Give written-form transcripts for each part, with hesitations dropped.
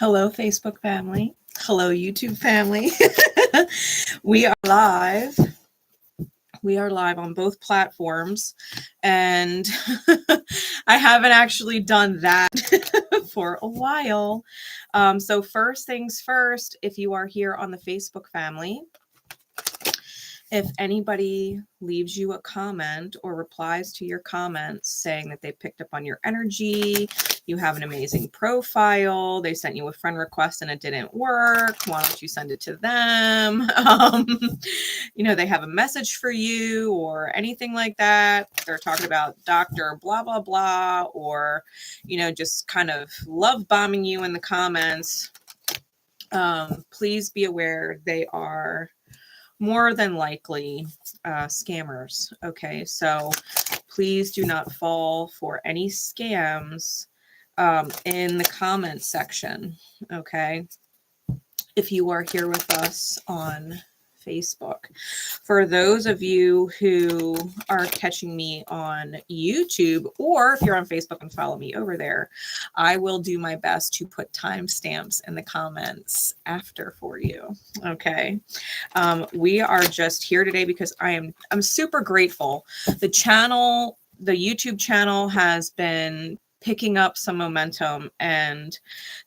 Hello, Facebook family. Hello, YouTube family. We are live. We are live on both platforms, and I haven't actually done that for a while. So first things first, if you are here on the Facebook family, if anybody leaves you a comment or replies to your comments saying that they picked up on your energy, you have an amazing profile, they sent you a friend request and it didn't work, why don't you send it to them? You know, they have a message for you or anything like that. They're talking about Dr. blah, blah, blah, or, you know, just kind of love bombing you in the comments. Please be aware they are more than likely scammers. Okay, so please do not fall for any scams in the comment section. Okay, if you are here with us on Facebook. For those of you who are catching me on YouTube, or if you're on Facebook and follow me over there, I will do my best to put timestamps in the comments after for you. Okay. We are just here today because I'm super grateful. The YouTube channel has been picking up some momentum, and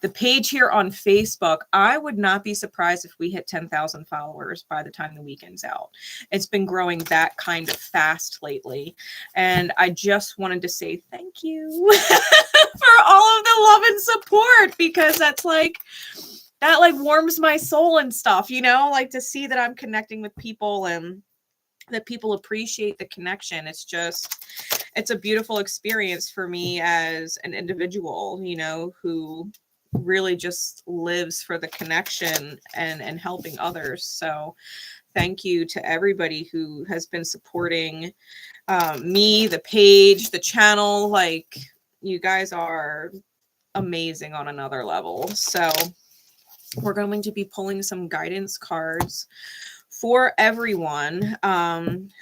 the page here on Facebook, I would not be surprised if we hit 10,000 followers by the time the weekend's out. It's been growing that kind of fast lately, and I just wanted to say thank you for all of the love and support, because that warms my soul and stuff, you know, like to see that I'm connecting with people and that people appreciate the connection. It's a beautiful experience for me as an individual, you know, who really just lives for the connection and helping others. So thank you to everybody who has been supporting me, the page, the channel. Like, you guys are amazing on another level. So we're going to be pulling some guidance cards for everyone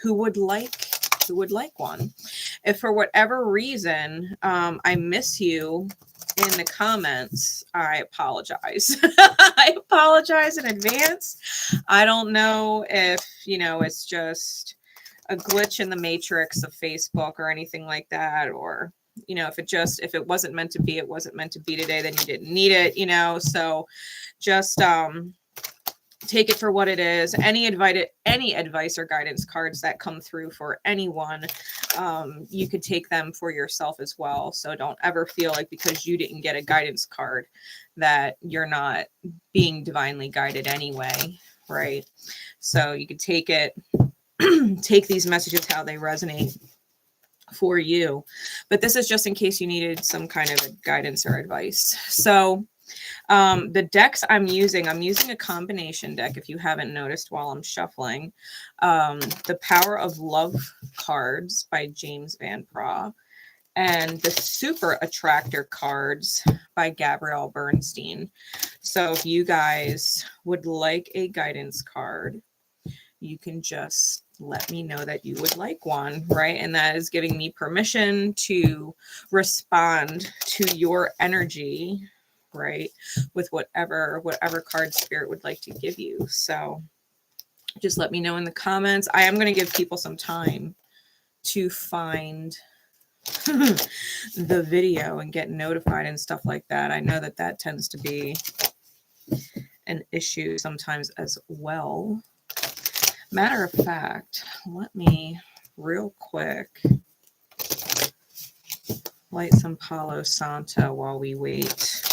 who would like one. If for whatever reason I miss you in the comments, I apologize. I apologize in advance. I don't know if, you know, it's just a glitch in the matrix of Facebook or anything like that, or, you know, if it wasn't meant to be, it wasn't meant to be today, then you didn't need it, you know. So just take it for what it is. Any advice or guidance cards that come through for anyone, you could take them for yourself as well. So don't ever feel like because you didn't get a guidance card that you're not being divinely guided anyway, right? So you could take it, take these messages how they resonate for you. But this is just in case you needed some kind of guidance or advice. So the decks I'm using a combination deck, if you haven't noticed while I'm shuffling. The Power of Love cards by James Van Praagh, and the Super Attractor cards by Gabrielle Bernstein. So if you guys would like a guidance card, you can just let me know that you would like one, right? And that is giving me permission to respond to your energy, right, with whatever card Spirit would like to give you. So just let me know in the comments. I am going to give people some time to find the video and get notified and stuff like that. I know that tends to be an issue sometimes as well. Matter of fact, let me real quick light some Palo Santo while we wait.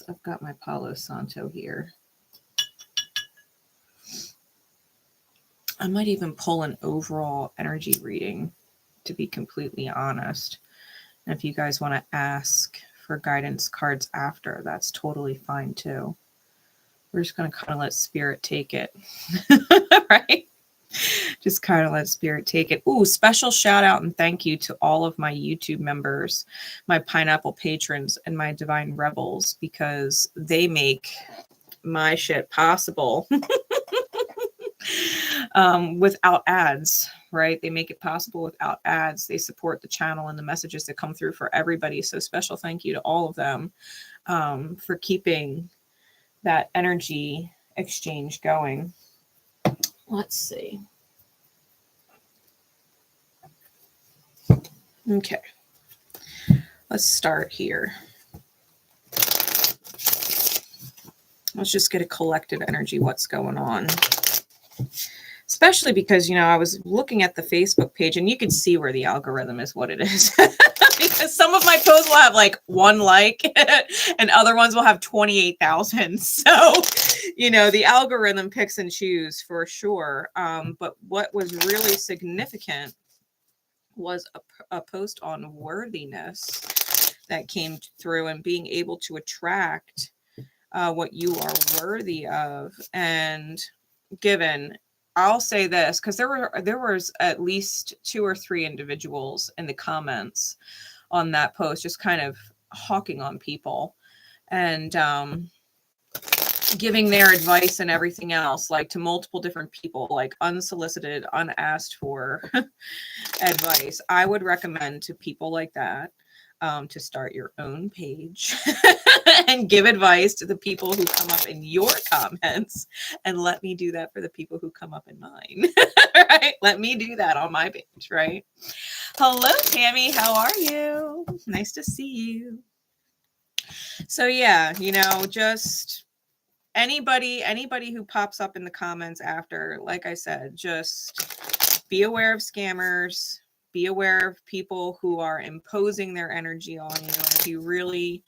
I've got my Palo Santo here. I might even pull an overall energy reading, to be completely honest. And if you guys want to ask for guidance cards after, that's totally fine too. We're just going to kind of let Spirit take it, right? Just kind of let Spirit take it. Ooh, special shout out and thank you to all of my YouTube members, my Pineapple Patrons, and my Divine Rebels, because they make my shit possible. without ads, right? They make it possible without ads. They support the channel and the messages that come through for everybody. So special thank you to all of them for keeping that energy exchange going. Let's see. Okay. Let's start here. Let's just get a collective energy. What's going on? Especially because, I was looking at the Facebook page and you can see where the algorithm is what it is. Because some of my posts will have like 1 like and other ones will have 28,000. So, the algorithm picks and chooses for sure. But what was really significant was a post on worthiness that came through and being able to attract what you are worthy of. And given, I'll say this, because there was at least 2 or 3 individuals in the comments on that post just kind of hawking on people and giving their advice and everything else, like to multiple different people, like unsolicited, unasked for advice. I would recommend to people like that to start your own page and give advice to the people who come up in your comments, and let me do that for the people who come up in mine. Right? Let me do that on my page, right? Hello, Tammy. How are you? Nice to see you. So yeah, just anybody who pops up in the comments after, like I said, just be aware of scammers, be aware of people who are imposing their energy on you. And if you really,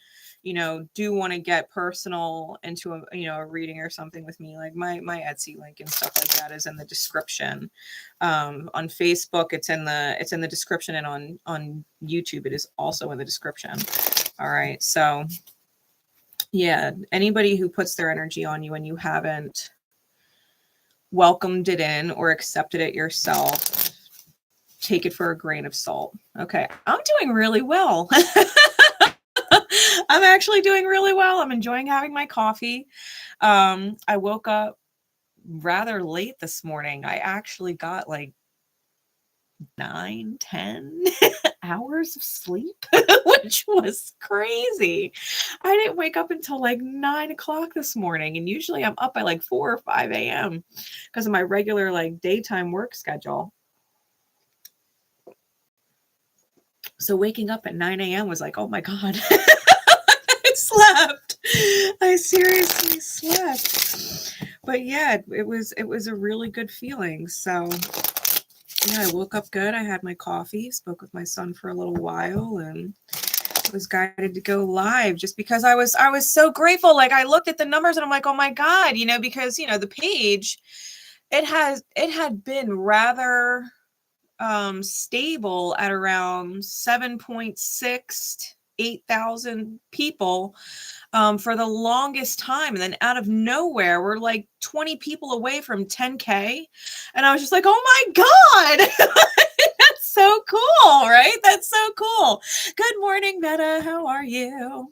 do want to get personal into a reading or something with me, like my Etsy link and stuff like that is in the description. On Facebook, it's in the description, and on YouTube, it is also in the description. All right. So yeah, anybody who puts their energy on you and you haven't welcomed it in or accepted it yourself, take it for a grain of salt. Okay, I'm doing really well. I'm actually doing really well. I'm enjoying having my coffee. I woke up rather late this morning. I actually got like 9-10 hours of sleep, which was crazy. I didn't wake up until like 9 o'clock this morning, and usually I'm up by like 4 or 5 a.m. because of my regular like daytime work schedule. So waking up at 9 a.m. was like, oh my God, I slept. I seriously slept. But yeah, it was a really good feeling. So yeah, I woke up good. I had my coffee, spoke with my son for a little while, and was guided to go live just because I was so grateful. Like I looked at the numbers and I'm like, oh my God, because the page, it had been rather stable at around 7.6 8,000 people for the longest time. And then out of nowhere, we're like 20 people away from 10K. And I was just like, oh my God, that's so cool, right? That's so cool. Good morning, Meta. How are you?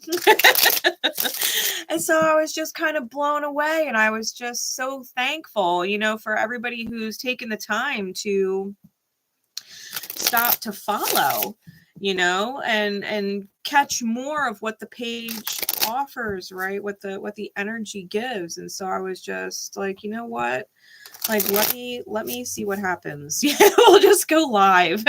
And so I was just kind of blown away. And I was just so thankful, for everybody who's taken the time to stop to follow, and catch more of what the page offers, right? What the energy gives. And so I was just like, you know what? Like, let me see what happens. Yeah, we'll just go live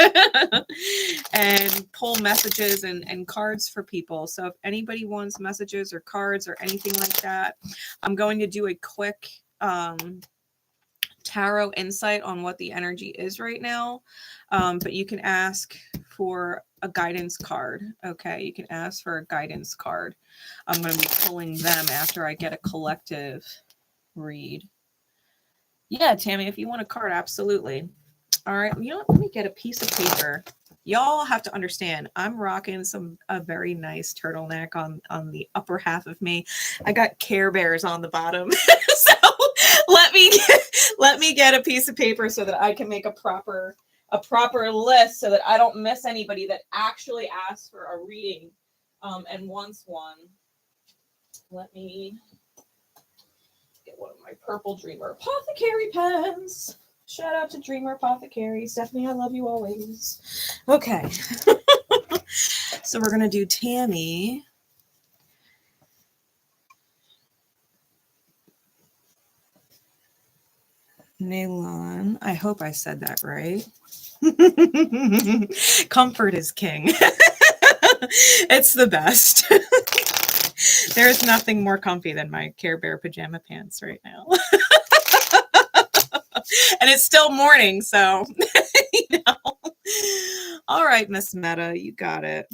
and pull messages and cards for people. So if anybody wants messages or cards or anything like that, I'm going to do a quick tarot insight on what the energy is right now. But you can ask for a guidance card. Okay, you can ask for a guidance card. I'm going to be pulling them after I get a collective read. Yeah, Tammy, if you want a card, absolutely. All right, let me get a piece of paper. Y'all have to understand, I'm rocking a very nice turtleneck on the upper half of me. I got Care Bears on the bottom. So let me get a piece of paper so that I can make a proper list so that I don't miss anybody that actually asks for a reading and wants one. Let me get one of my Purple Dreamer Apothecary pens. Shout out to Dreamer Apothecary. Stephanie, I love you always. Okay. So we're going to do Tammy. Nalon. I hope I said that right. Comfort is king. It's the best. There's nothing more comfy than my Care Bear pajama pants right now. And it's still morning, so you know. All right, Miss Meta, you got it.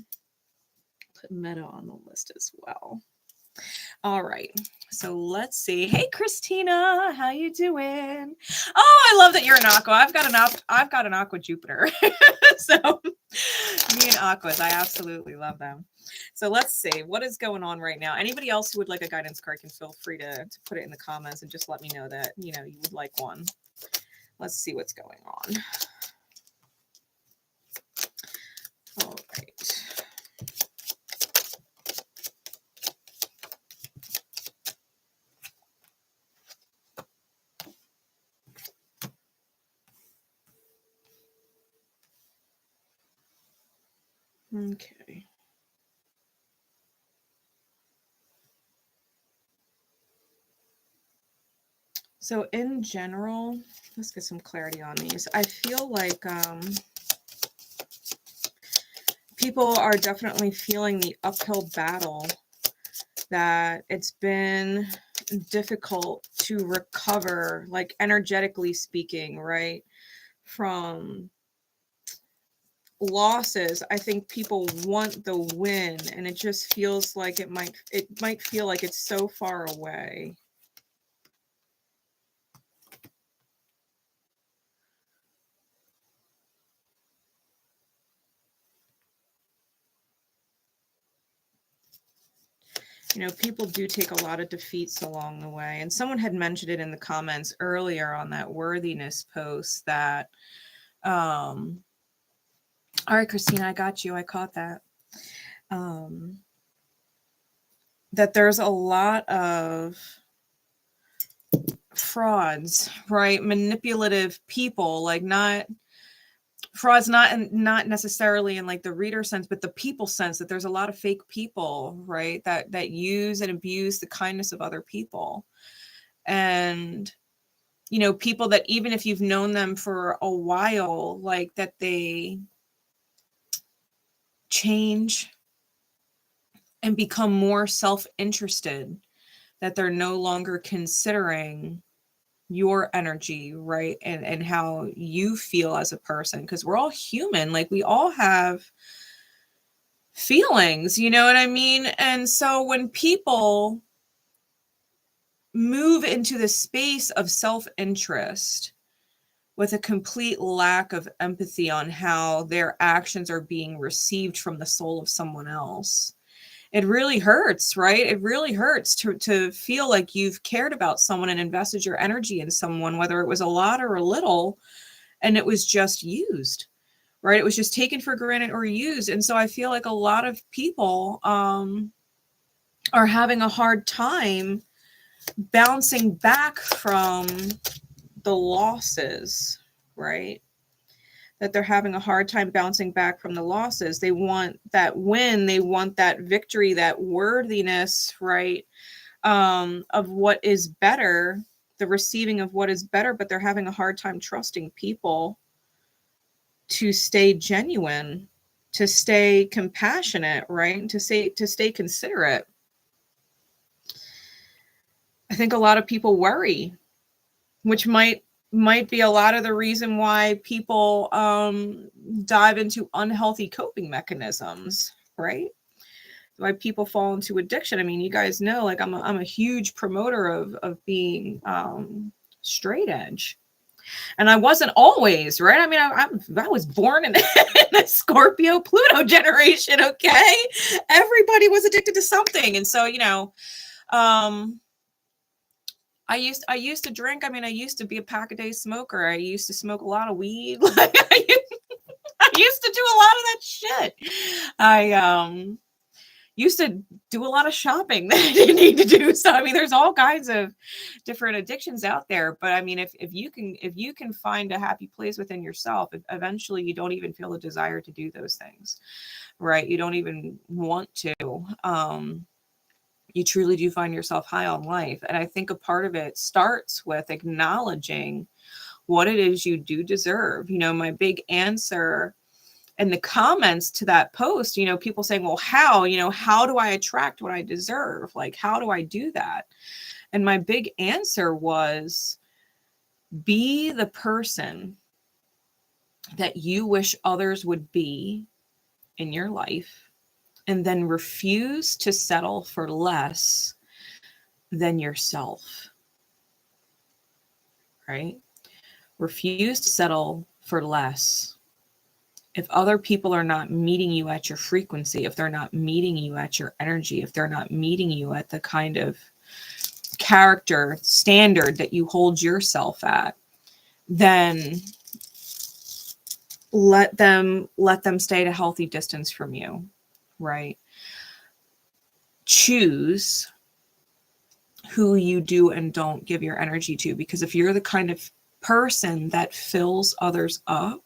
Put Meta on the list as well. All right, so let's see. Hey, Christina, how you doing? Oh, I love that you're an Aqua. I've got an Aqua Jupiter. So me and Aquas, I absolutely love them. So let's see what is going on right now. Anybody else who would like a guidance card can feel free to put it in the comments and just let me know that, you know, you would like one. Let's see what's going on. All right. Okay. So in general, let's get some clarity on these. I feel like people are definitely feeling the uphill battle, that it's been difficult to recover, like energetically speaking, right, from losses. I think people want the win, and it just feels like it might feel like it's so far away. You know, people do take a lot of defeats along the way. And someone had mentioned it in the comments earlier on that worthiness post that, all right, Christina, I got you. I caught that. That there's a lot of frauds, right? Manipulative people, like frauds, not necessarily in like the reader sense, but the people sense, that there's a lot of fake people, right, that use and abuse the kindness of other people. And you know, people that even if you've known them for a while, like that they change and become more self-interested, that they're no longer considering your energy, right, and how you feel as a person, because we're all human, like we all have feelings, you know what I mean? And so when people move into the space of self-interest with a complete lack of empathy on how their actions are being received from the soul of someone else, it really hurts, right? It really hurts to feel like you've cared about someone and invested your energy in someone, whether it was a lot or a little, and it was just used, right? It was just taken for granted or used. And so I feel like a lot of people are having a hard time bouncing back from the losses, right? That they're having a hard time bouncing back from the losses. They want that win, they want that victory, that worthiness, right, of what is better, the receiving of what is better, but they're having a hard time trusting people to stay genuine, to stay compassionate, right, to stay considerate. I think a lot of people worry, which might be a lot of the reason why people dive into unhealthy coping mechanisms, right? Why people fall into addiction. I mean, you guys know, like I'm a huge promoter of being straight edge. And I wasn't always, right? I mean, I was born in a Scorpio Pluto generation, okay? Everybody was addicted to something. And so, you know, I used to drink. I mean, I used to be a pack a day smoker. I used to smoke a lot of weed. Like I used to do a lot of that shit. used to do a lot of shopping that I didn't need to do. So, I mean, there's all kinds of different addictions out there. But I mean, if you can find a happy place within yourself, eventually you don't even feel the desire to do those things, right? You don't even want to. You truly do find yourself high on life. And I think a part of it starts with acknowledging what it is you do deserve. You know, my big answer in the comments to that post, you know, people saying, well, how do I attract what I deserve? Like, how do I do that? And my big answer was, be the person that you wish others would be in your life, and then refuse to settle for less than yourself, right? Refuse to settle for less. If other people are not meeting you at your frequency, if they're not meeting you at your energy, if they're not meeting you at the kind of character standard that you hold yourself at, then let them stay at a healthy distance from you, right? Choose who you do and don't give your energy to, because if you're the kind of person that fills others up,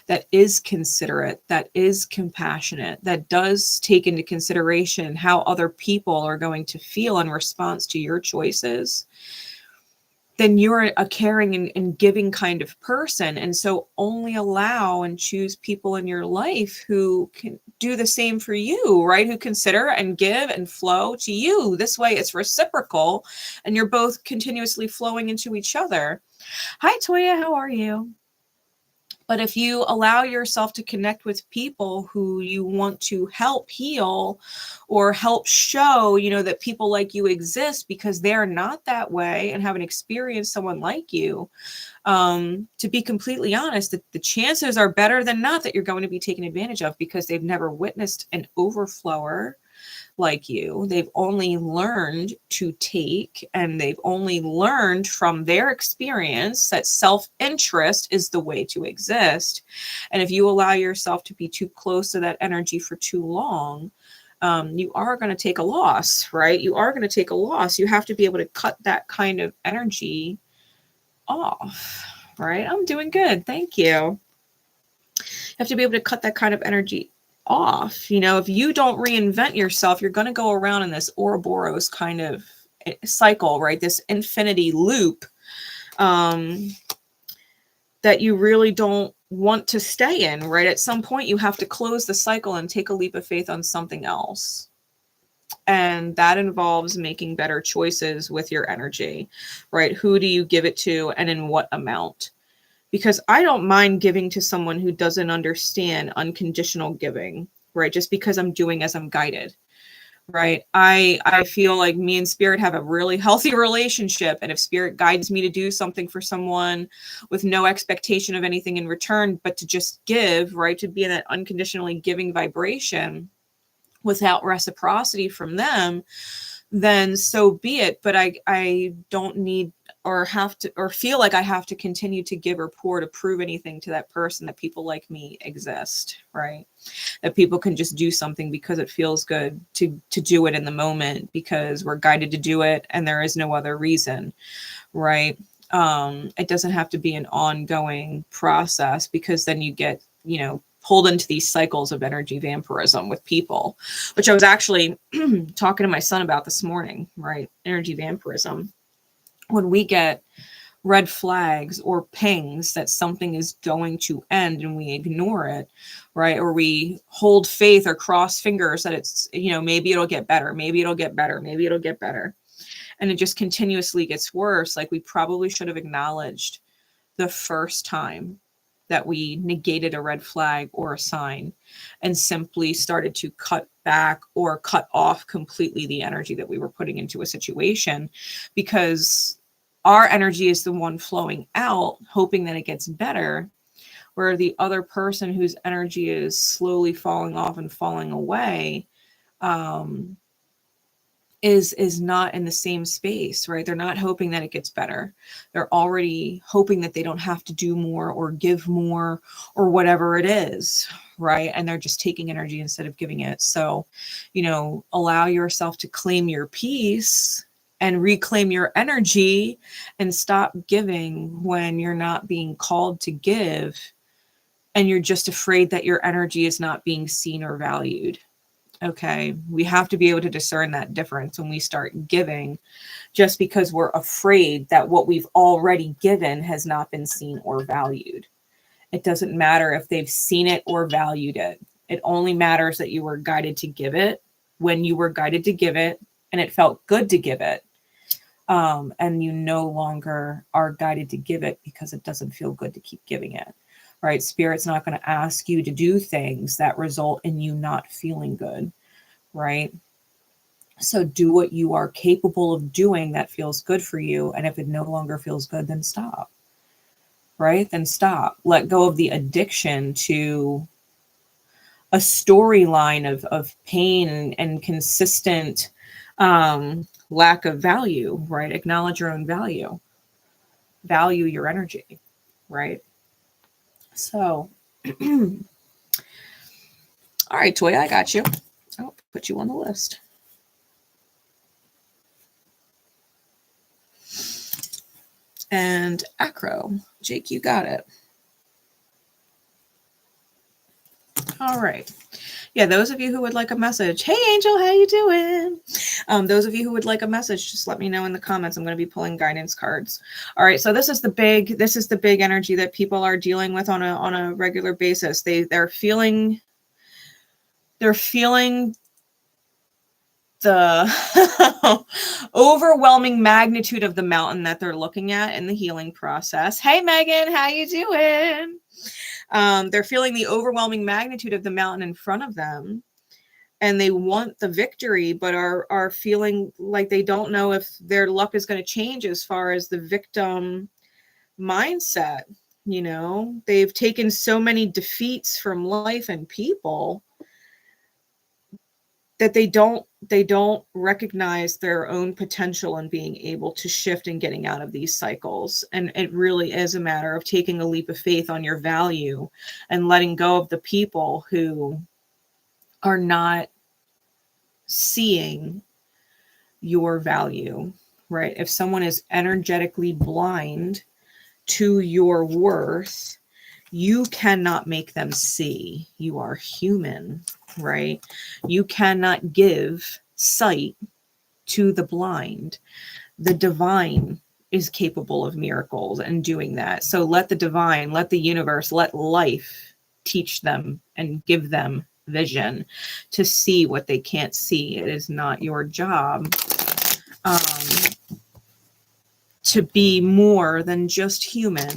that is considerate, that is compassionate, that does take into consideration how other people are going to feel in response to your choices, then you're a caring and giving kind of person. And so only allow and choose people in your life who can do the same for you, right? Who consider and give and flow to you. This way it's reciprocal and you're both continuously flowing into each other. Hi, Toya, how are you? But if you allow yourself to connect with people who you want to help heal or help show, you know, that people like you exist because they're not that way and haven't experienced someone like you, to be completely honest, the chances are better than not that you're going to be taken advantage of because they've never witnessed an overflower like you. They've only learned to take, and they've only learned from their experience that self-interest is the way to exist. And if you allow yourself to be too close to that energy for too long, you are going to take a loss, right? You are going to take a loss. You have to be able to cut that kind of energy off, right? I'm doing good. Thank you. You have to be able to cut that kind of energy off. You know, if you don't reinvent yourself, you're going to go around in this Ouroboros kind of cycle, right? This infinity loop that you really don't want to stay in, right? At some point, you have to close the cycle and take a leap of faith on something else. And that involves making better choices with your energy, right? Who do you give it to and in what amount? Because I don't mind giving to someone who doesn't understand unconditional giving, right? Just because I'm doing as I'm guided, right? I feel like me and spirit have a really healthy relationship. And if spirit guides me to do something for someone with no expectation of anything in return, but to just give, right? To be in that unconditionally giving vibration without reciprocity from them, then so be it. But I don't need or have to or feel like I have to continue to give or pour to prove anything to that person that people like me exist, right? That people can just do something because it feels good to do it in the moment because we're guided to do it and there is no other reason, right? It doesn't have to be an ongoing process because then you get, you know, pulled into these cycles of energy vampirism with people, which I was actually talking to my son about this morning, right? Energy vampirism. When we get red flags or pings that something is going to end and we ignore it, right? Or we hold faith or cross fingers that it's, you know, maybe it'll get better. Maybe it'll get better. Maybe it'll get better. And it just continuously gets worse. Like we probably should have acknowledged the first time that we negated a red flag or a sign and simply started to cut back or cut off completely the energy that we were putting into a situation, because our energy is the one flowing out, hoping that it gets better, where the other person whose energy is slowly falling off and falling away is not in the same space, right? They're not hoping that it gets better. They're already hoping that they don't have to do more or give more or whatever it is, right? And they're just taking energy instead of giving it. So, you know, allow yourself to claim your peace and reclaim your energy and stop giving when you're not being called to give and you're just afraid that your energy is not being seen or valued. Okay, we have to be able to discern that difference when we start giving, just because we're afraid that what we've already given has not been seen or valued. It doesn't matter if they've seen it or valued it. It only matters that you were guided to give it when you were guided to give it and it felt good to give it. And you no longer are guided to give it because it doesn't feel good to keep giving it. Right? Spirit's not going to ask you to do things that result in you not feeling good. Right? So do what you are capable of doing that feels good for you. And if it no longer feels good, then stop. Right? Then stop. Let go of the addiction to a storyline of pain and consistent lack of value. Right? Acknowledge your own value. Value your energy. Right? So, all right, Toy, I got you. I'll put you on the list. And Acro, Jake, you got it. All right. Yeah, those of you who would like a message, hey Angel, how you doing? Those of you who would like a message, just let me know in the comments. I'm going to be pulling guidance cards. All right, so this is the big energy that people are dealing with on a regular basis. They're feeling the overwhelming magnitude of the mountain that they're looking at in the healing process. Hey Megan, how you doing? They're feeling the overwhelming magnitude of the mountain in front of them, and they want the victory, but are feeling like they don't know if their luck is going to change as far as the victim mindset. You know, they've taken so many defeats from life and people that they don't recognize their own potential in being able to shift and getting out of these cycles. And it really is a matter of taking a leap of faith on your value and letting go of the people who are not seeing your value, right? If someone is energetically blind to your worth, you cannot make them see. You are human, right? You cannot give sight to the blind. The divine is capable of miracles and doing that. So let the divine, let the universe, let life teach them and give them vision to see what they can't see. It is not your job to be more than just human,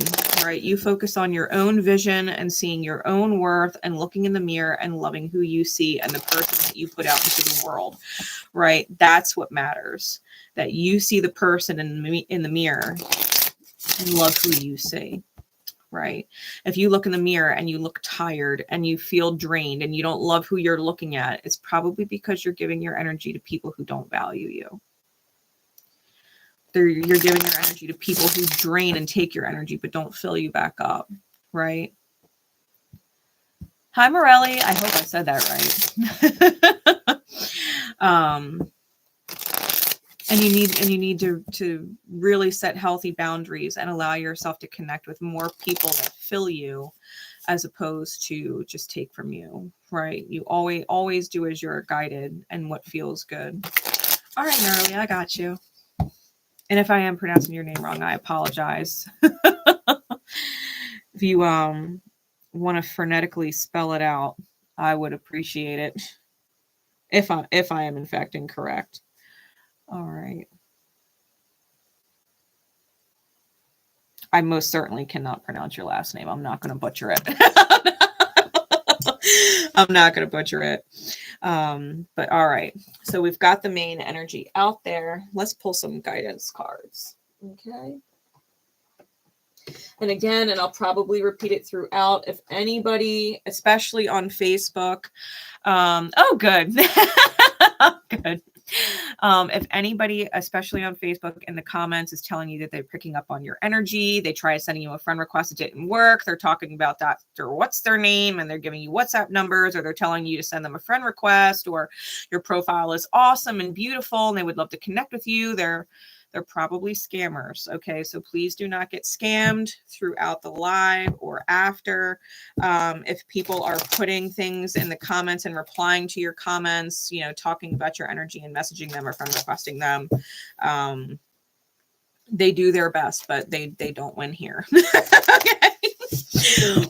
right? You focus on your own vision and seeing your own worth and looking in the mirror and loving who you see and the person that you put out into the world, right? That's what matters, that you see the person in the mirror and love who you see, right? If you look in the mirror and you look tired and you feel drained and you don't love who you're looking at, it's probably because you're giving your energy to people who don't value you. You're giving your energy to people who drain and take your energy but don't fill you back up, right? Hi, Morelli. I hope I said that right. And you need to really set healthy boundaries and allow yourself to connect with more people that fill you as opposed to just take from you, right? You always do as you're guided and what feels good. All right, Morelli, I got you. And if I am pronouncing your name wrong, I apologize. If you want to phonetically spell it out, I would appreciate it. If I am in fact incorrect. All right. I most certainly cannot pronounce your last name. I'm not going to butcher it. I'm not going to butcher it. But all right. So we've got the main energy out there. Let's pull some guidance cards. Okay. And again, and I'll probably repeat it throughout. If anybody, especially on Facebook, oh, good. Good. If anybody, especially on Facebook in the comments, is telling you that they're picking up on your energy, they try sending you a friend request, it didn't work. They're talking about that, or what's their name, and they're giving you WhatsApp numbers, or they're telling you to send them a friend request, or your profile is awesome and beautiful and they would love to connect with you. They're probably scammers. Okay. So please do not get scammed throughout the live or after. If people are putting things in the comments and replying to your comments, you know, talking about your energy and messaging them or friend requesting them, they do their best, but they don't win here. Okay.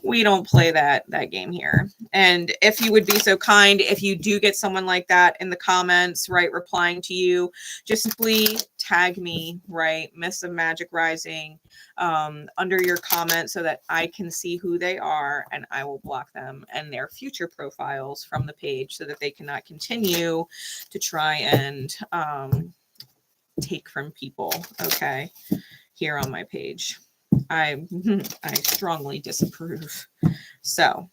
We don't play that game here. And if you would be so kind, if you do get someone like that in the comments, right, replying to you, just simply tag me, right, Miss of Magic Rising, under your comment so that I can see who they are, and I will block them and their future profiles from the page so that they cannot continue to try and take from people, okay, here on my page. I strongly disapprove. So,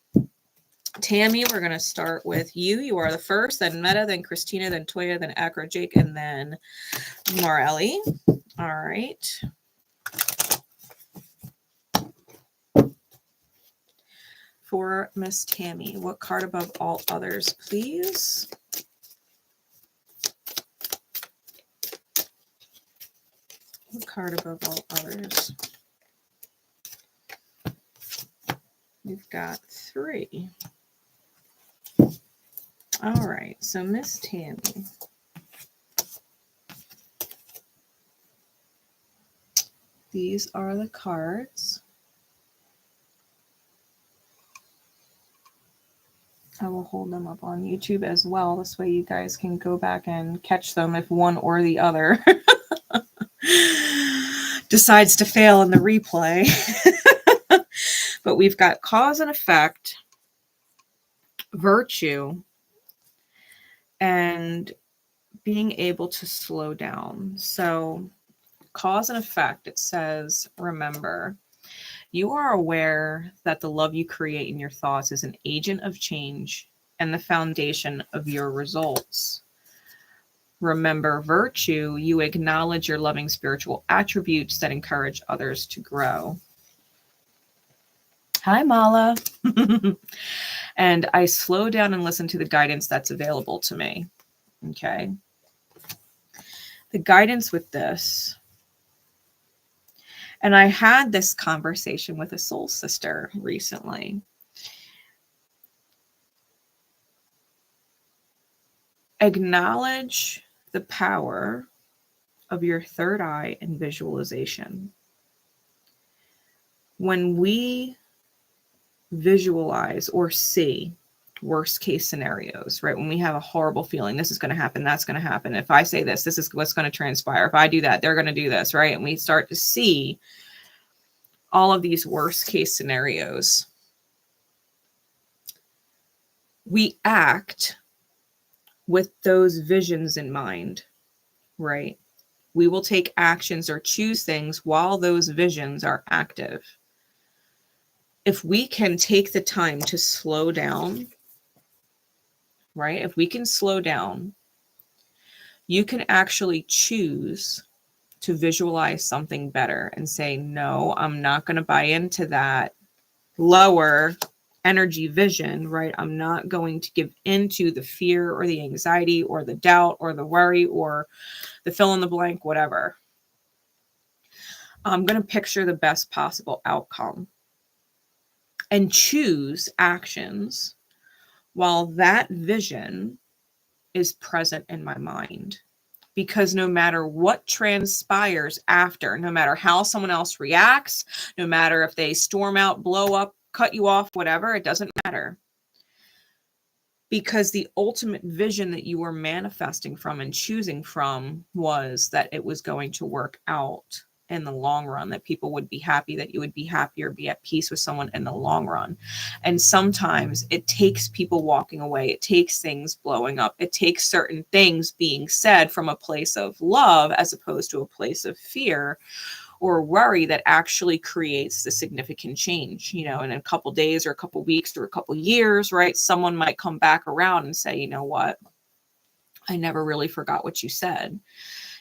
Tammy, we're going to start with you. You are the first, then Meta, then Christina, then Toya, then Acro Jake, and then Marelli. All right. For Miss Tammy, what card above all others, please? What card above all others? We've got 3. All right, so Miss Tammy. These are the cards. I will hold them up on YouTube as well. This way you guys can go back and catch them if one or the other decides to fail in the replay. But we've got cause and effect, virtue, and being able to slow down. So cause and effect, it says, remember, you are aware that the love you create in your thoughts is an agent of change and the foundation of your results. Remember, virtue, you acknowledge your loving spiritual attributes that encourage others to grow. Hi, Mala. And I slow down and listen to the guidance that's available to me. Okay. The guidance with this. And I had this conversation with a soul sister recently. Acknowledge the power of your third eye and visualization. When we visualize or see worst case scenarios, right? When we have a horrible feeling, this is going to happen, that's going to happen. If I say this, this is what's going to transpire. If I do that, they're going to do this, right? And we start to see all of these worst case scenarios. We act with those visions in mind, right? We will take actions or choose things while those visions are active. If we can take the time to slow down, right? If we can slow down, you can actually choose to visualize something better and say, no, I'm not going to buy into that lower energy vision, right? I'm not going to give into the fear or the anxiety or the doubt or the worry or the fill in the blank, whatever. I'm going to picture the best possible outcome and choose actions while that vision is present in my mind. Because no matter what transpires after, no matter how someone else reacts, no matter if they storm out, blow up, cut you off, whatever, it doesn't matter. Because the ultimate vision that you were manifesting from and choosing from was that it was going to work out in the long run, that people would be happy, that you would be happier, be at peace with someone in the long run. And sometimes it takes people walking away. It takes things blowing up. It takes certain things being said from a place of love as opposed to a place of fear or worry that actually creates the significant change. You know, in a couple days or a couple weeks or a couple years, right? Someone might come back around and say, you know what? I never really forgot what you said,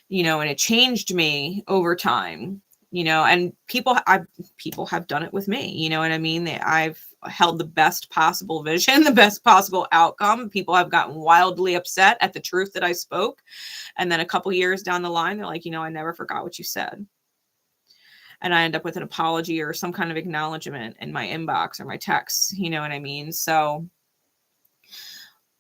you know, and it changed me over time, you know, and people have done it with me, you know what I mean? I've held the best possible vision, the best possible outcome. People have gotten wildly upset at the truth that I spoke. And then a couple years down the line, they're like, you know, I never forgot what you said. And I end up with an apology or some kind of acknowledgement in my inbox or my texts, you know what I mean? So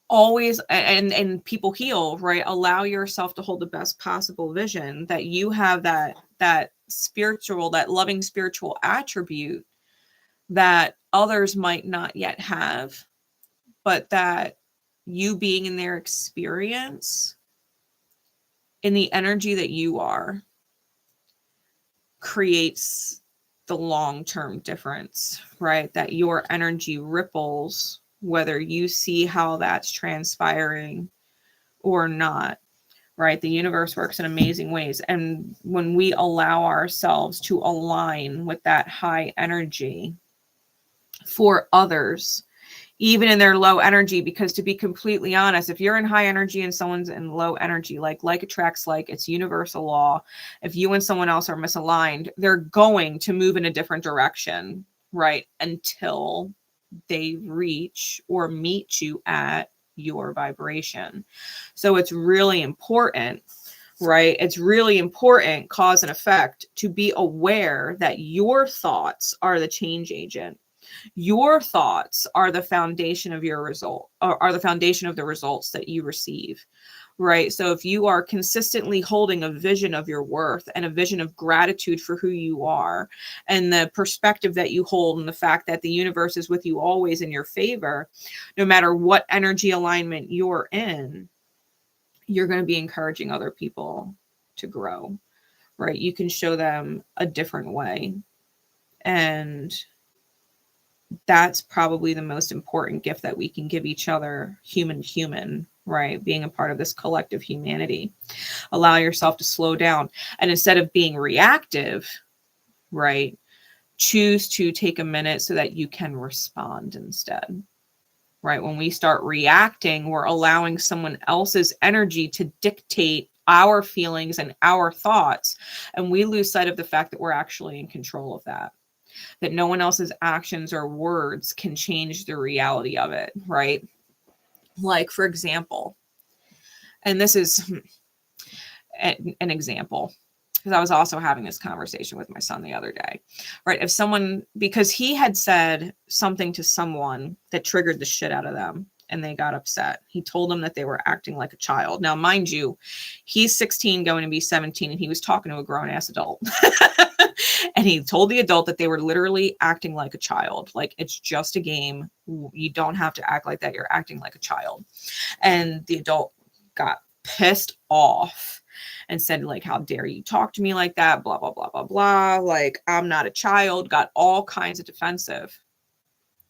always, and people heal, right? Allow yourself to hold the best possible vision, that you have that spiritual, that loving spiritual attribute that others might not yet have, but that you being in their experience, in the energy that you are, creates the long-term difference, right? That your energy ripples, whether you see how that's transpiring or not, right? The universe works in amazing ways. And when we allow ourselves to align with that high energy for others, even in their low energy, because to be completely honest, if you're in high energy and someone's in low energy, like attracts like, it's universal law. If you and someone else are misaligned, they're going to move in a different direction, right? Until they reach or meet you at your vibration. So it's really important, right? It's really important, cause and effect, to be aware that your thoughts are the change agent. Your thoughts are the foundation of your result, or are the foundation of the results that you receive, right? So if you are consistently holding a vision of your worth and a vision of gratitude for who you are, and the perspective that you hold, and the fact that the universe is with you always in your favor, no matter what energy alignment you're in, you're going to be encouraging other people to grow, right? You can show them a different way. And that's probably the most important gift that we can give each other, human to human, right? Being a part of this collective humanity. Allow yourself to slow down. And instead of being reactive, right, choose to take a minute so that you can respond instead, right? When we start reacting, we're allowing someone else's energy to dictate our feelings and our thoughts. And we lose sight of the fact that we're actually in control of that. That no one else's actions or words can change the reality of it, right? Like, for example, and this is an example, because I was also having this conversation with my son the other day, right? If someone, because he had said something to someone that triggered the shit out of them and they got upset. He told them that they were acting like a child. Now, mind you, he's 16 going to be 17, and he was talking to a grown-ass adult. And he told the adult that they were literally acting like a child. Like, it's just a game. You don't have to act like that. You're acting like a child. And the adult got pissed off and said, like, how dare you talk to me like that? Blah, blah, blah, blah, blah. Like, I'm not a child. Got all kinds of defensive.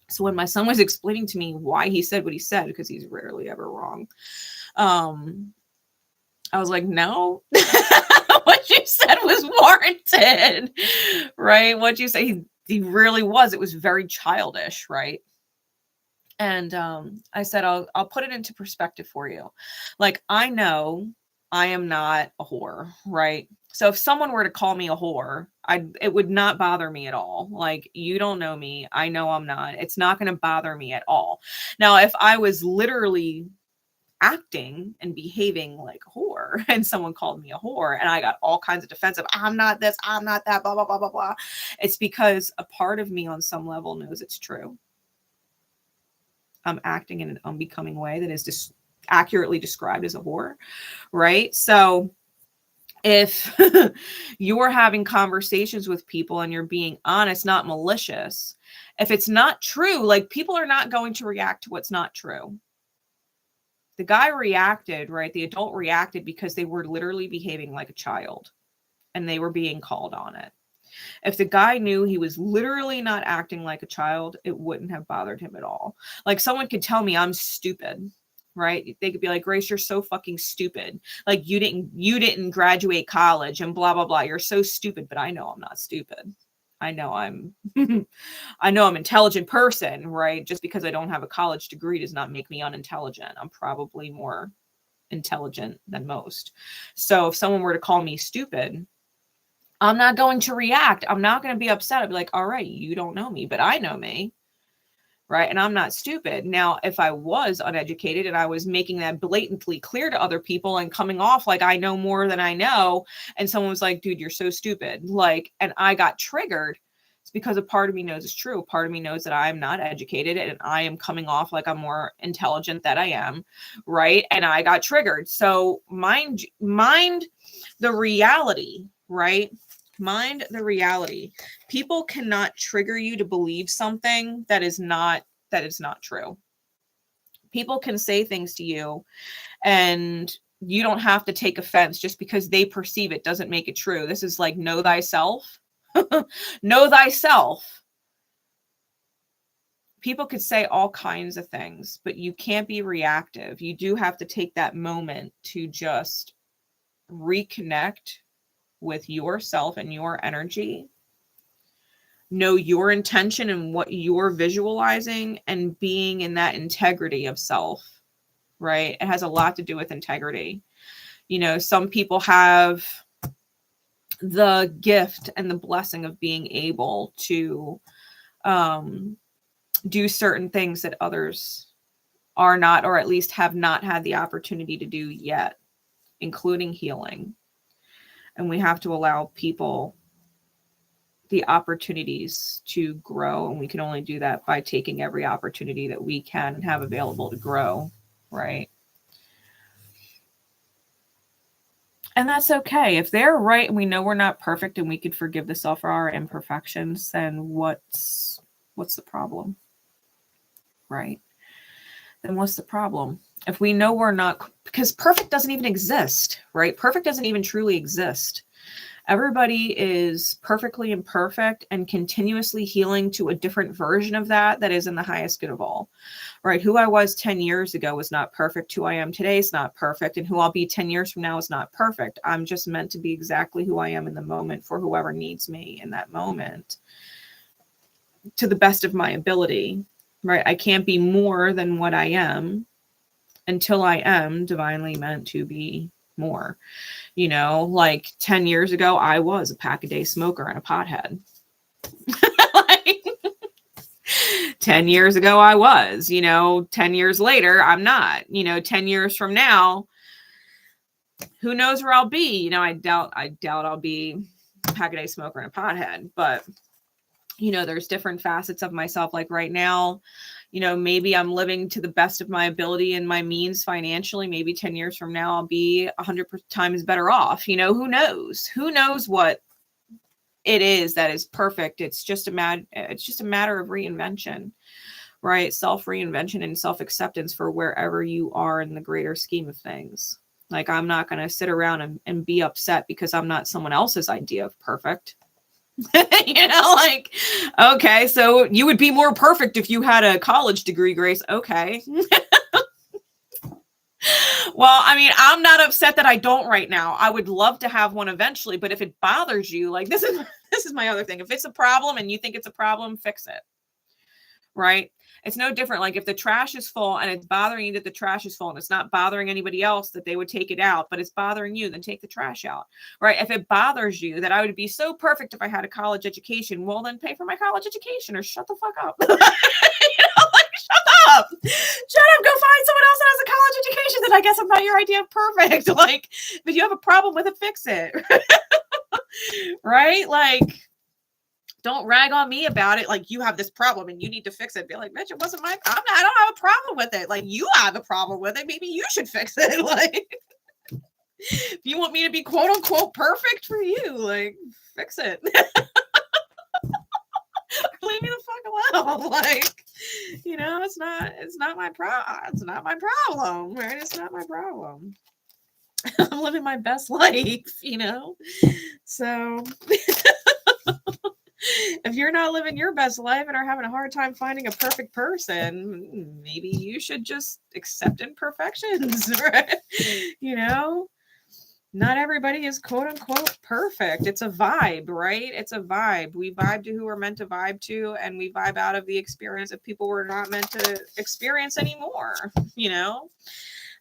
So when my son was explaining to me why he said what he said, because he's rarely ever wrong, I was like, no, what you said was warranted, right? What you say, he really was. It was very childish, right? And I said, I'll put it into perspective for you. Like, I know I am not a whore, right? So if someone were to call me a whore, it would not bother me at all. Like, you don't know me. I know I'm not. It's not going to bother me at all. Now, if I was literally acting and behaving like a whore and someone called me a whore and I got all kinds of defensive, I'm not this, I'm not that, blah, blah, blah, blah, blah. It's because a part of me on some level knows it's true. I'm acting in an unbecoming way that is just accurately described as a whore, right? So if you're having conversations with people and you're being honest, not malicious, if it's not true, like, people are not going to react to what's not true. The guy reacted, right? The adult reacted because they were literally behaving like a child and they were being called on it. If the guy knew he was literally not acting like a child, it wouldn't have bothered him at all. Like, someone could tell me I'm stupid, right? They could be like, Grace, you're so fucking stupid. Like, you didn't graduate college and blah, blah, blah. You're so stupid, but I know I'm not stupid. I know I'm an intelligent person, right? Just because I don't have a college degree does not make me unintelligent. I'm probably more intelligent than most. So if someone were to call me stupid, I'm not going to react. I'm not going to be upset. I'd be like, all right, you don't know me, but I know me. Right. And I'm not stupid. Now, if I was uneducated and I was making that blatantly clear to other people and coming off like I know more than I know, and someone was like, dude, you're so stupid. Like, and I got triggered. It's because a part of me knows it's true. A part of me knows that I am not educated and I am coming off like I'm more intelligent than I am. Right. And I got triggered. So mind the reality, right? Mind the reality. People cannot trigger you to believe something that is not true. People can say things to you and you don't have to take offense just because they perceive it doesn't make it true. This is like know thyself. Know thyself. People could say all kinds of things, but you can't be reactive. You do have to take that moment to just reconnect with yourself and your energy, know your intention and what you're visualizing, and being in that integrity of self, right? It has a lot to do with integrity. You know, some people have the gift and the blessing of being able to do certain things that others are not, or at least have not had the opportunity to do yet, including healing. And we have to allow people the opportunities to grow. And we can only do that by taking every opportunity that we can have available to grow, right? And that's okay. If they're right and we know we're not perfect and we could forgive the self for our imperfections, then what's the problem? Right? Then what's the problem? If we know we're not, because perfect doesn't even exist, right? Perfect doesn't even truly exist. Everybody is perfectly imperfect and continuously healing to a different version of that is in the highest good of all, right? Who I was 10 years ago was not perfect. Who I am today is not perfect. And who I'll be 10 years from now is not perfect. I'm just meant to be exactly who I am in the moment for whoever needs me in that moment to the best of my ability, right? I can't be more than what I am until I am divinely meant to be more. You know, like 10 years ago, I was a pack-a-day smoker and a pothead. Like, 10 years ago, I was, 10 years later, I'm not, 10 years from now, who knows where I'll be? I doubt I'll be a pack-a-day smoker and a pothead, but there's different facets of myself. Like right now, maybe I'm living to the best of my ability and my means financially. Maybe 10 years from now, I'll be 100 times better off. Who knows what it is that is perfect. It's just a matter of reinvention, right? Self-reinvention and self-acceptance for wherever you are in the greater scheme of things. Like, I'm not going to sit around and be upset because I'm not someone else's idea of perfect. Like, okay, so you would be more perfect if you had a college degree, Grace. Okay. Well, I mean, I'm not upset that I don't right now. I would love to have one eventually, but if it bothers you, like, this is my other thing. If it's a problem and you think it's a problem, fix it. Right? It's no different. Like, if the trash is full and it's bothering you that the trash is full and it's not bothering anybody else that they would take it out, but it's bothering you, then take the trash out. Right? If it bothers you that I would be so perfect if I had a college education, well, then pay for my college education or shut the fuck up. Like, shut up. Shut up. Go find someone else that has a college education. Then I guess I'm not your idea of perfect. Like, if you have a problem with it, fix it. Right? Like, don't rag on me about it. Like, you have this problem and you need to fix it. Be like, bitch, it wasn't I don't have a problem with it. Like, you have a problem with it. Maybe you should fix it. Like, if you want me to be quote unquote perfect for you, like, fix it. Leave me the fuck alone. Like, it's not my problem. It's not my problem, right? It's not my problem. I'm living my best life, So if you're not living your best life and are having a hard time finding a perfect person, maybe you should just accept imperfections, right? Not everybody is quote unquote perfect. It's a vibe, right? It's a vibe. We vibe to who we're meant to vibe to, and we vibe out of the experience of people we're not meant to experience anymore,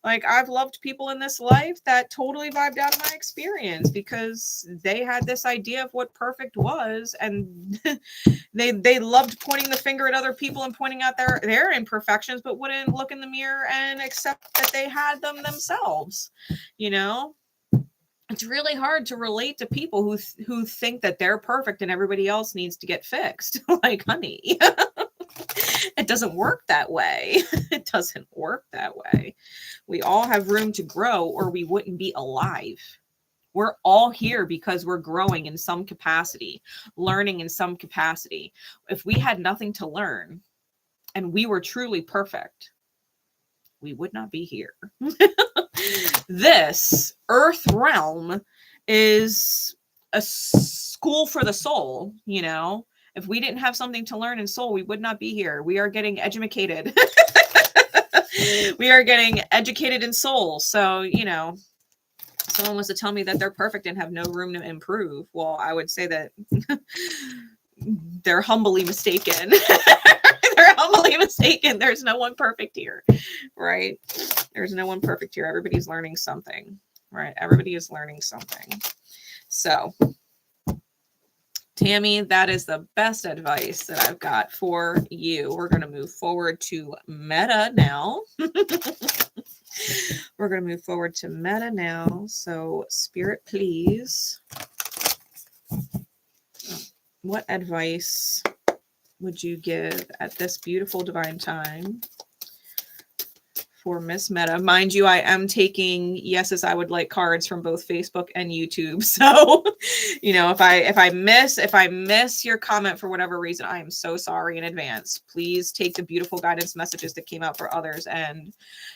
Like, I've loved people in this life that totally vibed out of my experience because they had this idea of what perfect was, and they loved pointing the finger at other people and pointing out their imperfections, but wouldn't look in the mirror and accept that they had them themselves. You know, it's really hard to relate to people who think that they're perfect and everybody else needs to get fixed. Like, honey, it doesn't work that way. It doesn't work that way. We all have room to grow, or we wouldn't be alive. We're all here because we're growing in some capacity, learning in some capacity. If we had nothing to learn and we were truly perfect, we would not be here. This earth realm is a school for the soul, you know. If we didn't have something to learn in soul, we would not be here. We are getting educated. We are getting educated in soul. So, you know, someone wants to tell me that they're perfect and have no room to improve. Well, I would say that they're humbly mistaken. They're humbly mistaken. There's no one perfect here, right? There's no one perfect here. Everybody's learning something, right? Everybody is learning something. So, Tammy, that is the best advice that I've got for you. We're going to move forward to meta now. We're going to move forward to meta now. So, Spirit, please. What advice would you give at this beautiful divine time for Miss Meta? Mind you, I am taking yeses, I would like cards from both Facebook and YouTube. So, you know, if I miss your comment for whatever reason, I am so sorry in advance. Please take the beautiful guidance messages that came out for others and,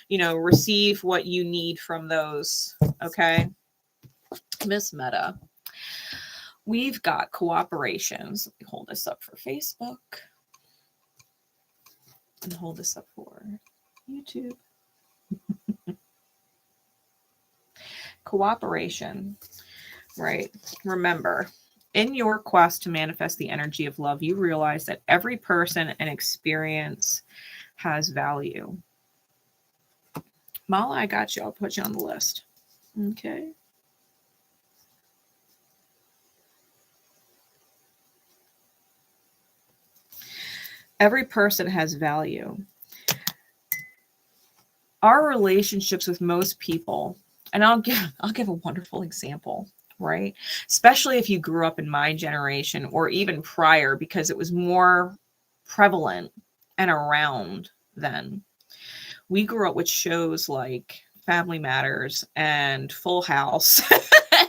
you know, receive what you need from those. Okay. Miss Meta. We've got cooperations. Let me hold this up for Facebook and hold this up for YouTube. Cooperation, right? Remember, in your quest to manifest the energy of love, you realize that every person and experience has value. Mala, I got you. I'll put you on the list. Okay. Every person has value. Our relationships with most people, and I'll give a wonderful example, right? Especially if you grew up in my generation or even prior, because it was more prevalent and around then. We grew up with shows like Family Matters and Full House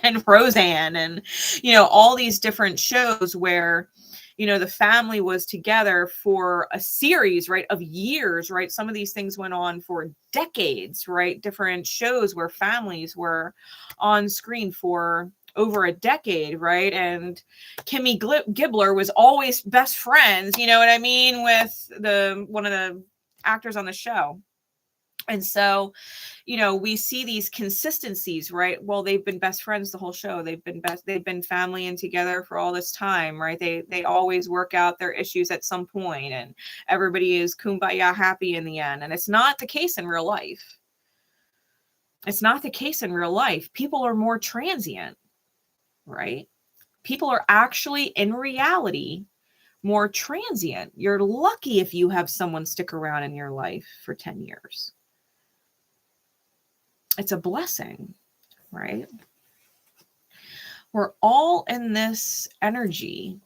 and Roseanne and, you know, all these different shows where, you know, the family was together for a series, right, of years, right? Some of these things went on for decades, right? Different shows where families were on screen for over a decade, right? And Kimmy Gibbler was always best friends, you know what I mean, with one of the actors on the show. And so, you know, we see these consistencies, right? Well, they've been best friends the whole show. They've been family and together for all this time, right? They always work out their issues at some point and everybody is kumbaya happy in the end. And it's not the case in real life. It's not the case in real life. People are more transient, right? People are actually in reality more transient. You're lucky if you have someone stick around in your life for 10 years. It's a blessing, right? We're all in this energy,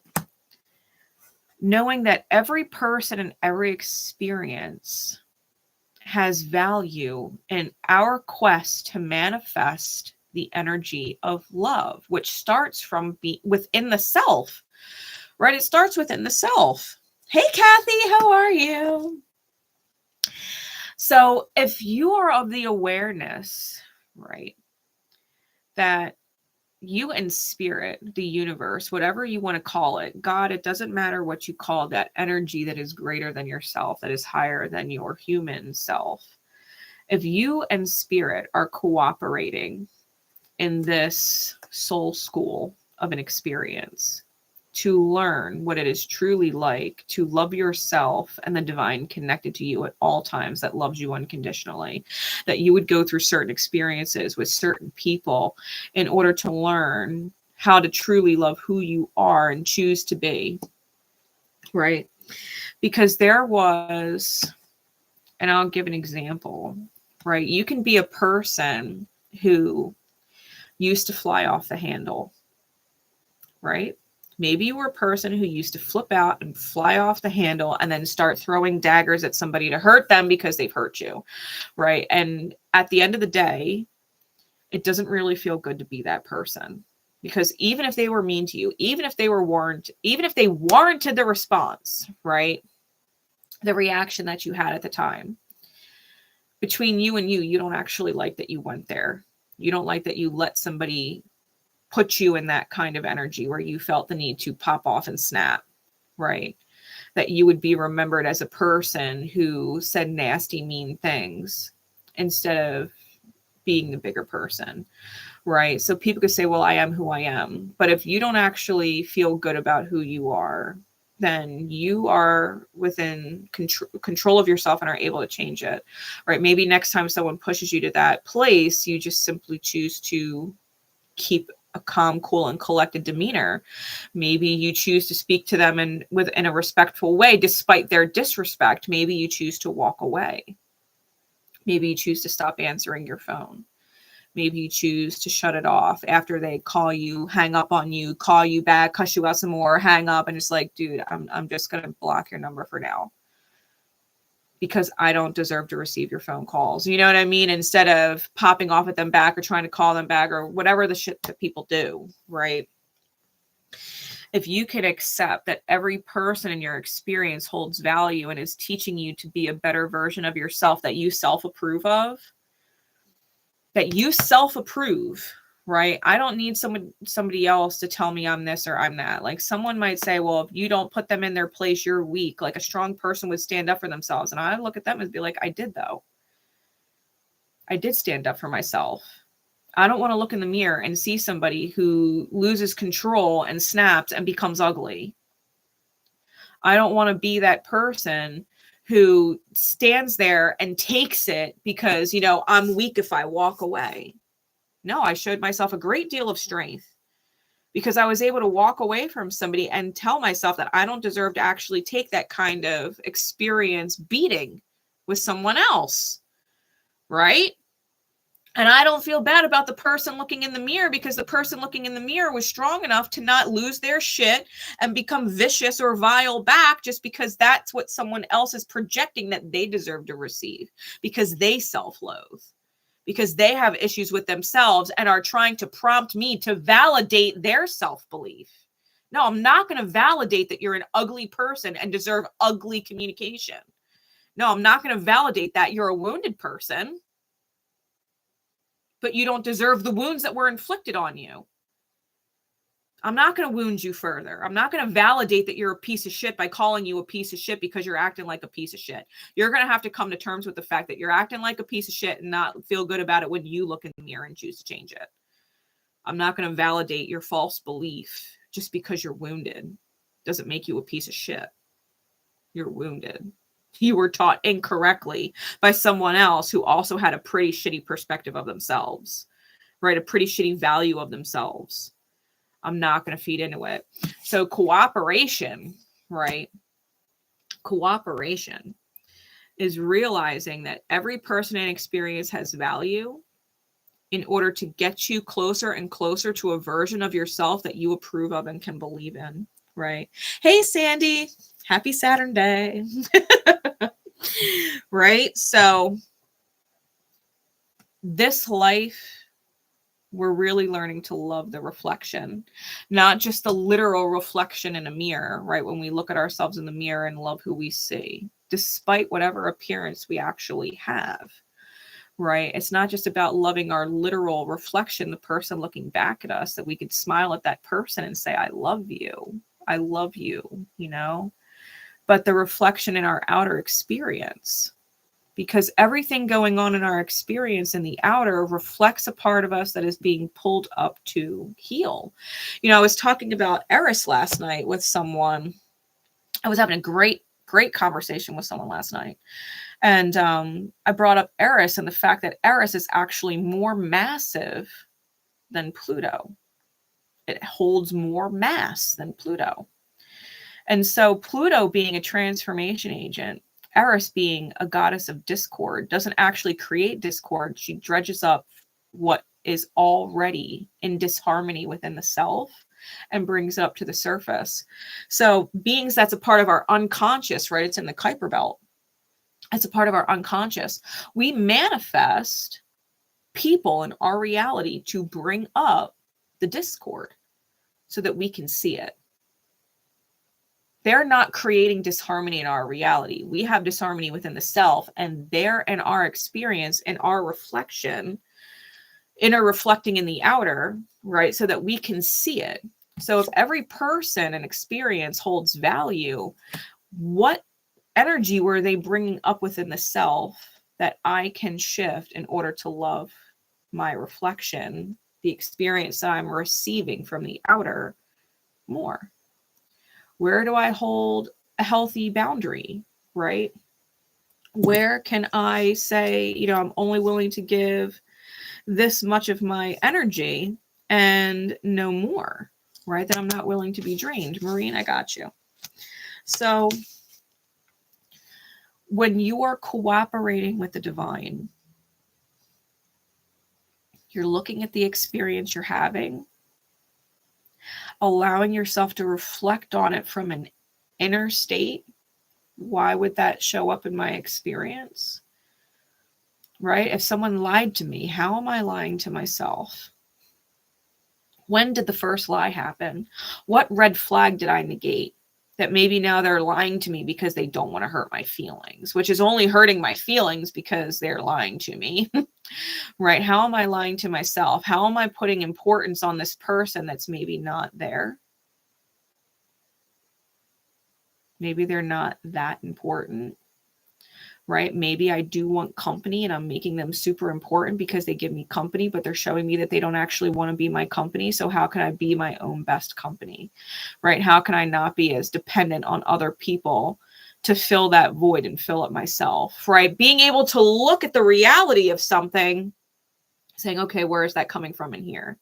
knowing that every person and every experience has value in our quest to manifest the energy of love, which starts from within the self, right? It starts within the self. Hey, Kathy, how are you? So if you are of the awareness, right, that you and spirit, the universe, whatever you want to call it, God, it doesn't matter what you call that energy that is greater than yourself, that is higher than your human self. If you and spirit are cooperating in this soul school of an experience, to learn what it is truly like to love yourself and the divine connected to you at all times that loves you unconditionally, that you would go through certain experiences with certain people in order to learn how to truly love who you are and choose to be, right? Because there was, and I'll give an example, right? You can be a person who used to fly off the handle, right? Maybe you were a person who used to flip out and fly off the handle and then start throwing daggers at somebody to hurt them because they've hurt you, right? And at the end of the day, it doesn't really feel good to be that person, because even if they were mean to you, even if they warranted the response, right? The reaction that you had at the time, between you and you don't actually like that you went there. You don't like that you let somebody put you in that kind of energy where you felt the need to pop off and snap, right? That you would be remembered as a person who said nasty, mean things instead of being the bigger person, right? So people could say, well, I am who I am. But if you don't actually feel good about who you are, then you are within control of yourself and are able to change it, right? Maybe next time someone pushes you to that place, you just simply choose to keep a calm, cool, and collected demeanor. Maybe you choose to speak to them in a respectful way, despite their disrespect. Maybe you choose to walk away. Maybe you choose to stop answering your phone. Maybe you choose to shut it off after they call you, hang up on you, call you back, cuss you out some more, hang up, and it's like, dude, I'm just going to block your number for now, because I don't deserve to receive your phone calls. You know what I mean? Instead of popping off at them back or trying to call them back or whatever the shit that people do, right? If you can accept that every person in your experience holds value and is teaching you to be a better version of yourself that you self-approve of, right? I don't need somebody else to tell me I'm this or I'm that. Like, someone might say, well, if you don't put them in their place, you're weak. Like, a strong person would stand up for themselves. And I look at them and be like, I did, though. I did stand up for myself. I don't want to look in the mirror and see somebody who loses control and snaps and becomes ugly. I don't want to be that person who stands there and takes it because, I'm weak if I walk away. No, I showed myself a great deal of strength because I was able to walk away from somebody and tell myself that I don't deserve to actually take that kind of experience beating with someone else, right? And I don't feel bad about the person looking in the mirror, because the person looking in the mirror was strong enough to not lose their shit and become vicious or vile back just because that's what someone else is projecting that they deserve to receive, because they self-loathe, because they have issues with themselves and are trying to prompt me to validate their self-belief. No, I'm not going to validate that you're an ugly person and deserve ugly communication. No, I'm not going to validate that you're a wounded person, but you don't deserve the wounds that were inflicted on you. I'm not going to wound you further. I'm not going to validate that you're a piece of shit by calling you a piece of shit because you're acting like a piece of shit. You're going to have to come to terms with the fact that you're acting like a piece of shit and not feel good about it when you look in the mirror and choose to change it. I'm not going to validate your false belief just because you're wounded. Doesn't make you a piece of shit. You're wounded. You were taught incorrectly by someone else who also had a pretty shitty perspective of themselves, right? A pretty shitty value of themselves. I'm not going to feed into it. So cooperation, right? Cooperation is realizing that every person and experience has value in order to get you closer and closer to a version of yourself that you approve of and can believe in, right? Hey, Sandy, happy Saturn day. Right? So this life, we're really learning to love the reflection, not just the literal reflection in a mirror, right? When we look at ourselves in the mirror and love who we see, despite whatever appearance we actually have, right? It's not just about loving our literal reflection, the person looking back at us, that we could smile at that person and say, I love you, but the reflection in our outer experience, because everything going on in our experience in the outer reflects a part of us that is being pulled up to heal. You know, I was talking about Aries last night with someone. I was having a great conversation with someone last night. And I brought up Aries and the fact that Aries is actually more massive than Pluto. It holds more mass than Pluto. And so Pluto being a transformation agent, Aries being a goddess of discord, doesn't actually create discord. She dredges up what is already in disharmony within the self and brings it up to the surface. So beings that's a part of our unconscious, right? It's in the Kuiper belt. It's a part of our unconscious. We manifest people in our reality to bring up the discord so that we can see it. They're not creating disharmony in our reality. We have disharmony within the self, and they're in our experience, in our reflection, inner reflecting in the outer, right? So that we can see it. So if every person and experience holds value, what energy were they bringing up within the self that I can shift in order to love my reflection, the experience that I'm receiving from the outer more? Where do I hold a healthy boundary, right? Where can I say, you know, I'm only willing to give this much of my energy and no more, right? That I'm not willing to be drained. Maureen, I got you. So when you are cooperating with the divine, you're looking at the experience you're having, allowing yourself to reflect on it from an inner state. Why would that show up in my experience? Right? If someone lied to me, how am I lying to myself? When did the first lie happen? What red flag did I negate? That maybe now they're lying to me because they don't want to hurt my feelings, which is only hurting my feelings because they're lying to me. Right? How am I lying to myself? How am I putting importance on this person that's maybe not there? Maybe they're not that important, right? Maybe I do want company and I'm making them super important because they give me company, but they're showing me that they don't actually want to be my company. So how can I be my own best company, right? How can I not be as dependent on other people to fill that void and fill it myself, right? Being able to look at the reality of something, saying, okay, where is that coming from in here,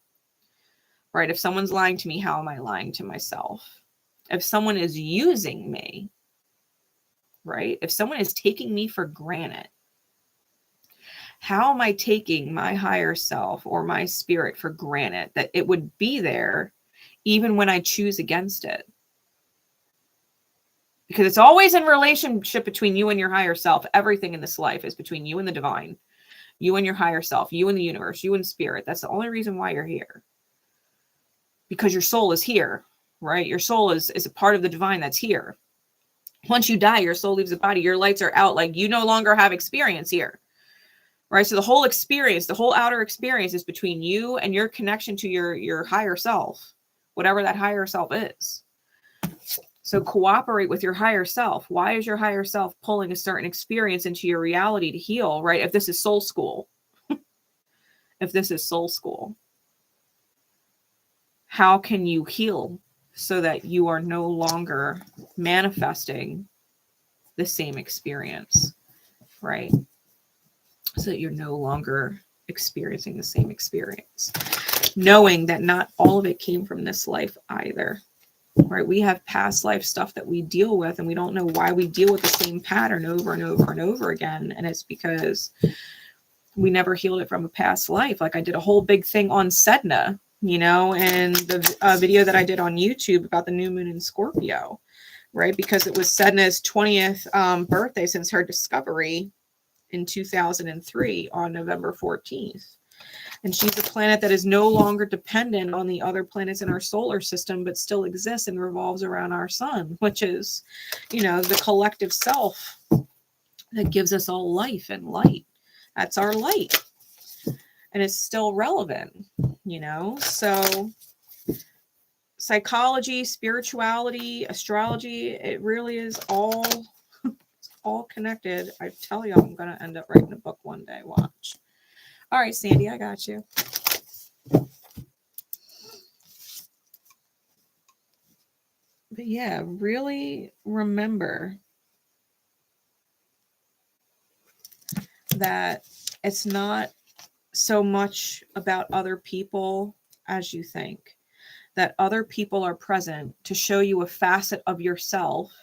right? If someone's lying to me, how am I lying to myself? If someone is using me, right? If someone is taking me for granted, how am I taking my higher self or my spirit for granted that it would be there even when I choose against it? Because it's always in relationship between you and your higher self. Everything in this life is between you and the divine, you and your higher self, you and the universe, you and spirit. That's the only reason why you're here. Because your soul is here, right? Your soul is a part of the divine that's here. Once you die, your soul leaves the body. Your lights are out. Like, you no longer have experience here, right? So the whole experience, the whole outer experience is between you and your connection to your higher self, whatever that higher self is. So cooperate with your higher self. Why is your higher self pulling a certain experience into your reality to heal, right? If this is soul school, if this is soul school, how can you heal so that you are no longer manifesting the same experience, right? So that you're no longer experiencing the same experience, knowing that not all of it came from this life either, right? We have past life stuff that we deal with, and we don't know why we deal with the same pattern over and over and over again. And it's because we never healed it from a past life. Like, I did a whole big thing on Sedna, you know, and the video that I did on YouTube about the new moon in Scorpio, right? Because it was Sedna's 20th birthday since her discovery in 2003 on November 14th. And she's a planet that is no longer dependent on the other planets in our solar system, but still exists and revolves around our sun, which is, you know, the collective self that gives us all life and light. That's our light. And it's still relevant, you know? So psychology, spirituality, astrology, it really is all all connected. I tell you, I'm going to end up writing a book one day. Watch. All right, Sandy, I got you. But yeah, really remember that it's not so much about other people as you think. That other people are present to show you a facet of yourself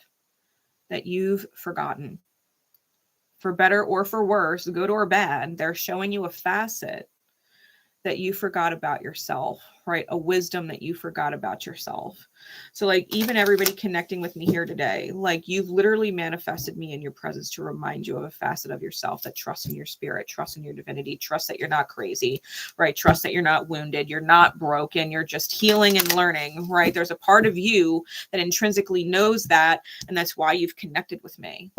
that you've forgotten. For better or for worse, good or bad, they're showing you a facet that you forgot about yourself, right? A wisdom that you forgot about yourself. So like even everybody connecting with me here today, like you've literally manifested me in your presence to remind you of a facet of yourself, that trust in your spirit, trust in your divinity, trust that you're not crazy, right? Trust that you're not wounded, you're not broken, you're just healing and learning, right? There's a part of you that intrinsically knows that, and that's why you've connected with me.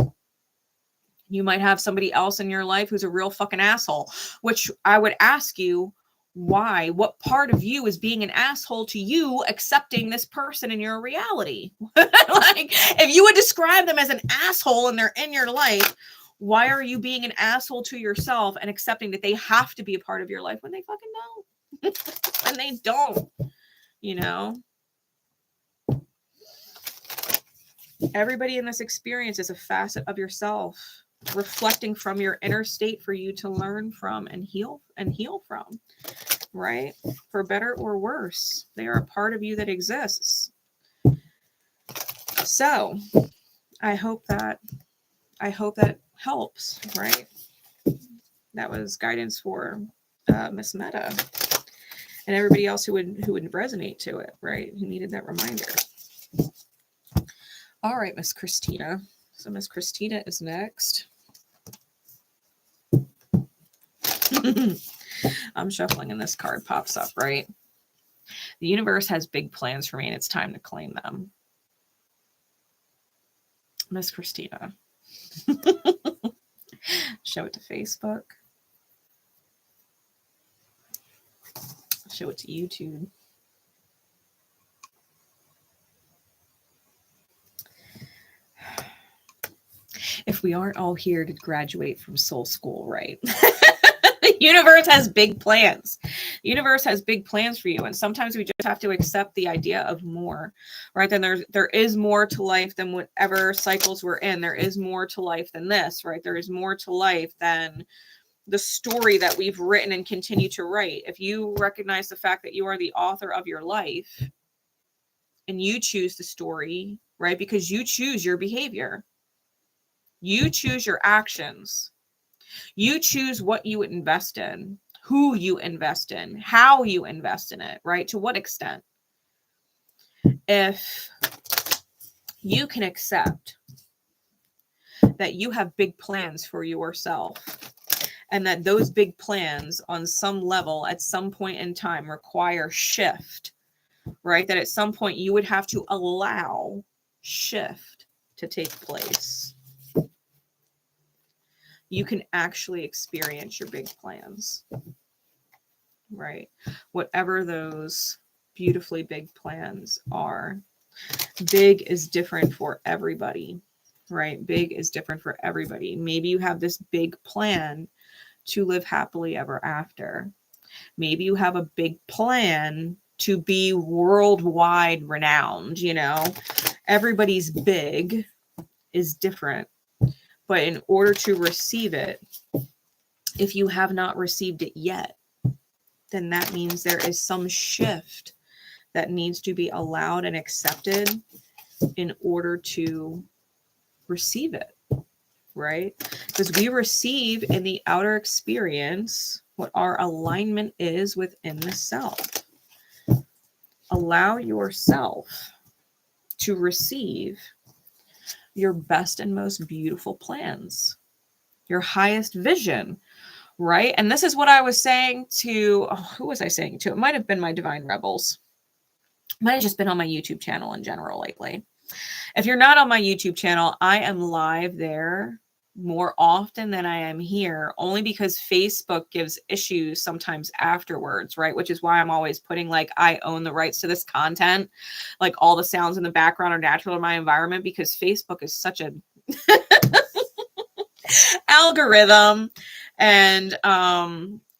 You might have somebody else in your life who's a real fucking asshole, which I would ask you, why? What part of you is being an asshole to you accepting this person in your reality? Like, if you would describe them as an asshole and they're in your life, why are you being an asshole to yourself and accepting that they have to be a part of your life when they fucking don't? When they don't, you know? Everybody in this experience is a facet of yourself, reflecting from your inner state for you to learn from and heal from, right? For better or worse, they are a part of you that exists. So I hope that helps, right? That was guidance for Miss Meta and everybody else who would resonate to it, right? Who needed that reminder. All right, Miss Christina. So Miss Christina is next. I'm shuffling and this card pops up, right? The universe has big plans for me and it's time to claim them. Miss Christina. Show it to Facebook. Show it to YouTube. If we aren't all here to graduate from soul school, right? The universe has big plans. The universe has big plans for you. And sometimes we just have to accept the idea of more, right? Then there is more to life than whatever cycles we're in. There is more to life than this, right? There is more to life than the story that we've written and continue to write. If you recognize the fact that you are the author of your life and you choose the story, right? Because you choose your behavior. You choose your actions. You choose what you invest in, who you invest in, how you invest in it, right? To what extent? If you can accept that you have big plans for yourself and that those big plans on some level at some point in time require shift, right? That at some point you would have to allow shift to take place. You can actually experience your big plans, right? Whatever those beautifully big plans are. Big is different for everybody, right? Big is different for everybody. Maybe you have this big plan to live happily ever after. Maybe you have a big plan to be worldwide renowned, you know? Everybody's big is different. But in order to receive it, if you have not received it yet, then that means there is some shift that needs to be allowed and accepted in order to receive it, right? Because we receive in the outer experience what our alignment is within the self. Allow yourself to receive your best and most beautiful plans, your highest vision, right? And this is what I was saying to, who was I saying to? It might have been my Divine Rebels. It might have just been on my YouTube channel in general lately. If you're not on my YouTube channel, I am live there more often than I am here, only because Facebook gives issues sometimes afterwards, right? Which is why I'm always putting like, I own the rights to this content. Like all the sounds in the background are natural in my environment, because Facebook is such a algorithm, and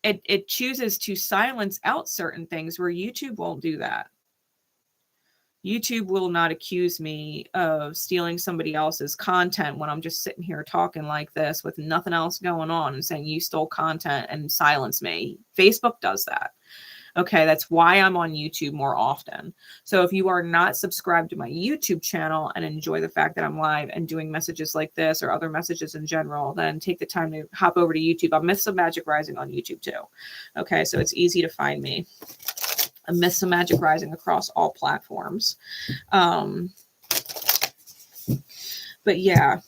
it chooses to silence out certain things where YouTube won't do that. YouTube will not accuse me of stealing somebody else's content when I'm just sitting here talking like this with nothing else going on and saying you stole content and silence me. Facebook does that. Okay, that's why I'm on YouTube more often. So if you are not subscribed to my YouTube channel and enjoy the fact that I'm live and doing messages like this or other messages in general, then take the time to hop over to YouTube. I'm Myths of Magic Rising on YouTube too. Okay, so it's easy to find me. Myths of Magic Rising across all platforms. But yeah,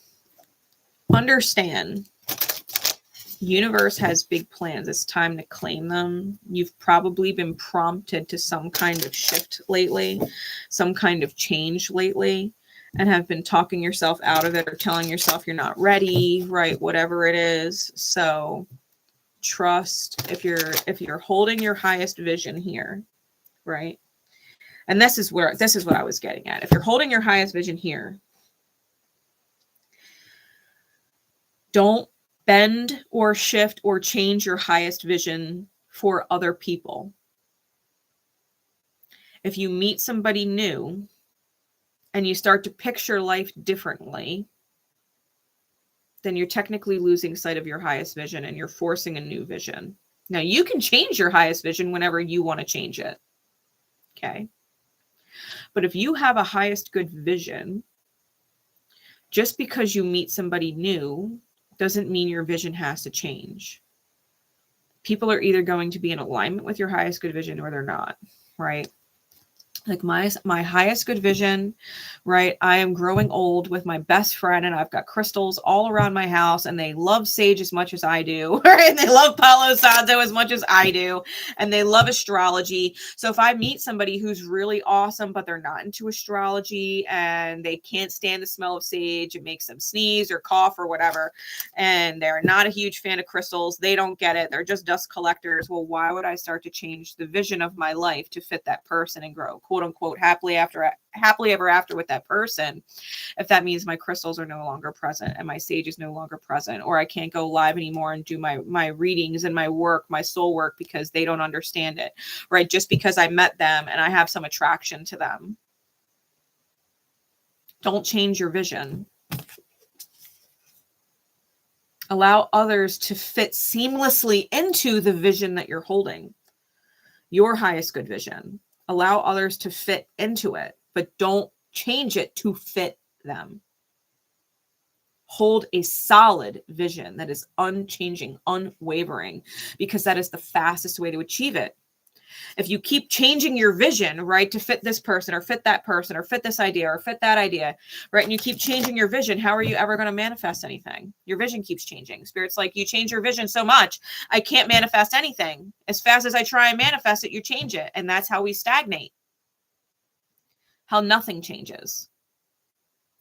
understand, universe has big plans. It's time to claim them. You've probably been prompted to some kind of shift lately, some kind of change lately, and have been talking yourself out of it or telling yourself you're not ready, right? Whatever it is. So trust, if you're holding your highest vision here, right? And this is what I was getting at. If you're holding your highest vision here, don't bend or shift or change your highest vision for other people. If you meet somebody new and you start to picture life differently, then you're technically losing sight of your highest vision and you're forcing a new vision. Now, you can change your highest vision whenever you want to change it. Okay. But if you have a highest good vision, just because you meet somebody new doesn't mean your vision has to change. People are either going to be in alignment with your highest good vision or they're not, right? Like my highest good vision, right? I am growing old with my best friend and I've got crystals all around my house and they love sage as much as I do, right? And they love Palo Santo as much as I do. And they love astrology. So if I meet somebody who's really awesome, but they're not into astrology and they can't stand the smell of sage, it makes them sneeze or cough or whatever, and they're not a huge fan of crystals, they don't get it, they're just dust collectors. Well, why would I start to change the vision of my life to fit that person and grow, quote unquote, happily ever after with that person, if that means my crystals are no longer present and my sage is no longer present, or I can't go live anymore and do my readings and my work, my soul work, because they don't understand it, right? Just because I met them and I have some attraction to them. Don't change your vision. Allow others to fit seamlessly into the vision that you're holding, your highest good vision. Allow others to fit into it, but don't change it to fit them. Hold a solid vision that is unchanging, unwavering, because that is the fastest way to achieve it. If you keep changing your vision, right, to fit this person or fit that person or fit this idea or fit that idea, right, and you keep changing your vision, how are you ever going to manifest anything? Your vision keeps changing. Spirit's like, you change your vision so much, I can't manifest anything. As fast as I try and manifest it, you change it. And that's how we stagnate. How nothing changes.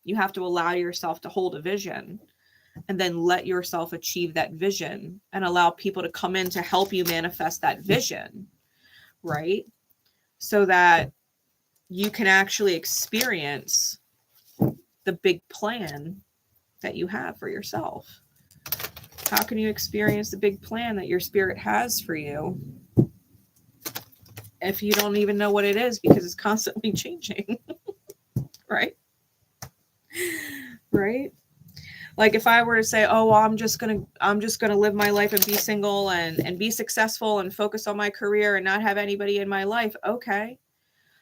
You have to allow yourself to hold a vision and then let yourself achieve that vision and allow people to come in to help you manifest that vision, right? So that you can actually experience the big plan that you have for yourself. How can you experience the big plan that your spirit has for you if you don't even know what it is, because it's constantly changing? Right? Right? Like if I were to say, oh, well, I'm just gonna live my life and be single and be successful and focus on my career and not have anybody in my life. Okay.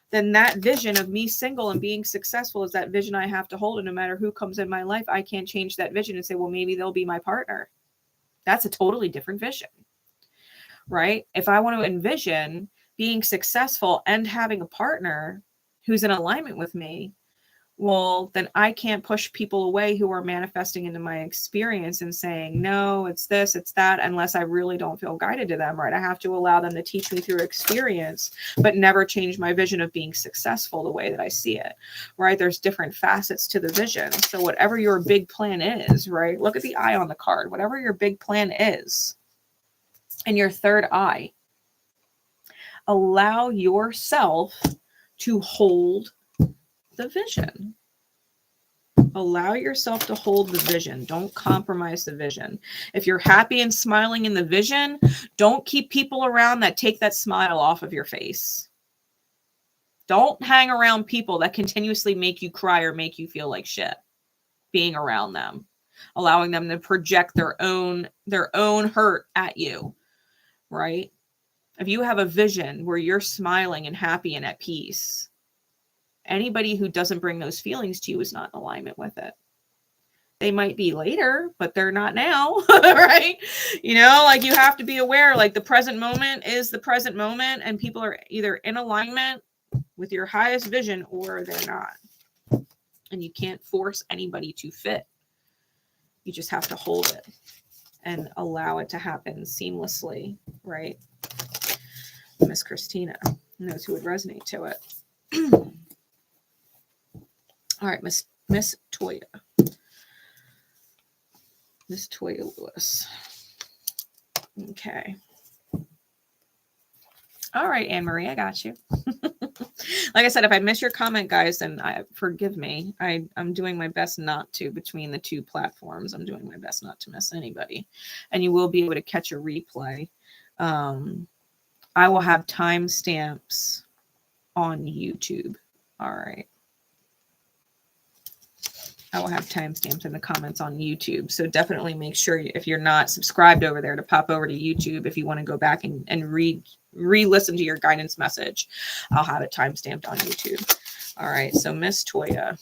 Then that vision of me single and being successful is that vision I have to hold. And no matter who comes in my life, I can't change that vision and say, well, maybe they'll be my partner. That's a totally different vision, right? If I want to envision being successful and having a partner who's in alignment with me, well, then I can't push people away who are manifesting into my experience and saying, no, it's this, it's that, unless I really don't feel guided to them, right? I have to allow them to teach me through experience, but never change my vision of being successful the way that I see it, right? There's different facets to the vision. So whatever your big plan is, right? Look at the eye on the card. Whatever your big plan is, and your third eye, allow yourself to hold the vision. Allow yourself to hold the vision. Don't compromise the vision. If you're happy and smiling in the vision, don't keep people around that take that smile off of your face. Don't hang around people that continuously make you cry or make you feel like shit being around them, allowing them to project their own hurt at you, right? If you have a vision where you're smiling and happy and at peace, anybody who doesn't bring those feelings to you is not in alignment with it. They might be later, but they're not now, right? You know, like you have to be aware, like the present moment is the present moment, and people are either in alignment with your highest vision or they're not. And you can't force anybody to fit. You just have to hold it and allow it to happen seamlessly, right? Miss Christina knows who would resonate to it. All right, Miss Toya. Miss Toya Lewis. Okay. All right, Anne Marie, I got you. Like I said, if I miss your comment, guys, then forgive me. I'm doing my best not to between the two platforms. I'm doing my best not to miss anybody. And you will be able to catch a replay. I will have timestamps on YouTube. All right. I will have timestamps in the comments on YouTube. So definitely make sure if you're not subscribed over there to pop over to YouTube if you want to go back and re-listen to your guidance message. I'll have it timestamped on YouTube. All right. So Miss Toya.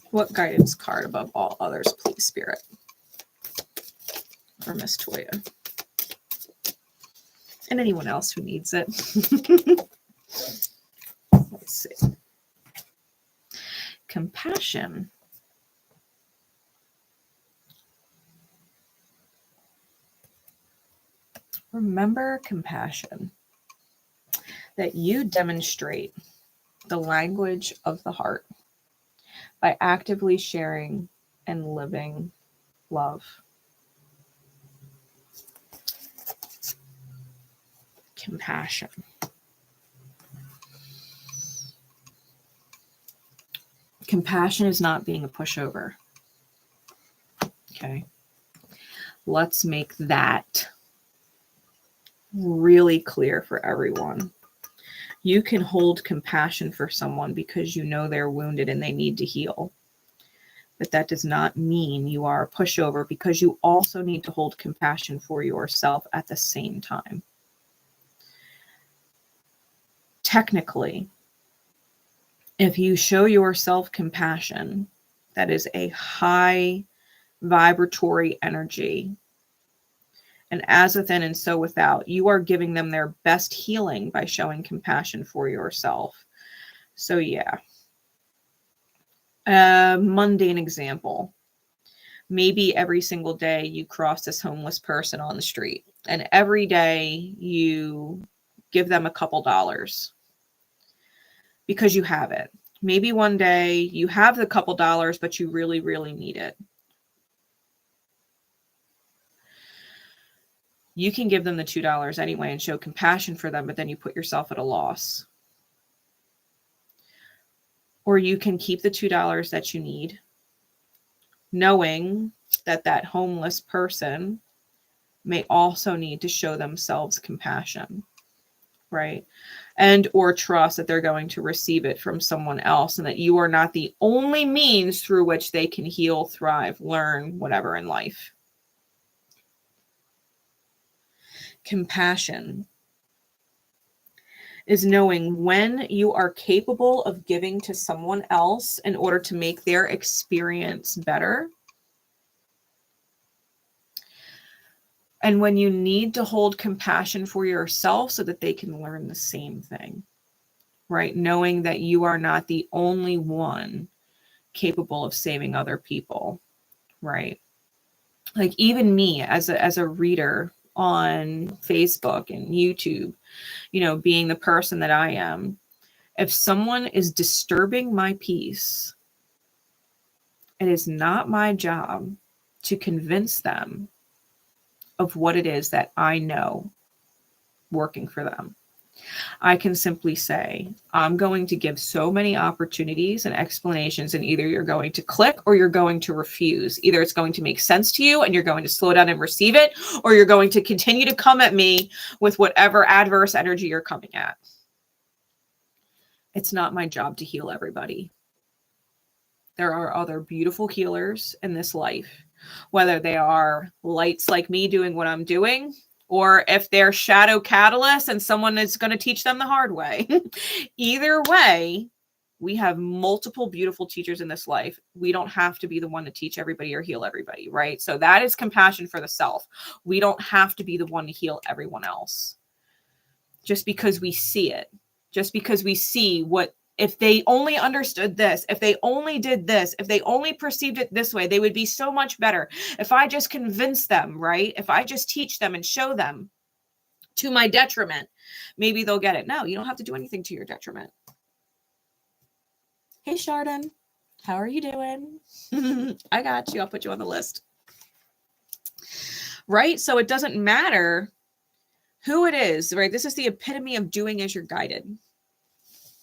What guidance card above all others, please, Spirit? For Miss Toya. And anyone else who needs it. Let's see. Compassion. Remember compassion. That you demonstrate the language of the heart by actively sharing and living love. Compassion. Compassion is not being a pushover. Okay. Let's make that really clear for everyone. You can hold compassion for someone because you know they're wounded and they need to heal. But that does not mean you are a pushover, because you also need to hold compassion for yourself at the same time. Technically, if you show yourself compassion, that is a high vibratory energy. And as within and so without, you are giving them their best healing by showing compassion for yourself. So yeah. A mundane example. Maybe every single day you cross this homeless person on the street, and every day you give them a couple dollars because you have it. Maybe one day you have the couple dollars, but you really, really need it. You can give them the $2 anyway and show compassion for them, but then you put yourself at a loss. Or you can keep the $2 that you need, knowing that that homeless person may also need to show themselves compassion, right? And or trust that they're going to receive it from someone else, and that you are not the only means through which they can heal, thrive, learn, whatever in life. Compassion is knowing when you are capable of giving to someone else in order to make their experience better, and when you need to hold compassion for yourself so that they can learn the same thing, right? Knowing that you are not the only one capable of saving other people, right? Like even me as a reader on Facebook and YouTube, you know, being the person that I am, if someone is disturbing my peace, it is not my job to convince them of what it is that I know working for them. I can simply say, I'm going to give so many opportunities and explanations, and either you're going to click or you're going to refuse. Either it's going to make sense to you and you're going to slow down and receive it, or you're going to continue to come at me with whatever adverse energy you're coming at. It's not my job to heal everybody. There are other beautiful healers in this life, whether they are lights like me doing what I'm doing, or if they're shadow catalysts and someone is going to teach them the hard way. Either way, we have multiple beautiful teachers in this life. We don't have to be the one to teach everybody or heal everybody, right? So that is compassion for the self. We don't have to be the one to heal everyone else. Just because we see it, just because we see what, if they only understood this, if they only did this, if they only perceived it this way, they would be so much better. If I just convince them, right? If I just teach them and show them to my detriment, maybe they'll get it. No, you don't have to do anything to your detriment. Hey, Chardon, how are you doing? I got you. I'll put you on the list. Right? So it doesn't matter who it is, right? This is the epitome of doing as you're guided.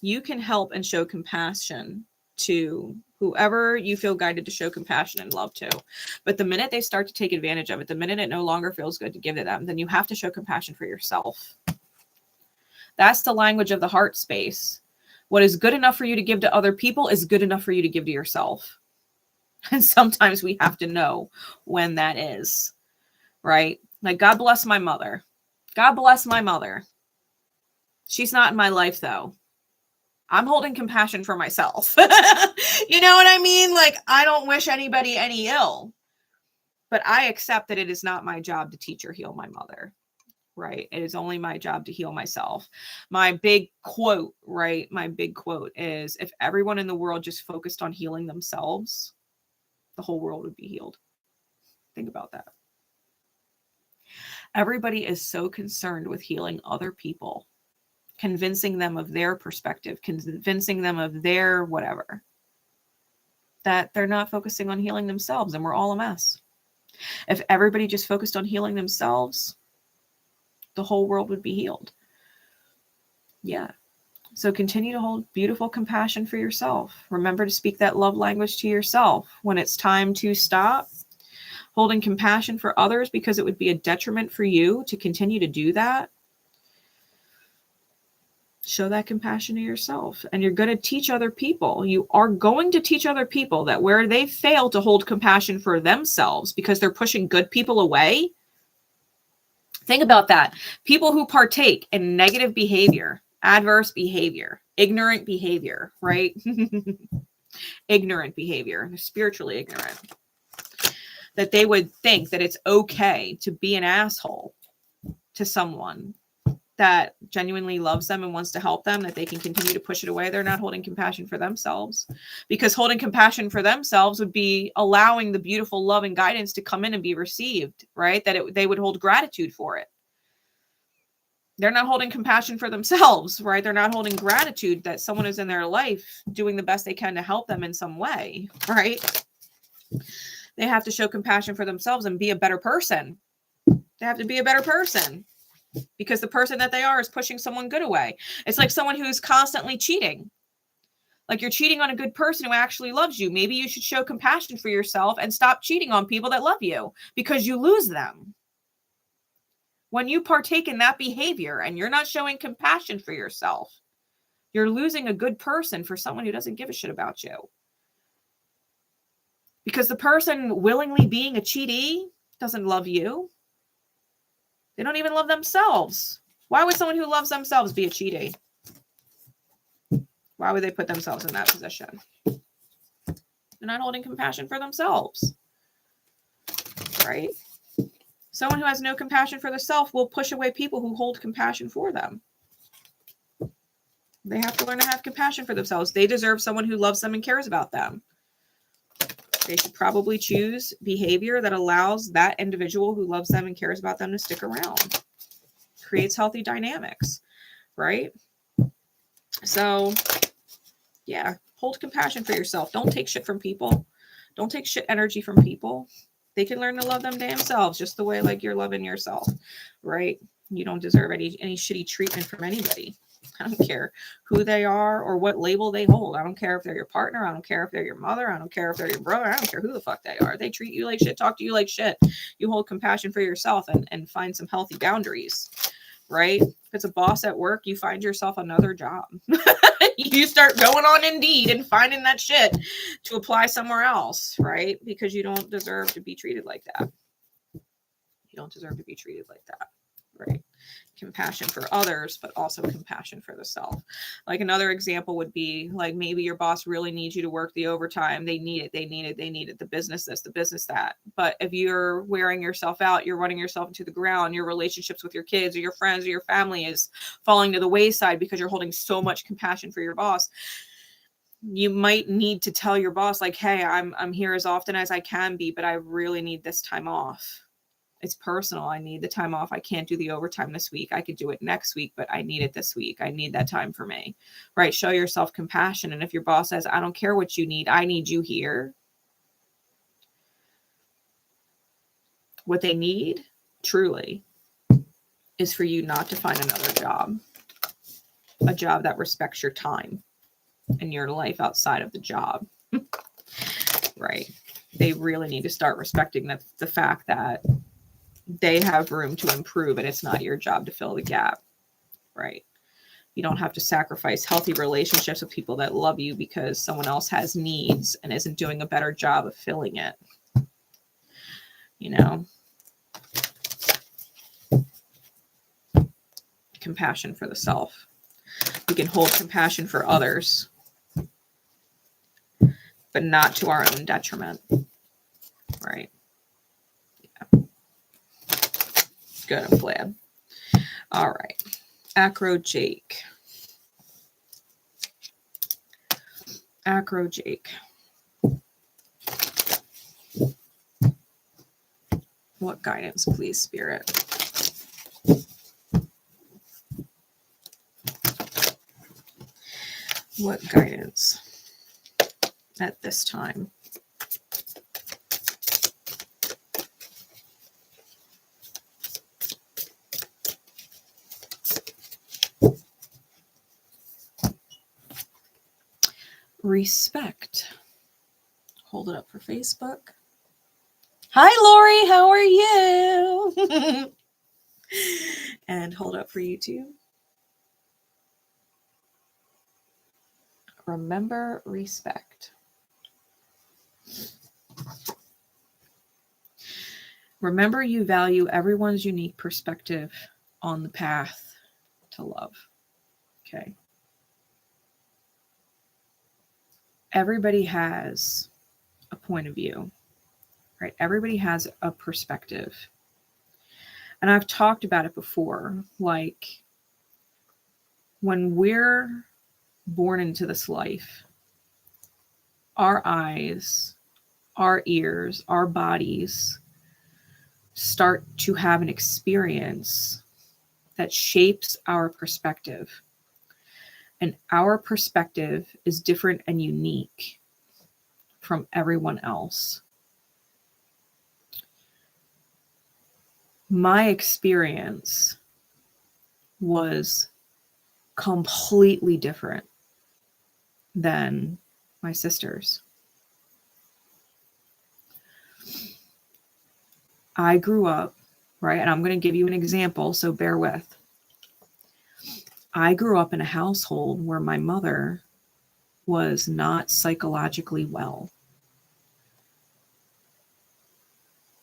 You can help and show compassion to whoever you feel guided to show compassion and love to. But the minute they start to take advantage of it, the minute it no longer feels good to give to them, then you have to show compassion for yourself. That's the language of the heart space. What is good enough for you to give to other people is good enough for you to give to yourself. And sometimes we have to know when that is, right? Like, God bless my mother. God bless my mother. She's not in my life, though. I'm holding compassion for myself. You know what I mean? Like, I don't wish anybody any ill, but I accept that it is not my job to teach or heal my mother, right? It is only my job to heal myself. My big quote, right? My big quote is, if everyone in the world just focused on healing themselves, the whole world would be healed. Think about that. Everybody is so concerned with healing other people, convincing them of their perspective, convincing them of their whatever, that they're not focusing on healing themselves, and we're all a mess. If everybody just focused on healing themselves, the whole world would be healed. Yeah. So continue to hold beautiful compassion for yourself. Remember to speak that love language to yourself when it's time to stop holding compassion for others, because it would be a detriment for you to continue to do that. Show that compassion to yourself, and you're going to teach other people. You are going to teach other people that where they fail to hold compassion for themselves because they're pushing good people away. Think about that. People who partake in negative behavior, adverse behavior, ignorant behavior, right? Ignorant behavior, spiritually ignorant. That they would think that it's okay to be an asshole to someone that genuinely loves them and wants to help them, that they can continue to push it away. They're not holding compassion for themselves, because holding compassion for themselves would be allowing the beautiful love and guidance to come in and be received, right? That they would hold gratitude for it. They're not holding compassion for themselves, right? They're not holding gratitude that someone is in their life doing the best they can to help them in some way, right? They have to show compassion for themselves and be a better person. They have to be a better person, because the person that they are is pushing someone good away. It's like someone who's constantly cheating. Like, you're cheating on a good person who actually loves you. Maybe you should show compassion for yourself and stop cheating on people that love you, because you lose them. When you partake in that behavior and you're not showing compassion for yourself, you're losing a good person for someone who doesn't give a shit about you. Because the person willingly being a cheatee doesn't love you. They don't even love themselves. Why would someone who loves themselves be a cheatee? Why would they put themselves in that position? They're not holding compassion for themselves, right? Someone who has no compassion for themselves will push away people who hold compassion for them. They have to learn to have compassion for themselves. They deserve someone who loves them and cares about them. They should probably choose behavior that allows that individual who loves them and cares about them to stick around. Creates healthy dynamics, right? So, yeah, hold compassion for yourself. Don't take shit from people. Don't take shit energy from people. They can learn to love them damn selves, just the way like you're loving yourself, right? You don't deserve any shitty treatment from anybody. I don't care who they are or what label they hold. I don't care if they're your partner. I don't care if they're your mother. I don't care if they're your brother. I don't care who the fuck they are. They treat you like shit, talk to you like shit. You hold compassion for yourself and find some healthy boundaries, right? If it's a boss at work, you find yourself another job. You start going on Indeed and finding that shit to apply somewhere else, right? Because you don't deserve to be treated like that. You don't deserve to be treated like that, right? Compassion for others, but also compassion for the self. Like another example would be like maybe your boss really needs you to work the overtime. They need it. The business this, the business that. But if you're wearing yourself out, you're running yourself into the ground, your relationships with your kids or your friends or your family is falling to the wayside because you're holding so much compassion for your boss. You might need to tell your boss like, hey, I'm here as often as I can be, but I really need this time off. It's personal. I need the time off. I can't do the overtime this week. I could do it next week, but I need it this week. I need that time for me, right? Show yourself compassion. And if your boss says, I don't care what you need, I need you here. What they need, truly, is for you not to find another job, a job that respects your time and your life outside of the job, right? They really need to start respecting the fact that they have room to improve and it's not your job to fill the gap, right? You don't have to sacrifice healthy relationships with people that love you because someone else has needs and isn't doing a better job of filling it. You know, compassion for the self. We can hold compassion for others, but not to our own detriment, right? Good, I'm glad. All right. 𝘗𝘗𝘗𝗕𝗥𝗏. What guidance, please, Spirit? What guidance at this time? Respect. Hold it up for Facebook. Hi, Lori. How are you? And hold up for YouTube. Remember respect. Remember you value everyone's unique perspective on the path to love. Okay. Everybody has a point of view, right? Everybody has a perspective. And I've talked about it before, like when we're born into this life, our eyes, our ears, our bodies start to have an experience that shapes our perspective. And our perspective is different and unique from everyone else. My experience was completely different than my sister's. I grew up, right? And I'm going to give you an example, so bear with. I grew up in a household where my mother was not psychologically well.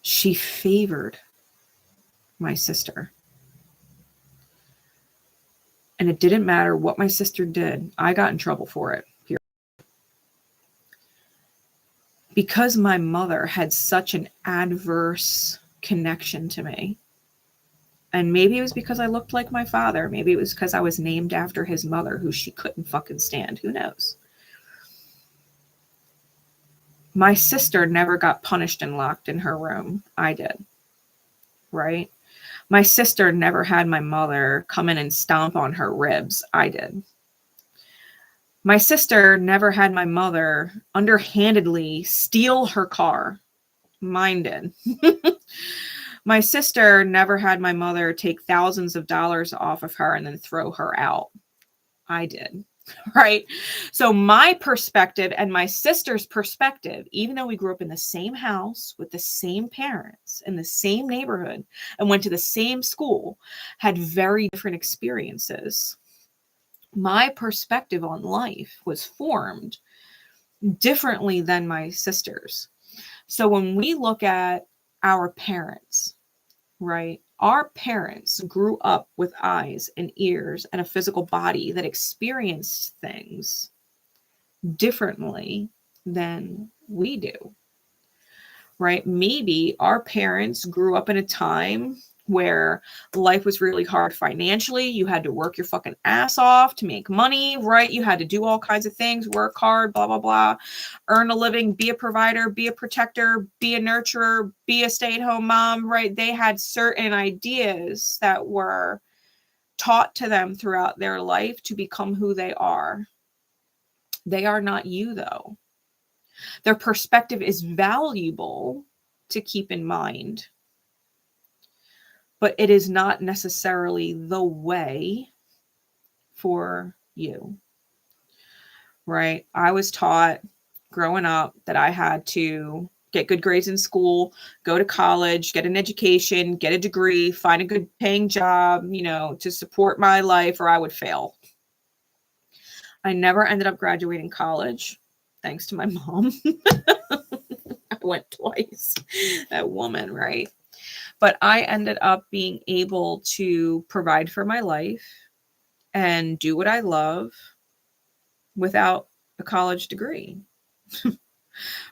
She favored my sister. And it didn't matter what my sister did. I got in trouble for it. Period. Because my mother had such an adverse connection to me. And maybe it was because I looked like my father. Maybe it was because I was named after his mother, who she couldn't fucking stand. Who knows? My sister never got punished and locked in her room. I did. Right? My sister never had my mother come in and stomp on her ribs. I did. My sister never had my mother underhandedly steal her car. Mine did. My sister never had my mother take thousands of dollars off of her and then throw her out. I did. Right? So my perspective and my sister's perspective, even though we grew up in the same house with the same parents in the same neighborhood and went to the same school, had very different experiences. My perspective on life was formed differently than my sister's. So when we look at our parents, right? Our parents grew up with eyes and ears and a physical body that experienced things differently than we do, right? Maybe our parents grew up in a time where life was really hard financially. You had to work your fucking ass off to make money, right? You had to do all kinds of things, work hard, blah, blah, blah, earn a living, be a provider, be a protector, be a nurturer, be a stay-at-home mom, right? They had certain ideas that were taught to them throughout their life to become who they are. They are not you, though. Their perspective is valuable to keep in mind, but it is not necessarily the way for you, right? I was taught growing up that I had to get good grades in school, go to college, get an education, get a degree, find a good paying job, to support my life, or I would fail. I never ended up graduating college, thanks to my mom. I went twice. That woman, right? But I ended up being able to provide for my life and do what I love without a college degree,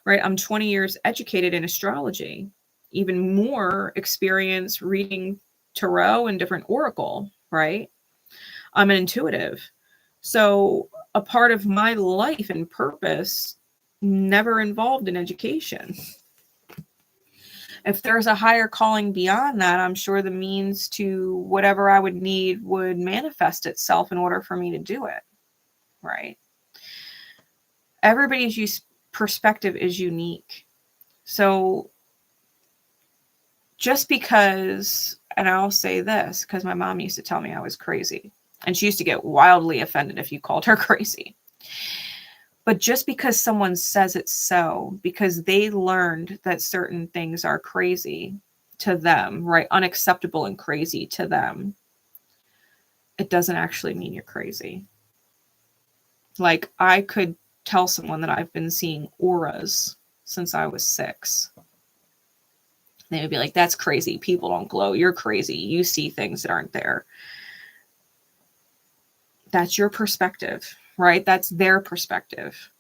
right? I'm 20 years educated in astrology, even more experience reading tarot and different oracle, right? I'm an intuitive. So a part of my life and purpose never involved in education. If there's a higher calling beyond that, I'm sure the means to whatever I would need would manifest itself in order for me to do it, right? Everybody's perspective is unique. So just because, and I'll say this, because my mom used to tell me I was crazy, and she used to get wildly offended if you called her crazy. But just because someone says it's so, because they learned that certain things are crazy to them, right? Unacceptable and crazy to them, it doesn't actually mean you're crazy. Like, I could tell someone that I've been seeing auras since I was 6. They would be like, that's crazy. People don't glow. You're crazy. You see things that aren't there. That's your perspective, right? That's their perspective.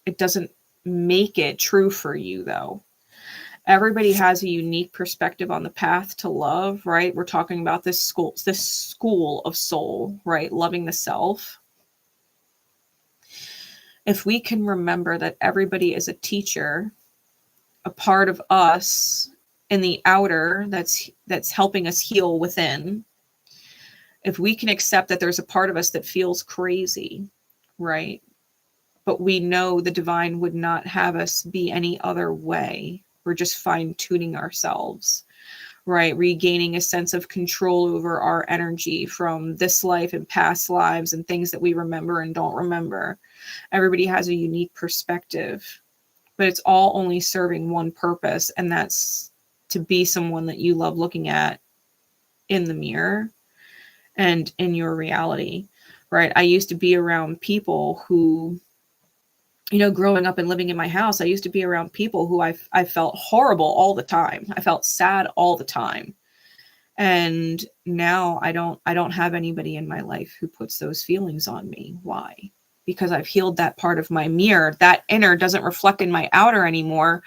It doesn't make it true for you, though. Everybody has a unique perspective on the path to love, right? We're talking about this school of soul, right? Loving the self. If we can remember that everybody is a teacher, a part of us in the outer that's helping us heal within, if we can accept that there's a part of us that feels crazy, right? But we know the divine would not have us be any other way. We're just fine-tuning ourselves, right? Regaining a sense of control over our energy from this life and past lives and things that we remember and don't remember. Everybody has a unique perspective, but it's all only serving one purpose, and that's to be someone that you love looking at in the mirror and in your reality, right? I used to be around people who, growing up and living in my house, I used to be around people who I felt horrible all the time. I felt sad all the time. And now I don't have anybody in my life who puts those feelings on me. Why? Because I've healed that part of my mirror. That inner doesn't reflect in my outer anymore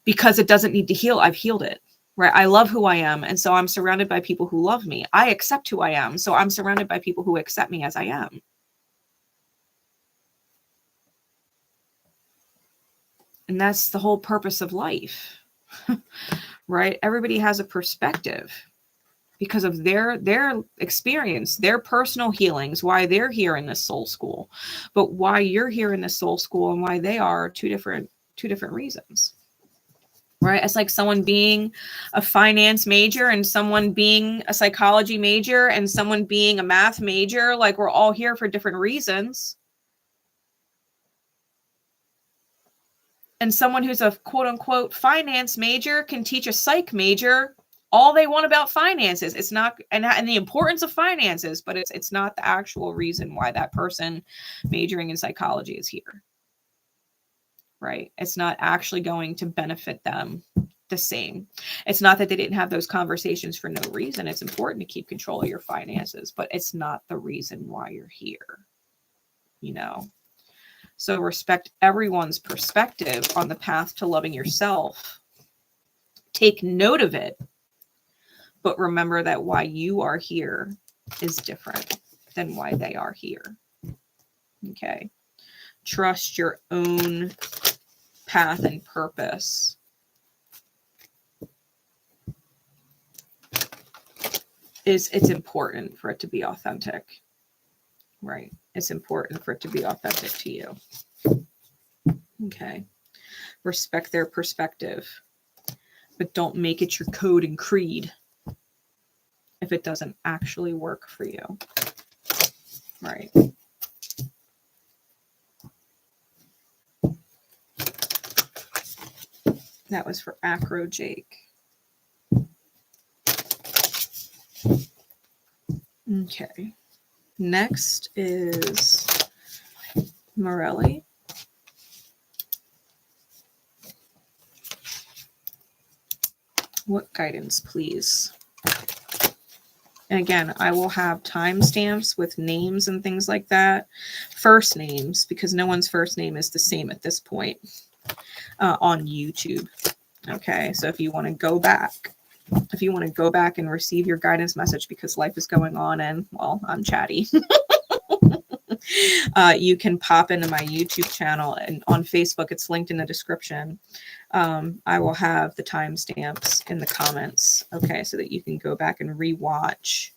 because it doesn't need to heal. I've healed it, right? I love who I am. And so I'm surrounded by people who love me. I accept who I am. So I'm surrounded by people who accept me as I am. And that's the whole purpose of life, right? Everybody has a perspective because of their experience, their personal healings, why they're here in this soul school. But why you're here in this soul school and why they are two different reasons. right? It's like someone being a finance major and someone being a psychology major and someone being a math major. Like, we're all here for different reasons. And someone who's a quote unquote finance major can teach a psych major all they want about finances. It's not, and the importance of finances, but it's not the actual reason why that person majoring in psychology is here. Right? It's not actually going to benefit them the same. It's not that they didn't have those conversations for no reason. It's important to keep control of your finances, but it's not the reason why you're here, you know? So respect everyone's perspective on the path to loving yourself. Take note of it, but remember that why you are here is different than why they are here. Okay. Trust your own path and purpose. It's important for it to be authentic, right? It's important for it to be authentic to you. Okay. Respect their perspective, but don't make it your code and creed if it doesn't actually work for you, right? That was for Acro Jake. Okay. Next is Morelli. What guidance, please? And again, I will have timestamps with names and things like that. First names, because no one's first name is the same at this point on YouTube. Okay, so if you want to go back, and receive your guidance message because life is going on and, well, I'm chatty. You can pop into my YouTube channel, and on Facebook, it's linked in the description. I will have the timestamps in the comments, okay, so that you can go back and rewatch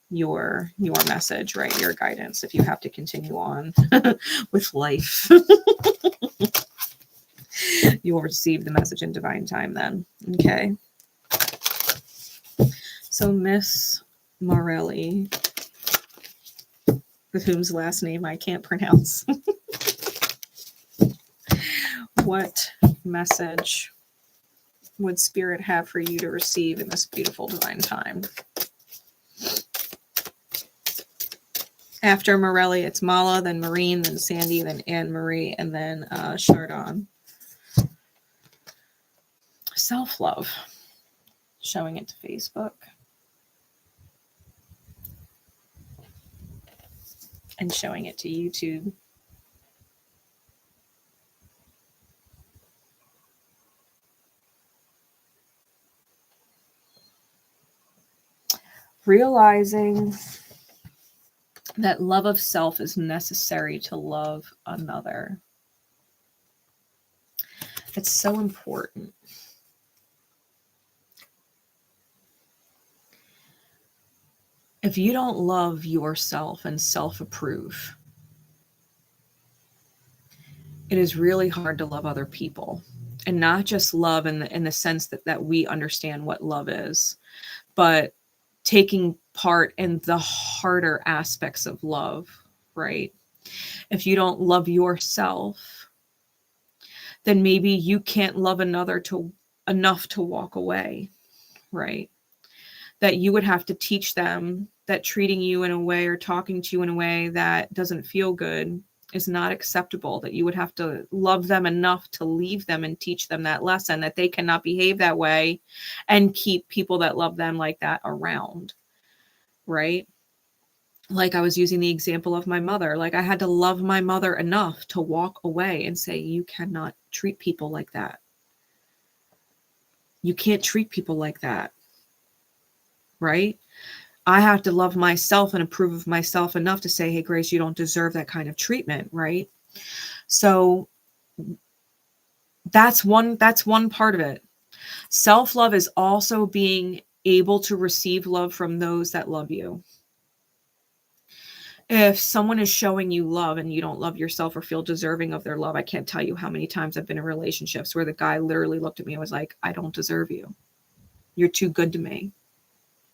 your message, right? Your guidance, if you have to continue on with life. You will receive the message in divine time then, okay? So Miss Morelli, with whom's last name I can't pronounce. What message would Spirit have for you to receive in this beautiful divine time? After Morelli, it's Mala, then Maureen, then Sandy, then Anne-Marie, and then Chardon. Self-love. Showing it to Facebook. And showing it to YouTube. Realizing that love of self is necessary to love another. It's so important. If you don't love yourself and self-approve, it is really hard to love other people. And not just love in the sense that we understand what love is, but taking part in the harder aspects of love, right? If you don't love yourself, then maybe you can't love another enough to walk away, right? That you would have to teach them that treating you in a way or talking to you in a way that doesn't feel good is not acceptable, that you would have to love them enough to leave them and teach them that lesson, that they cannot behave that way and keep people that love them like that around, right? Like I was using the example of my mother. Like I had to love my mother enough to walk away and say, you cannot treat people like that. You can't treat people like that, right? I have to love myself and approve of myself enough to say, hey, Grace, you don't deserve that kind of treatment, right? So that's one part of it. Self-love is also being able to receive love from those that love you. If someone is showing you love and you don't love yourself or feel deserving of their love, I can't tell you how many times I've been in relationships where the guy literally looked at me and was like, I don't deserve you. You're too good to me,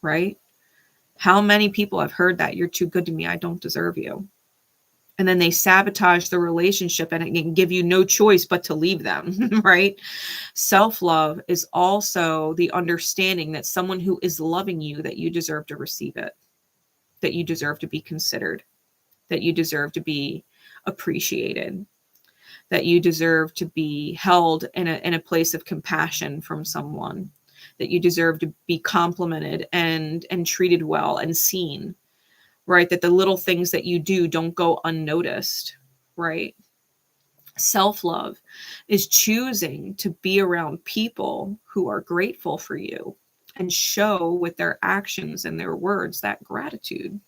right? How many people have heard that? You're too good to me. I don't deserve you. And then they sabotage the relationship and it can give you no choice but to leave them, right? Self-love is also the understanding that someone who is loving you, that you deserve to receive it, that you deserve to be considered, that you deserve to be appreciated, that you deserve to be held in a place of compassion from someone, that you deserve to be complimented and treated well and seen, right? That the little things that you do don't go unnoticed, right? Self-love is choosing to be around people who are grateful for you and show with their actions and their words that gratitude.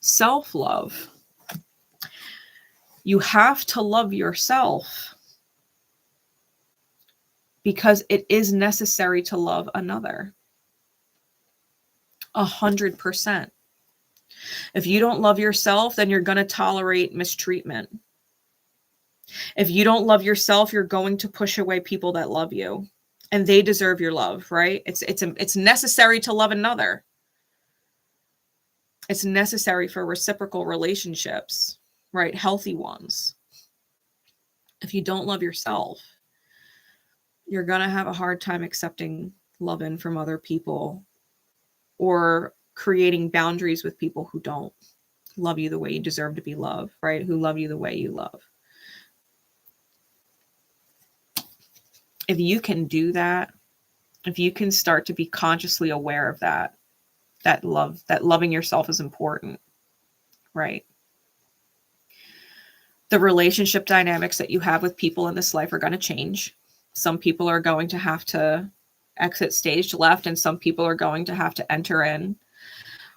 Self-love. You have to love yourself because it is necessary to love another. 100%. If you don't love yourself, then you're going to tolerate mistreatment. If you don't love yourself, you're going to push away people that love you, and they deserve your love, right? It's necessary to love another. It's necessary for reciprocal relationships, right? Healthy ones. If you don't love yourself, you're going to have a hard time accepting love in from other people or creating boundaries with people who don't love you the way you deserve to be loved, right? Who love you the way you love. If you can do that, if you can start to be consciously aware of that loving yourself is important, right? The relationship dynamics that you have with people in this life are going to change. Some people are going to have to exit stage left, and some people are going to have to enter in,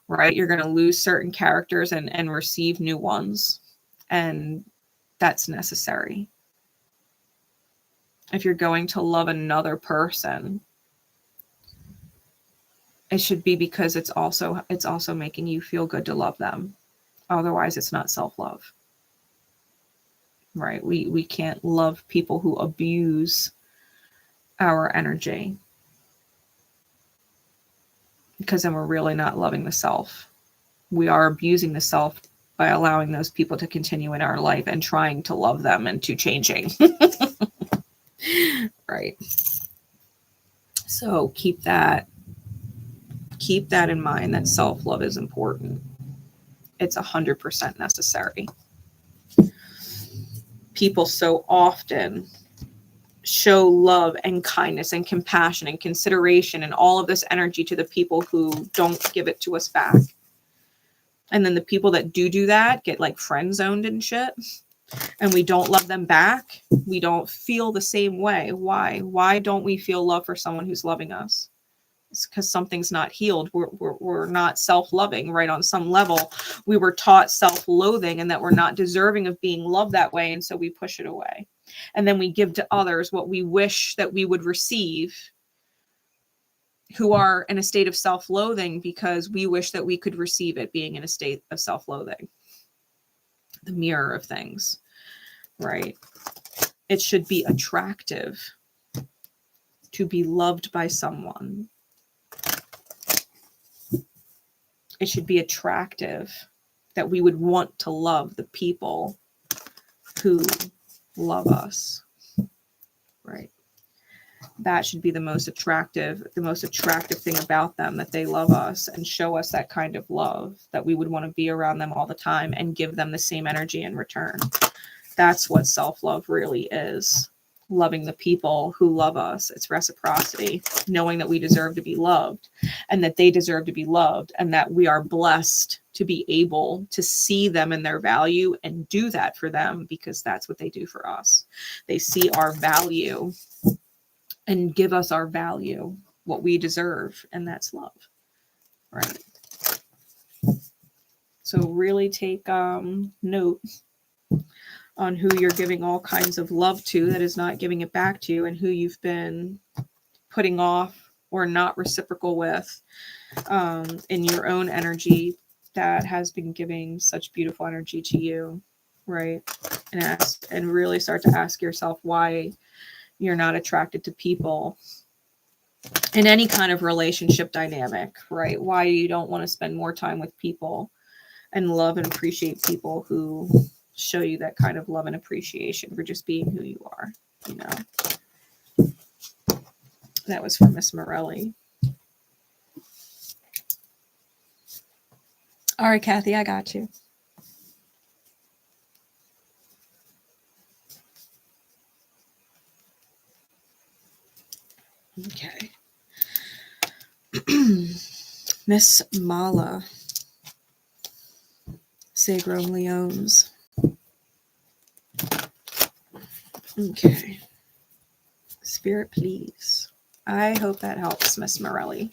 right? You're going to lose certain characters and receive new ones, and that's necessary. If you're going to love another person, it should be because it's also making you feel good to love them. Otherwise, it's not self-love, right? We can't love people who abuse our energy, because then we're really not loving the self. We are abusing the self by allowing those people to continue in our life and trying to love them into changing. Right. So keep that in mind, that self-love is important. It's 100% necessary. People so often show love and kindness and compassion and consideration and all of this energy to the people who don't give it to us back. And then the people that do that get like friend zoned and shit. And we don't love them back. We don't feel the same way. Why? Why don't we feel love for someone who's loving us? It's because something's not healed. We're not self-loving, right? On some level, we were taught self-loathing and that we're not deserving of being loved that way. And so we push it away. And then we give to others what we wish that we would receive, who are in a state of self-loathing because we wish that we could receive it, being in a state of self-loathing. The mirror of things, right? It should be attractive to be loved by someone. It should be attractive that we would want to love the people who love us, right? That should be the most attractive thing about them, that they love us and show us that kind of love, that we would want to be around them all the time and give them the same energy in return. That's what self-love really is. Loving the people who love us. It's reciprocity, knowing that we deserve to be loved and that they deserve to be loved, and that we are blessed to be able to see them and their value and do that for them, because that's what they do for us. They see our value and give us our value, what we deserve, and that's love, right? So really take note on who you're giving all kinds of love to that is not giving it back to you, and who you've been putting off or not reciprocal with in your own energy that has been giving such beautiful energy to you, right? And really start to ask yourself why you're not attracted to people in any kind of relationship dynamic, right? Why you don't want to spend more time with people and love and appreciate people who show you that kind of love and appreciation for just being who you are, you know. That was from Miss Morelli. All right, Kathy, I got you. Okay. Miss Mala. 𝘗𝘗𝘕𝘌𝘗𝘗𝘗𝘓. Okay. Spirit, please. I hope that helps, Miss Morelli.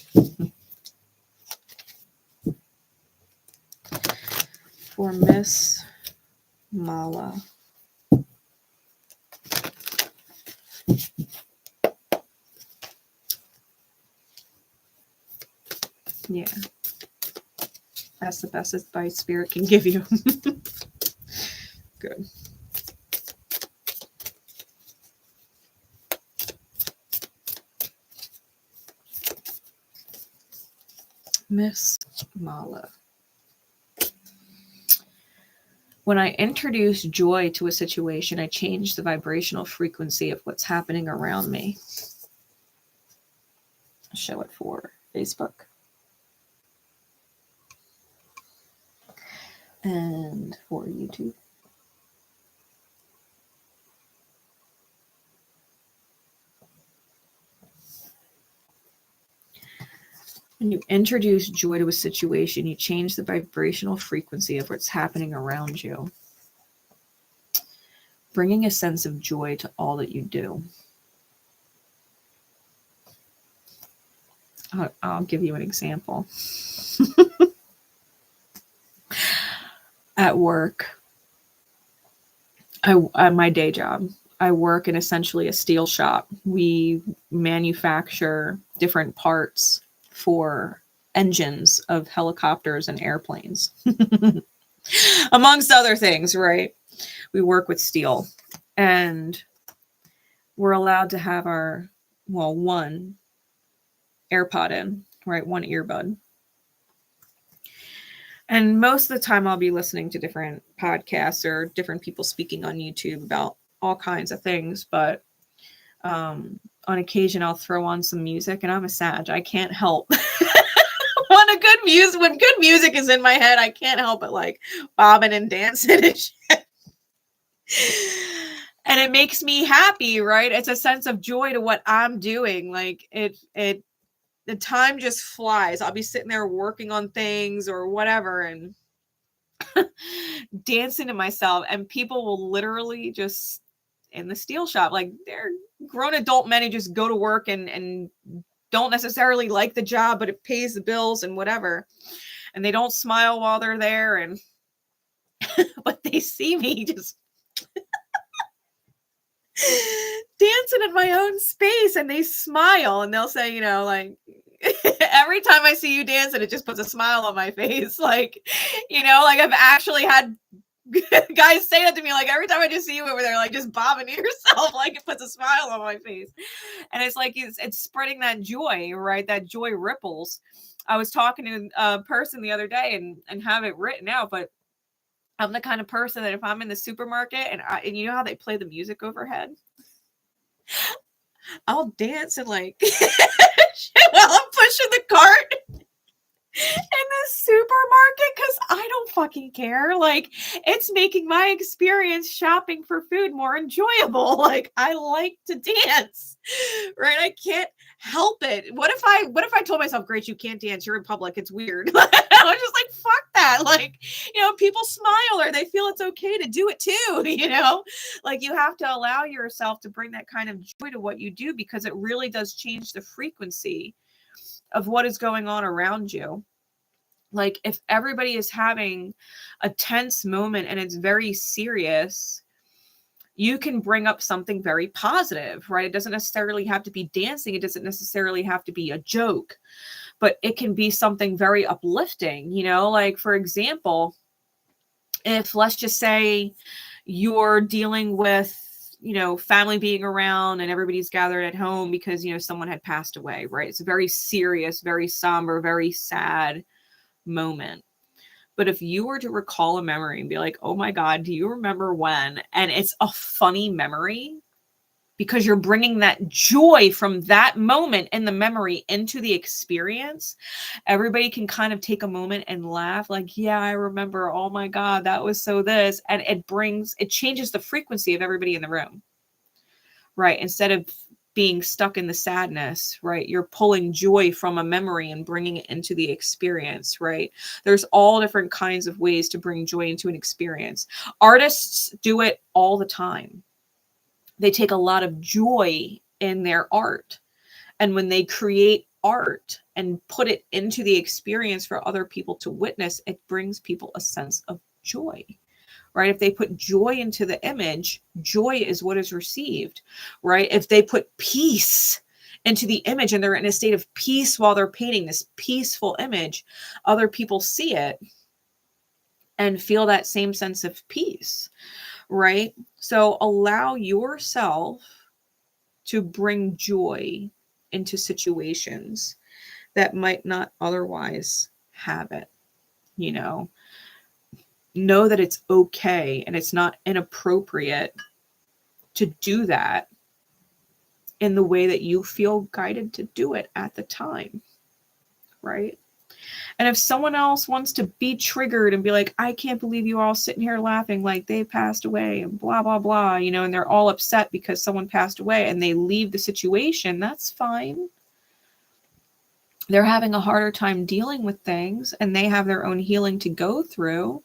For Miss Mala. Yeah. That's the best advice Spirit can give you. Good. Miss Mala. When I introduce joy to a situation, I change the vibrational frequency of what's happening around me. I'll show it for Facebook. And for YouTube. When you introduce joy to a situation, you change the vibrational frequency of what's happening around you, bringing a sense of joy to all that you do. I'll give you an example. At work, my day job, I work in essentially a steel shop. We manufacture different parts for engines of helicopters and airplanes, amongst other things, right? We work with steel, and we're allowed to have our, one AirPod in, right? One earbud. And most of the time I'll be listening to different podcasts or different people speaking on YouTube about all kinds of things. But on occasion I'll throw on some music, and I'm a Sag. I can't help. When good music is in my head, I can't help but like bobbing and dancing and shit. And it makes me happy, right? It's a sense of joy to what I'm doing. Like the time just flies. I'll be sitting there working on things or whatever and dancing to myself, and people will literally just in the steel shop, like they're grown adult men who just go to work and don't necessarily like the job, but it pays the bills and whatever. And they don't smile while they're there, and but they see me just dancing in my own space, and they smile, and they'll say, like, every time I see you dancing, it just puts a smile on my face. Like, like I've actually had guys say that to me, like every time I just see you over there, like just bobbing to yourself, like it puts a smile on my face. And it's like it's spreading that joy, right? That joy ripples. I was talking to a person the other day and have it written out, but I'm the kind of person that if I'm in the supermarket and you know how they play the music overhead, I'll dance and like while I'm pushing the cart in the supermarket, because I don't fucking care. Like, it's making my experience shopping for food more enjoyable. Like, I like to dance, right? I can't help it. What if I told myself, great, you can't dance, you're in public, it's weird. I was just like, fuck that. Like, people smile or they feel it's okay to do it too, like you have to allow yourself to bring that kind of joy to what you do, because it really does change the frequency of what is going on around you. Like if everybody is having a tense moment and it's very serious, you can bring up something very positive, right? It doesn't necessarily have to be dancing. It doesn't necessarily have to be a joke, but it can be something very uplifting, you know, like for example, if let's just say you're dealing with, you know, family being around and everybody's gathered at home because, you know, someone had passed away, right? It's a very serious, very somber, very sad moment. But if you were to recall a memory and be like, oh my God, do you remember when? And it's a funny memory because you're bringing that joy from that moment in the memory into the experience. Everybody can kind of take a moment and laugh like, yeah, I remember. Oh my God, that was so this. And it changes the frequency of everybody in the room, right? Instead of being stuck in the sadness, right? You're pulling joy from a memory and bringing it into the experience, right? There's all different kinds of ways to bring joy into an experience. Artists do it all the time. They take a lot of joy in their art. And when they create art and put it into the experience for other people to witness, it brings people a sense of joy. Right? If they put joy into the image, joy is what is received, right? If they put peace into the image and they're in a state of peace while they're painting this peaceful image, other people see it and feel that same sense of peace, right? So allow yourself to bring joy into situations that might not otherwise have it, you know? Know that it's okay and it's not inappropriate to do that in the way that you feel guided to do it at the time, right? And if someone else wants to be triggered and be like, I can't believe you all sitting here laughing like they passed away and blah, blah, blah, you know, and they're all upset because someone passed away and they leave the situation, that's fine. They're having a harder time dealing with things and they have their own healing to go through.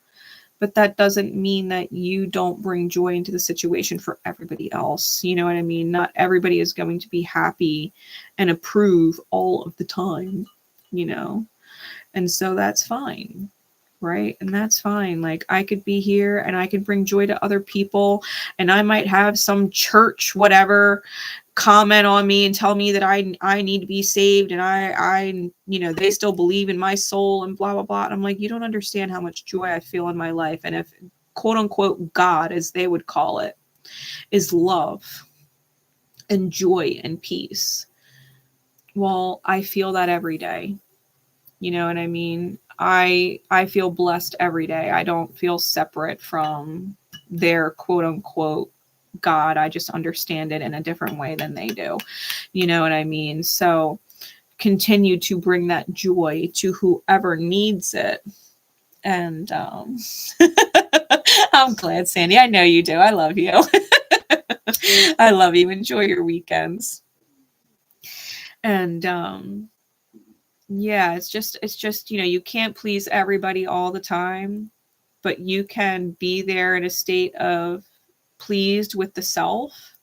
But that doesn't mean that you don't bring joy into the situation for everybody else. You know what I mean? Not everybody is going to be happy and approve all of the time, you know? And so that's fine, right? And that's fine. Like I could be here and I could bring joy to other people and I might have some church, whatever, comment on me and tell me that I need to be saved and I you know, they still believe in my soul and blah blah blah. And I'm like, you don't understand how much joy I feel in my life. And if quote unquote God, as they would call it, is love and joy and peace, well, I feel that every day. You know what I mean? I feel blessed every day. I don't feel separate from their quote unquote God. I just understand it in a different way than they do. You know what I mean? So continue to bring that joy to whoever needs it. And I'm glad, Sandy. I know you do. I love you. I love you. Enjoy your weekends. And yeah, it's just, you know, you can't please everybody all the time, but you can be there in a state of pleased with the self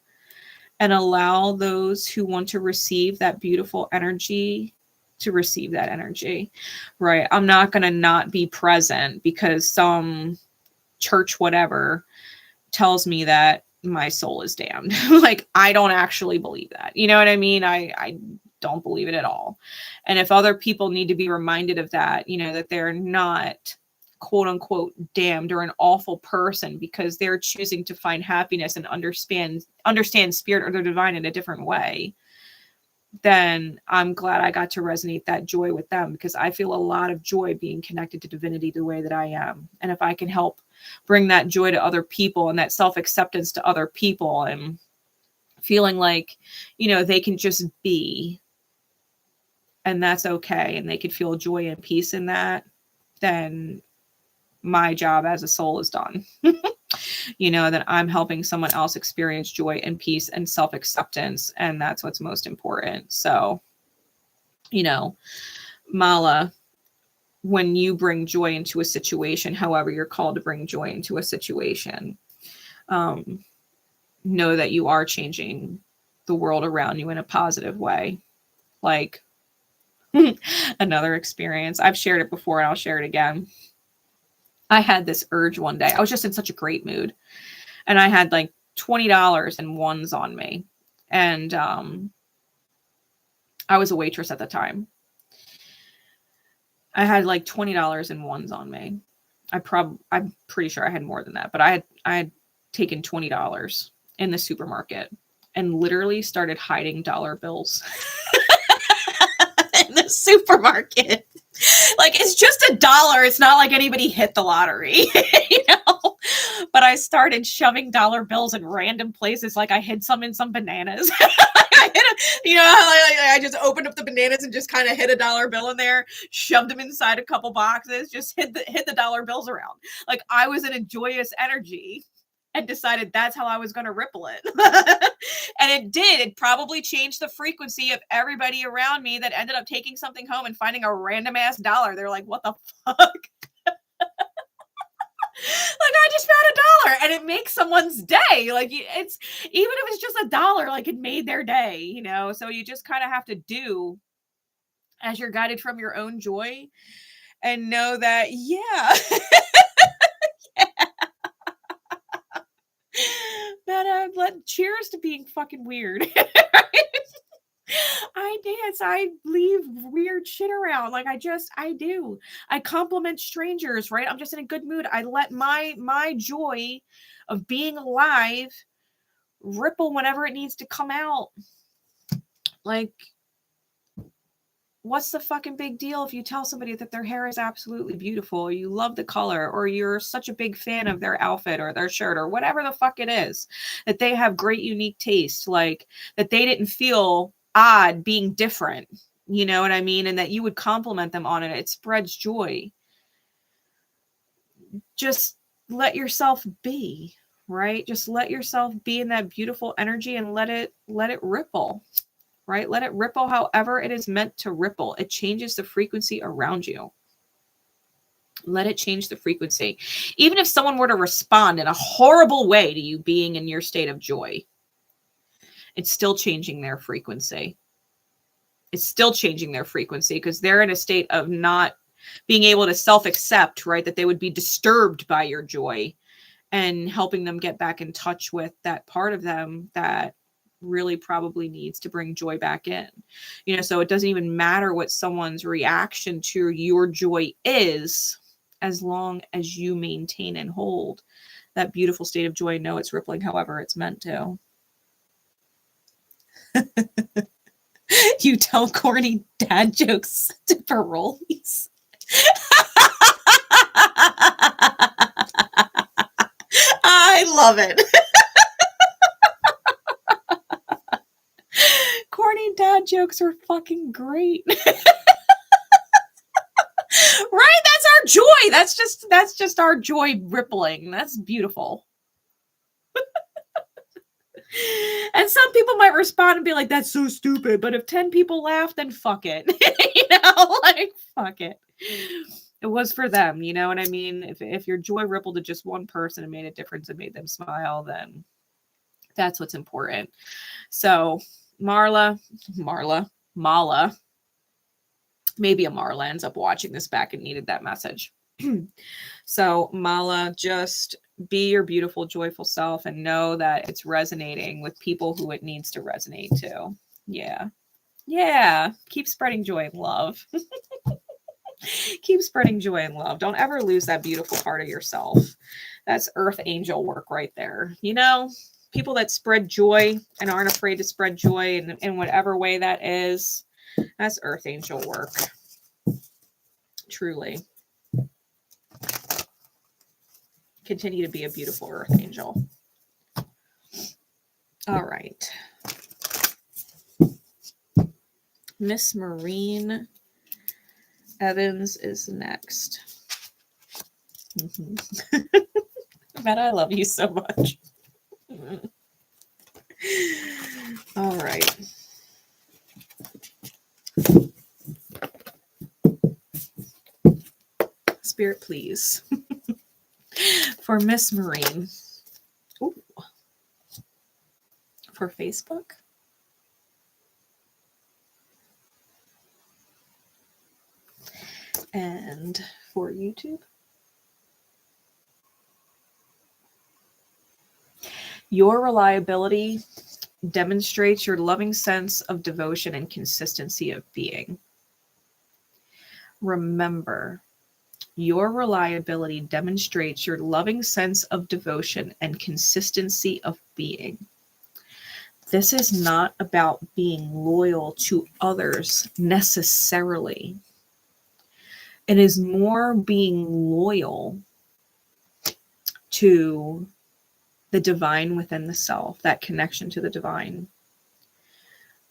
and allow those who want to receive that beautiful energy to receive that energy, right? I'm not going to not be present because some church whatever tells me that my soul is damned. Like, I don't actually believe that. You know what I mean? I don't believe it at all. And if other people need to be reminded of that, you know, that they're not quote unquote damned or an awful person because they're choosing to find happiness and understand spirit or the divine in a different way, then I'm glad I got to resonate that joy with them, because I feel a lot of joy being connected to divinity the way that I am. And if I can help bring that joy to other people and that self-acceptance to other people and feeling like, you know, they can just be and that's okay, and they could feel joy and peace in that, then my job as a soul is done. You know, that I'm helping someone else experience joy and peace and self-acceptance, and that's what's most important. So, you know, Mala, when you bring joy into a situation, however you're called to bring joy into a situation, know that you are changing the world around you in a positive way. Like, another experience, I've shared it before and I'll share it again. I had this urge one day. I was just in such a great mood. And I had like $20 in ones on me. And I was a waitress at the time. I had like $20 in ones on me. I'm pretty sure I had more than that, but I had taken $20 in the supermarket and literally started hiding dollar bills in the supermarket. Like, it's just $1. It's not like anybody hit the lottery, you know? But I started shoving dollar bills in random places. Like, I hid some in some bananas. I just opened up the bananas and just kind of hid $1 bill in there, shoved them inside a couple boxes, just hid the dollar bills around. Like, I was in a joyous energy and decided that's how I was going to ripple it. And it did. It probably changed the frequency of everybody around me that ended up taking something home and finding a random ass dollar. They're like, what the fuck? Like, I just found $1 and it makes someone's day. Like, it's, even if it's just $1, like, it made their day, you know? So you just kind of have to do as you're guided from your own joy and know that, yeah. Man, cheers to being fucking weird. I dance. I leave weird shit around. Like, I do. I compliment strangers, right? I'm just in a good mood. I let my joy of being alive ripple whenever it needs to come out. Like, what's the fucking big deal if you tell somebody that their hair is absolutely beautiful, or you love the color, or you're such a big fan of their outfit or their shirt or whatever the fuck it is, that they have great unique taste, like that they didn't feel odd being different, you know what I mean? And that you would compliment them on it. It spreads joy. Just let yourself be, right? Just let yourself be in that beautiful energy and let it ripple. Right? Let it ripple however it is meant to ripple. It changes the frequency around you. Let it change the frequency. Even if someone were to respond in a horrible way to you being in your state of joy, it's still changing their frequency. It's still changing their frequency because they're in a state of not being able to self-accept, right? That they would be disturbed by your joy, and helping them get back in touch with that part of them that really probably needs to bring joy back in, you know? So it doesn't even matter what someone's reaction to your joy is, as long as you maintain and hold that beautiful state of joy. Know it's rippling however it's meant to. You tell corny dad jokes to parolees. I love it. Corny dad jokes are fucking great. Right? That's our joy. That's just our joy rippling. That's beautiful. And some people might respond and be like, that's so stupid. But if 10 people laugh, then fuck it. You know, like, fuck it. It was for them. You know what I mean? If your joy rippled to just one person and made a difference and made them smile, then that's what's important. So Mala, maybe a Marla ends up watching this back and needed that message. So Mala, just be your beautiful, joyful self and know that it's resonating with people who it needs to resonate to. Yeah. Yeah. Keep spreading joy and love. Keep spreading joy and love. Don't ever lose that beautiful part of yourself. That's earth angel work right there. You know, people that spread joy and aren't afraid to spread joy in whatever way that is, that's earth angel work. Truly. Continue to be a beautiful earth angel. All right. Miss Maureen Evans is next. Matt, I love you so much. All right. Spirit, please. For Miss Maureen. Ooh. For Facebook. And for YouTube. Your reliability demonstrates your loving sense of devotion and consistency of being. remember, your reliability demonstrates your loving sense of devotion and consistency of being. This is not about being loyal to others necessarily. It is more being loyal to the divine within the self, that connection to the divine.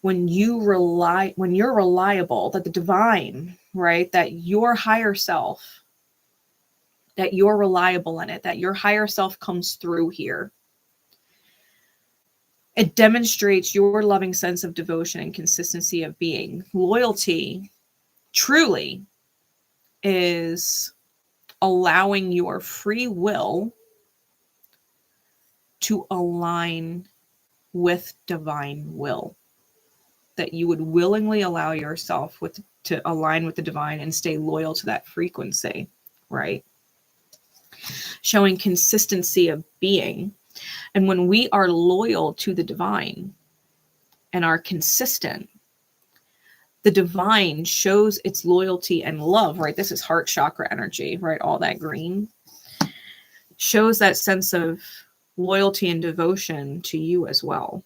When you're reliable, that the divine, right, that your higher self, that you're reliable in it, that your higher self comes through here. It demonstrates your loving sense of devotion and consistency of being. Loyalty truly is allowing your free will to align with divine will. That you would willingly allow yourself to align with the divine and stay loyal to that frequency, right? Showing consistency of being. And when we are loyal to the divine and are consistent, the divine shows its loyalty and love, right? This is heart chakra energy, right? All that green shows that sense of loyalty and devotion to you as well,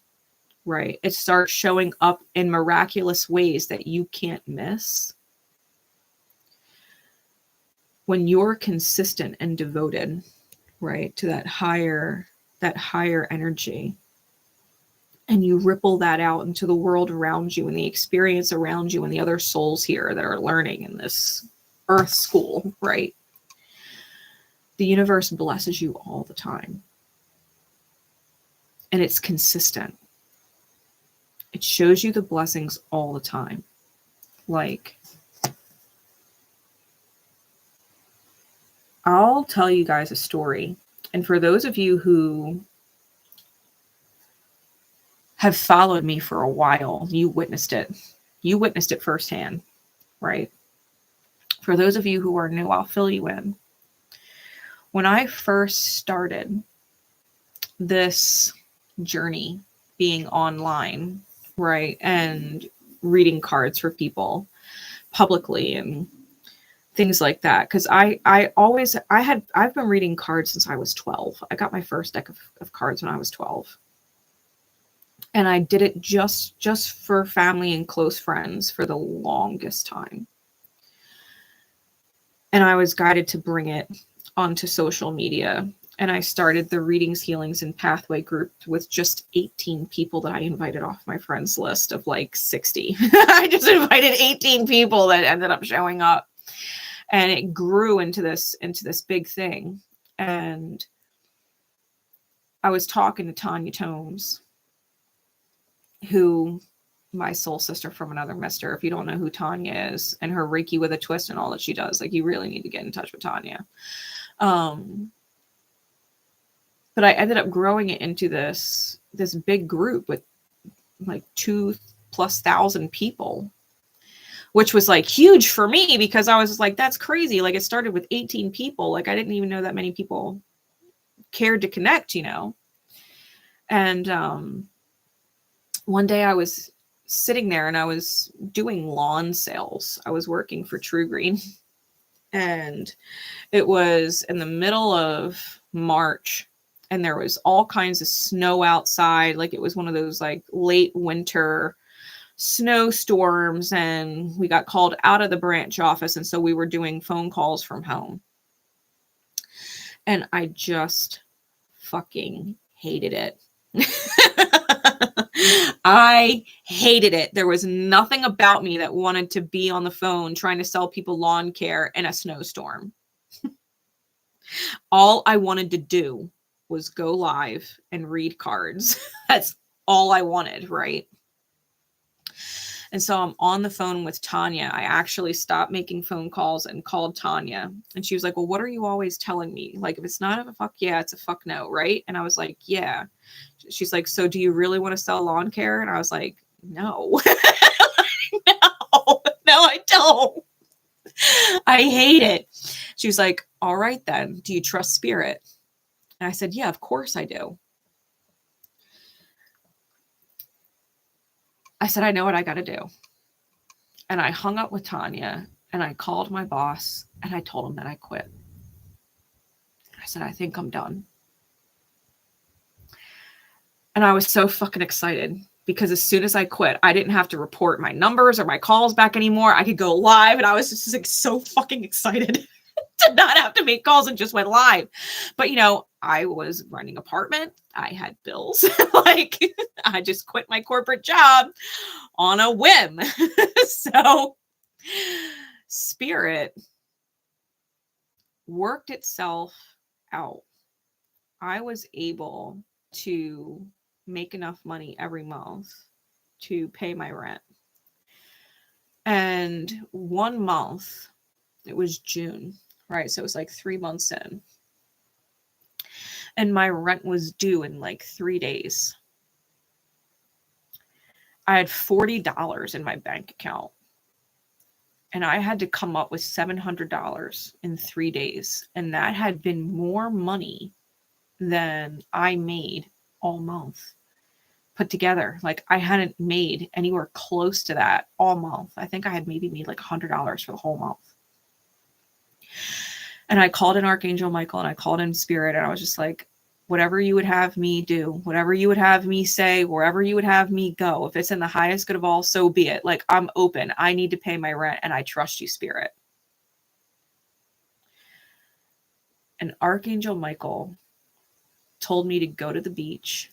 right? It starts showing up in miraculous ways that you can't miss. When you're consistent and devoted, right, to that higher energy, and you ripple that out into the world around you and the experience around you and the other souls here that are learning in this earth school, right? The universe blesses you all the time. And it's consistent. It shows you the blessings all the time. Like, I'll tell you guys a story. And for those of you who have followed me for a while, you witnessed it. You witnessed it firsthand, right? For those of you who are new, I'll fill you in. When I first started this journey being online, right, and reading cards for people publicly and things like that, because I've been reading cards since I was 12. I got my first deck of cards when I was 12. And I did it just for family and close friends for the longest time. And I was guided to bring it onto social media. And I started the Readings, Healings, and Pathway group with just 18 people that I invited off my friends list of like 60. I just invited 18 people that ended up showing up. And it grew into this big thing. And I was talking to Tanya Tomes, who, my soul sister from another mister. If you don't know who Tanya is, and her Reiki with a twist and all that she does, like, you really need to get in touch with Tanya. But I ended up growing it into this big group with like 2,000+ people, which was like huge for me, because I was like, that's crazy. Like, it started with 18 people. Like, I didn't even know that many people cared to connect, you know? And one day I was sitting there and I was doing lawn sales. I was working for True Green, and it was in the middle of March, and there was all kinds of snow outside. Like, it was one of those like late winter snowstorms, and we got called out of the branch office. And so we were doing phone calls from home. And I just fucking hated it. I hated it. There was nothing about me that wanted to be on the phone trying to sell people lawn care in a snowstorm. All I wanted to do was go live and read cards. That's all I wanted, right? And so I'm on the phone with Tanya. I actually stopped making phone calls and called Tanya. And she was like, well, what are you always telling me? Like, if it's not a fuck yeah, it's a fuck no, right? And I was like, yeah. She's like, so do you really want to sell lawn care? And I was like, no. No, I don't. I hate it. She was like, all right then. Do you trust spirit? And I said, yeah, of course I do. I said, I know what I got to do. And I hung up with Tanya, And I called my boss and I told him that I quit. I said, I think I'm done. And I was so fucking excited because as soon as I quit, I didn't have to report my numbers or my calls back anymore. I could go live, and I was just like so fucking excited to not have to make calls and just went live. But you know, I was renting an apartment. I had bills. Like I just quit my corporate job on a whim. So Spirit worked itself out. I was able to make enough money every month to pay my rent. And 1 month, it was June, right? So it was like 3 months in. And my rent was due in like 3 days. I had $40 in my bank account. And I had to come up with $700 in 3 days. And that had been more money than I made all month put together. Like I hadn't made anywhere close to that all month. I think I had maybe made like $100 for the whole month. And I called in Archangel Michael and I called in Spirit, and I was just like, whatever you would have me do, whatever you would have me say, wherever you would have me go, if it's in the highest good of all, so be it. Like I'm open. I need to pay my rent and I trust you, Spirit. And Archangel Michael told me to go to the beach,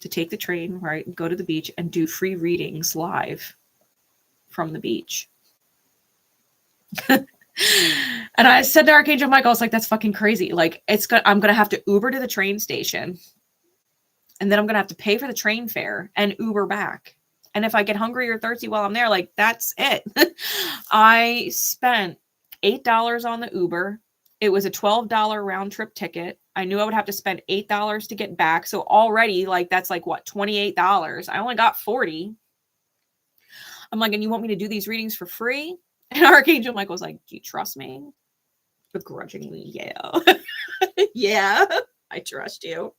to take the train, right? Go to the beach and do free readings live from the beach. And I said to Archangel Michael, I was like, that's fucking crazy. Like I'm going to have to Uber to the train station. And then I'm going to have to pay for the train fare and Uber back. And if I get hungry or thirsty while I'm there, like that's it. I spent $8 on the Uber. It was a $12 round trip ticket. I knew I would have to spend $8 to get back. So already like, that's like what, $28. I only got 40. I'm like, and you want me to do these readings for free? And Archangel Michael was like, do you trust me? Begrudgingly, yeah. Yeah, I trust you.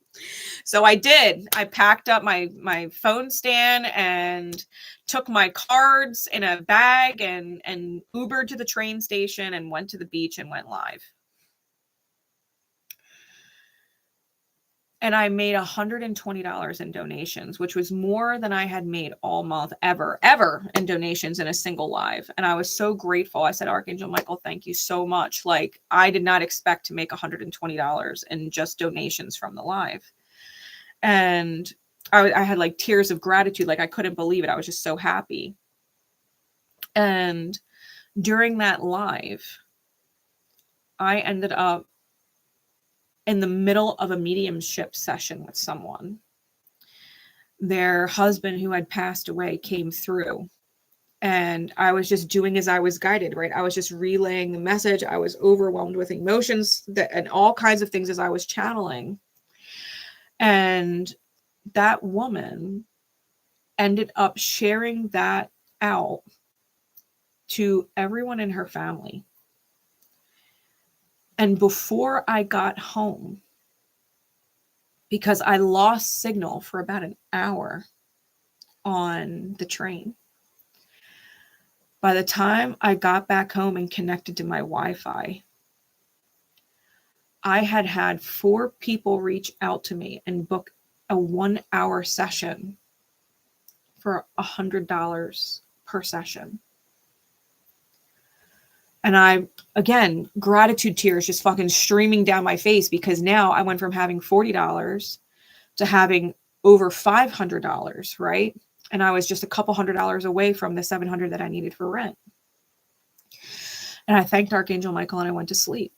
So I did. I packed up my phone stand and took my cards in a bag and Ubered to the train station and went to the beach and went live. And I made $120 in donations, which was more than I had made all month ever in donations in a single live. And I was so grateful. I said, Archangel Michael, thank you so much. Like I did not expect to make $120 in just donations from the live. And I had like tears of gratitude. Like I couldn't believe it. I was just so happy. And during that live, I ended up in the middle of a mediumship session with someone. Their husband, who had passed away, came through. And I was just doing as I was guided, right? I was just relaying the message. I was overwhelmed with emotions and all kinds of things as I was channeling. And that woman ended up sharing that out to everyone in her family. And before I got home, because I lost signal for about an hour on the train, by the time I got back home and connected to my Wi-Fi, I had 4 people reach out to me and book a 1-hour session for $100 per session. And I, again, gratitude tears just fucking streaming down my face, because now I went from having $40 to having over $500, right? And I was just a couple $100 away from the $700 that I needed for rent. And I thanked Archangel Michael and I went to sleep.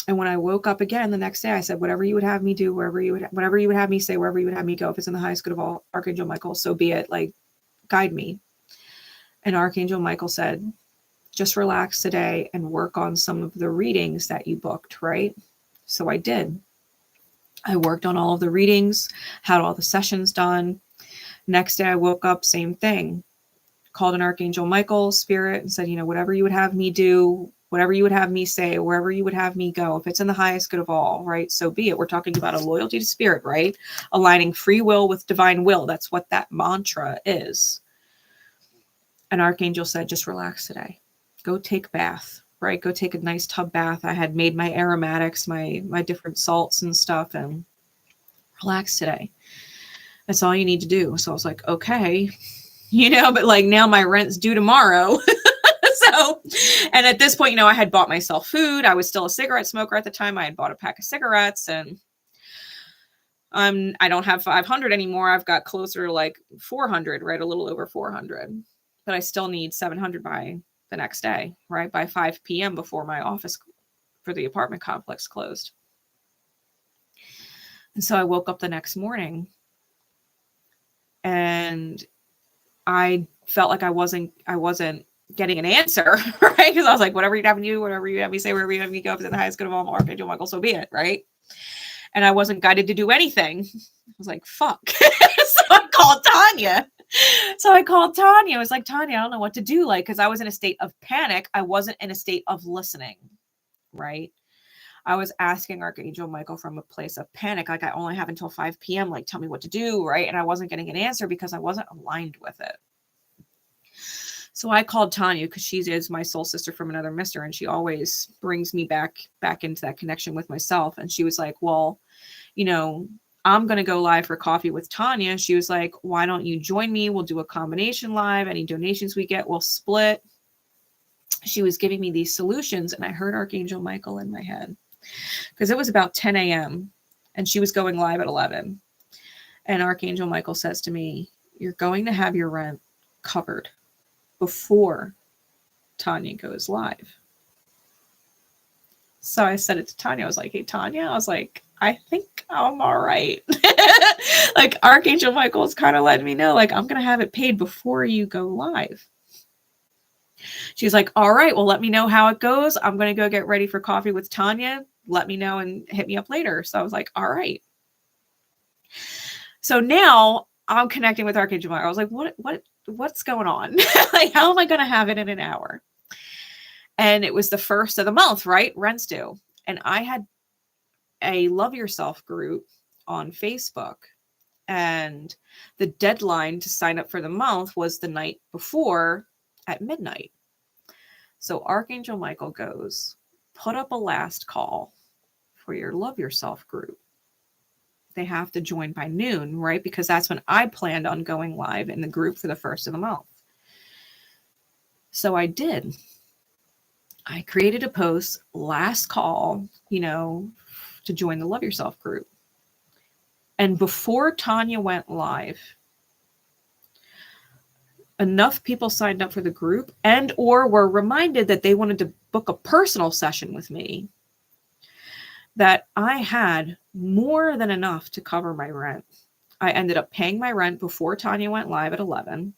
And when I woke up again the next day, I said, whatever you would have me do, whatever you would have me say, wherever you would have me go, if it's in the highest good of all, Archangel Michael, so be it. Like, guide me. And Archangel Michael said, just relax today and work on some of the readings that you booked, right? So I did. I worked on all of the readings, had all the sessions done. Next day I woke up, same thing. Called an Archangel Michael, Spirit, and said, whatever you would have me do, whatever you would have me say, wherever you would have me go, if it's in the highest good of all, right? So be it. We're talking about a loyalty to Spirit, right? Aligning free will with divine will. That's what that mantra is. An Archangel said, just relax today. go take a bath, right? Go take a nice tub bath. I had made my aromatics, my different salts and stuff, and relax today. That's all you need to do. So I was like, okay, but like now my rent's due tomorrow. So, and at this point, I had bought myself food. I was still a cigarette smoker at the time. I had bought a pack of cigarettes, and I don't have 500 anymore. I've got closer to like 400, right? A little over 400, but I still need 700 by the next day, right? By 5 p.m. before my office for the apartment complex closed. And so I woke up the next morning and I felt like I wasn't getting an answer, right? Because I was like, whatever you'd have me do, whatever you have me say, wherever you have me go, if it's in the highest good of all, Archangel Michael, so be it, right? And I wasn't guided to do anything. I was like, fuck. So I called Tanya. I was like, Tanya, I don't know what to do. Like, because I was in a state of panic. I wasn't in a state of listening, right? I was asking Archangel Michael from a place of panic. Like, I only have until 5 p.m. Like, tell me what to do, right? And I wasn't getting an answer because I wasn't aligned with it. So I called Tanya because she is my soul sister from another mister, and she always brings me back into that connection with myself. And she was like, well, I'm going to go live for coffee with Tanya. She was like, why don't you join me? We'll do a combination live. Any donations we get, we'll split. She was giving me these solutions, and I heard Archangel Michael in my head because it was about 10 a.m. and she was going live at 11. And Archangel Michael says to me, you're going to have your rent covered before Tanya goes live. So I said it to Tanya. I was like, hey, Tanya, I was like, I think I'm all right. Like, Archangel Michael is kind of letting me know, like, I'm going to have it paid before you go live. She's like, all right, well, let me know how it goes. I'm going to go get ready for coffee with Tanya. Let me know and hit me up later. So I was like, all right. So now I'm connecting with Archangel Michael. I was like, what's going on? Like, how am I going to have it in an hour? And it was the first of the month, right? Rent's due. And I had a Love Yourself group on Facebook, and the deadline to sign up for the month was the night before at midnight. So Archangel Michael goes, put up a last call for your Love Yourself group. They have to join by noon, right? Because that's when I planned on going live in the group for the first of the month. So I did. I created a post, last call, to join the Love Yourself group. And before Tanya went live, enough people signed up for the group and or were reminded that they wanted to book a personal session with me that I had more than enough to cover my rent. I ended up paying my rent before Tanya went live at 11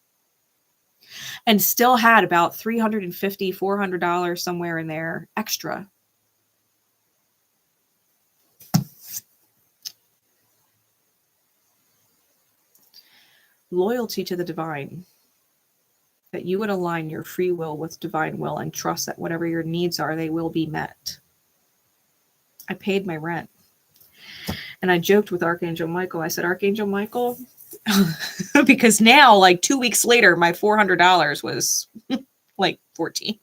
and still had about $350, $400 somewhere in there extra. Loyalty to the divine. That you would align your free will with divine will and trust that whatever your needs are, they will be met. I paid my rent. And I joked with Archangel Michael. I said, Archangel Michael, because now, like 2 weeks later, my $400 was like 14.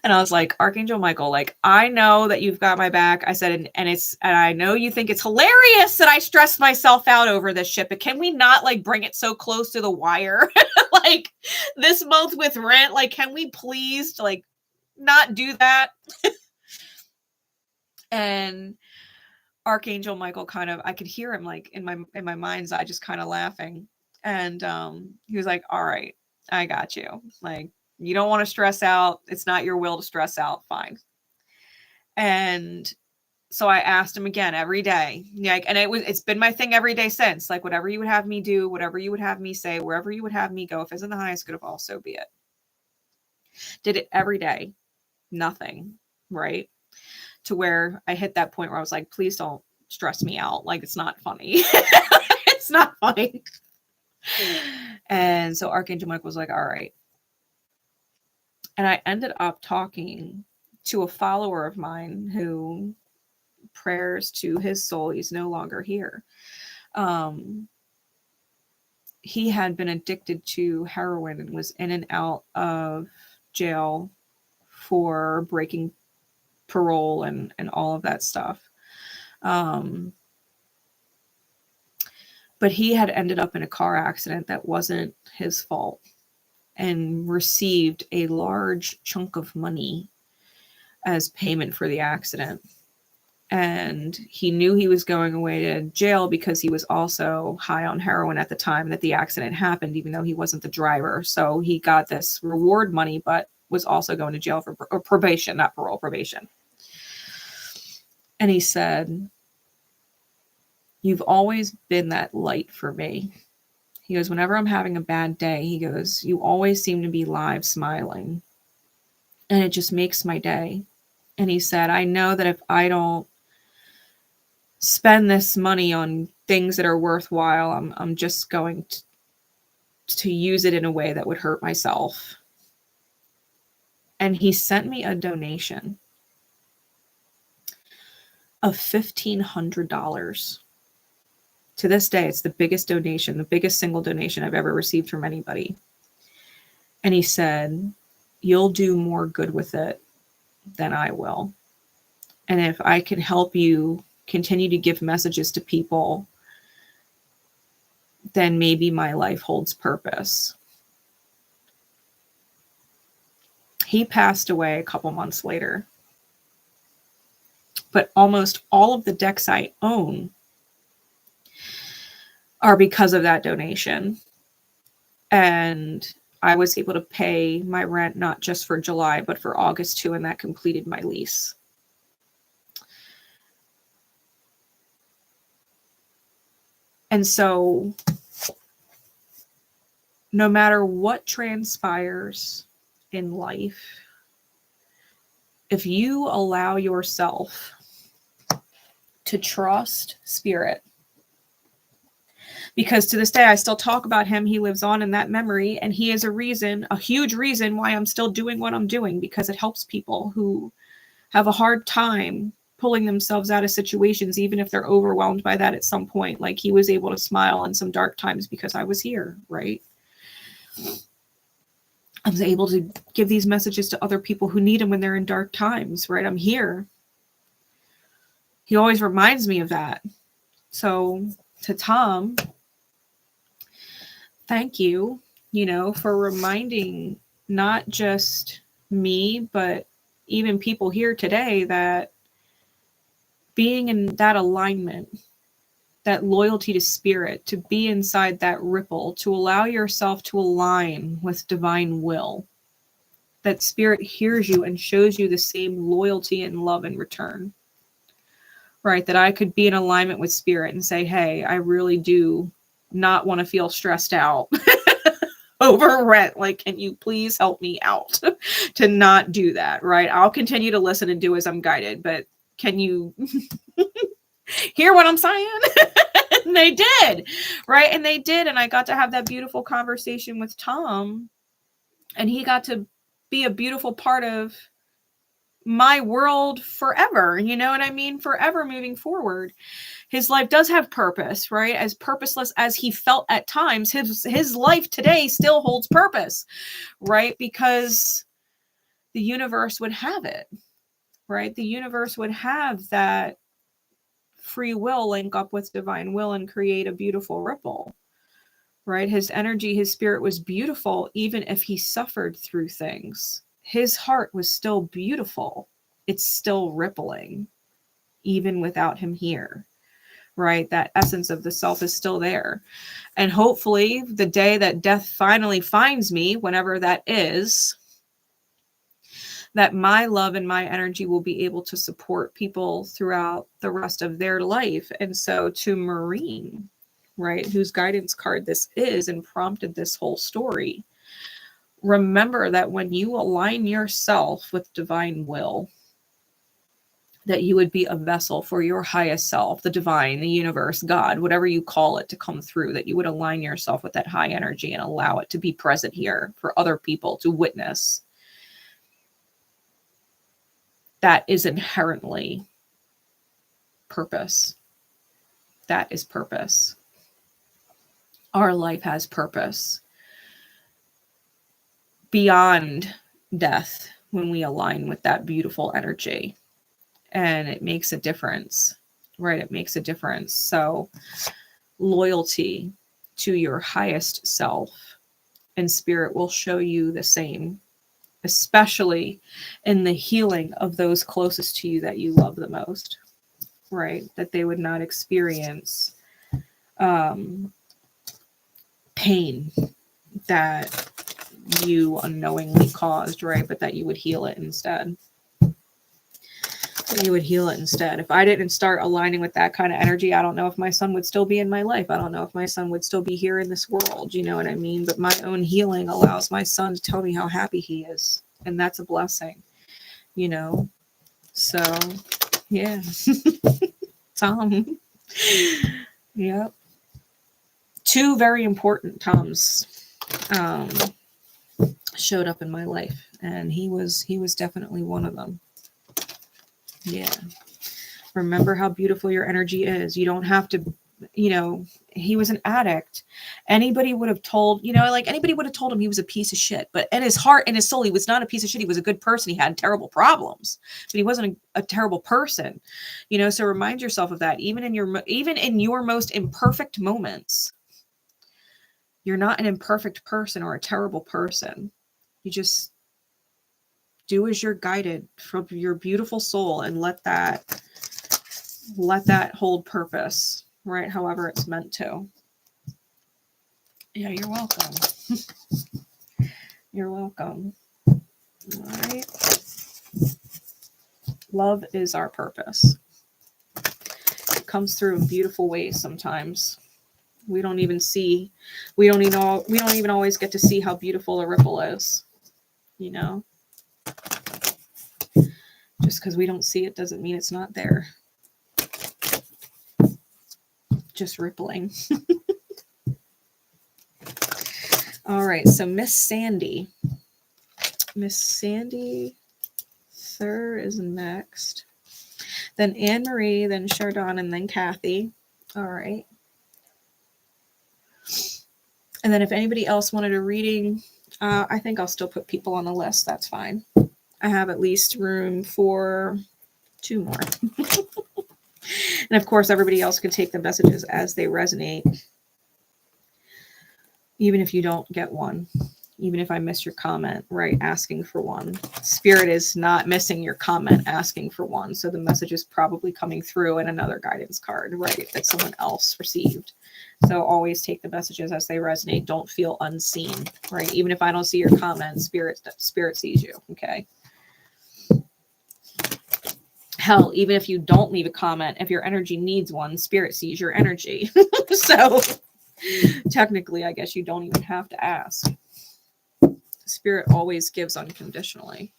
And I was like, Archangel Michael, like, I know that you've got my back. I said, and I know you think it's hilarious that I stressed myself out over this shit, but can we not like bring it so close to the wire? Like this month with rent, like, can we please like not do that? And Archangel Michael kind of, I could hear him like in my mind's eye, just kind of laughing. And he was like, all right, I got you. Like, you don't want to stress out. It's not your will to stress out. Fine. And so I asked him again every day. Like, and it's been my thing every day since. Like, whatever you would have me do, whatever you would have me say, wherever you would have me go, if it's in the highest good of all, so be it. Did it every day. Nothing. Right. To where I hit that point where I was like, please don't stress me out. Like, it's not funny. It's not funny. And so Archangel Michael was like, all right. And I ended up talking to a follower of mine who, prayers to his soul, he's no longer here. He had been addicted to heroin and was in and out of jail for breaking parole and all of that stuff. But he had ended up in a car accident that wasn't his fault and received a large chunk of money as payment for the accident. And he knew he was going away to jail because he was also high on heroin at the time that the accident happened, even though he wasn't the driver. So he got this reward money, but was also going to jail for probation, not parole, probation. And he said, "You've always been that light for me." He goes, "Whenever I'm having a bad day," he goes, "you always seem to be live smiling. And it just makes my day." And he said, "I know that if I don't spend this money on things that are worthwhile, I'm just going to use it in a way that would hurt myself." And he sent me a donation of $1,500. To this day, it's the biggest donation, the biggest single donation I've ever received from anybody. And he said, "You'll do more good with it than I will. And if I can help you continue to give messages to people, then maybe my life holds purpose." He passed away a couple months later. But almost all of the decks I own are because of that donation. And I was able to pay my rent not just for July, but for August too, and that completed my lease. And so no matter what transpires in life, if you allow yourself to trust spirit, because to this day I still talk about him, he lives on in that memory, and he is a huge reason why I'm still doing what I'm doing, because it helps people who have a hard time pulling themselves out of situations, even if they're overwhelmed by that at some point. Like, he was able to smile in some dark times because I was here, right? I was able to give these messages to other people who need them when they're in dark times, right? I'm here. He always reminds me of that. So to Tom, thank you, for reminding not just me, but even people here today, that being in that alignment, that loyalty to spirit, to be inside that ripple, to allow yourself to align with divine will, that spirit hears you and shows you the same loyalty and love in return, right? That I could be in alignment with spirit and say, "Hey, I really do not want to feel stressed out over rent. Like, can you please help me out to not do that?" Right? I'll continue to listen and do as I'm guided, but can you hear what I'm saying? And they did, right? And they did. And I got to have that beautiful conversation with Tom, and he got to be a beautiful part of my world forever. You know what I mean? Forever moving forward. His life does have purpose, right? As purposeless as he felt at times, his life today still holds purpose, right? Because the universe would have it, right? The universe would have that free will link up with divine will and create a beautiful ripple, right? His energy, his spirit was beautiful, even if he suffered through things. His heart was still beautiful. It's still rippling, even without him here, right? That essence of the self is still there. And hopefully the day that death finally finds me, whenever that is, that my love and my energy will be able to support people throughout the rest of their life. And so to Maureen, right, whose guidance card this is and prompted this whole story, remember that when you align yourself with divine will, that you would be a vessel for your highest self, the divine, the universe, God, whatever you call it, to come through, that you would align yourself with that high energy and allow it to be present here for other people to witness. That is inherently purpose. That is purpose. Our life has purpose beyond death when we align with that beautiful energy. And it makes a difference, right? It makes a difference. So loyalty to your highest self, and spirit will show you the same, especially in the healing of those closest to you that you love the most, right? That they would not experience pain that you unknowingly caused, right? But that you would heal it instead. You would heal it instead. If I didn't start aligning with that kind of energy, I don't know if my son would still be in my life. I don't know if my son would still be here in this world. You know what I mean? But my own healing allows my son to tell me how happy he is. And that's a blessing, you know? So, yeah. Tom. Yep. Two very important Toms showed up in my life. And he was definitely one of them. Yeah. Remember how beautiful your energy is. You don't have to, you know, he was an addict. Anybody would have told, you know, like anybody would have told him he was a piece of shit. But in his heart and his soul, he was not a piece of shit. He was a good person. He had terrible problems, but he wasn't a terrible person. You know, so remind yourself of that. Even in your most imperfect moments, you're not an imperfect person or a terrible person. You just do as you're guided from your beautiful soul and let that hold purpose, right? However it's meant to. Yeah, you're welcome. You're welcome. All right. Love is our purpose. It comes through in beautiful ways sometimes. We don't even always get to see how beautiful a ripple is, you know? Just because we don't see it doesn't mean it's not there. Just rippling. All right, so Miss Sandy. Miss Sandy Sir is next. Then Anne Marie, then Chardon, and then Kathy. All right. And then if anybody else wanted a reading, I think I'll still put people on the list. That's fine. I have at least room for 2 more. And of course, everybody else can take the messages as they resonate. Even if you don't get one. Even if I miss your comment, right? Asking for one. Spirit is not missing your comment asking for one. So the message is probably coming through in another guidance card, right? That someone else received. So always take the messages as they resonate. Don't feel unseen, right? Even if I don't see your comment, spirit sees you, okay? Hell, even if you don't leave a comment, if your energy needs one, spirit sees your energy. So technically, I guess you don't even have to ask. Spirit always gives unconditionally.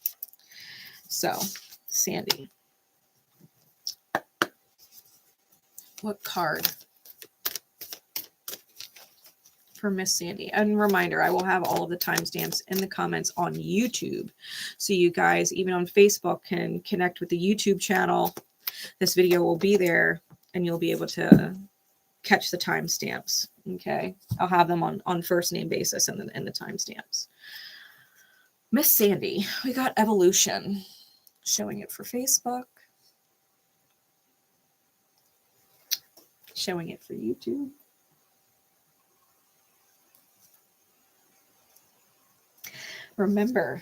So, Sandy. What card for Miss Sandy? And reminder, I will have all of the timestamps in the comments on YouTube. So you guys, even on Facebook, can connect with the YouTube channel. This video will be there and you'll be able to catch the timestamps. Okay. I'll have them on first name basis and the timestamps. Miss Sandy, we got evolution. Showing it for Facebook. Showing it for YouTube. Remember,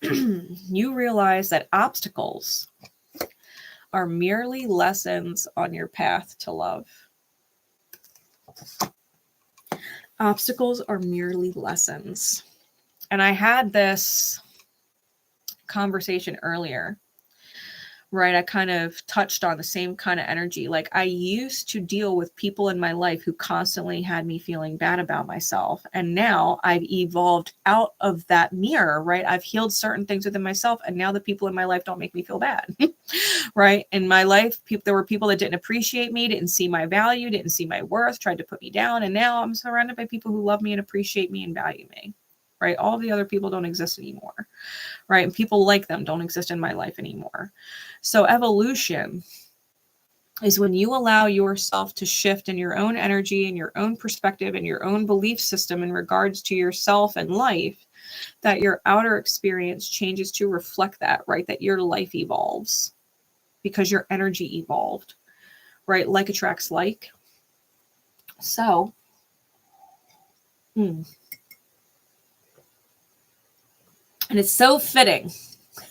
you realize that obstacles are merely lessons on your path to love. Obstacles are merely lessons. And I had this conversation earlier, right? I kind of touched on the same kind of energy. Like I used to deal with people in my life who constantly had me feeling bad about myself. And now I've evolved out of that mirror, right? I've healed certain things within myself. And now the people in my life don't make me feel bad, right? In my life, there were people that didn't appreciate me, didn't see my value, didn't see my worth, tried to put me down. And now I'm surrounded by people who love me and appreciate me and value me, right? All the other people don't exist anymore, right? And people like them don't exist in my life anymore. So evolution is when you allow yourself to shift in your own energy and your own perspective and your own belief system in regards to yourself and life that your outer experience changes to reflect that, right? That your life evolves because your energy evolved, right? Like attracts like. So, and it's so fitting.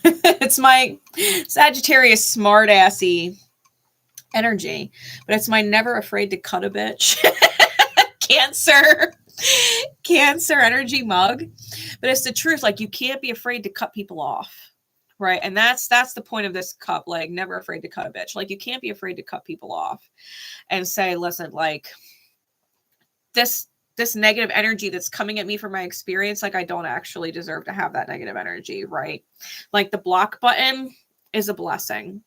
It's my Sagittarius smartassy energy, but it's my never afraid to cut a bitch Cancer energy mug. But it's the truth. Like, you can't be afraid to cut people off, right? And that's the point of this cup, like, never afraid to cut a bitch. Like, you can't be afraid to cut people off and say, listen, like, this negative energy that's coming at me from my experience, like, I don't actually deserve to have that negative energy, right? Like, the block button is a blessing.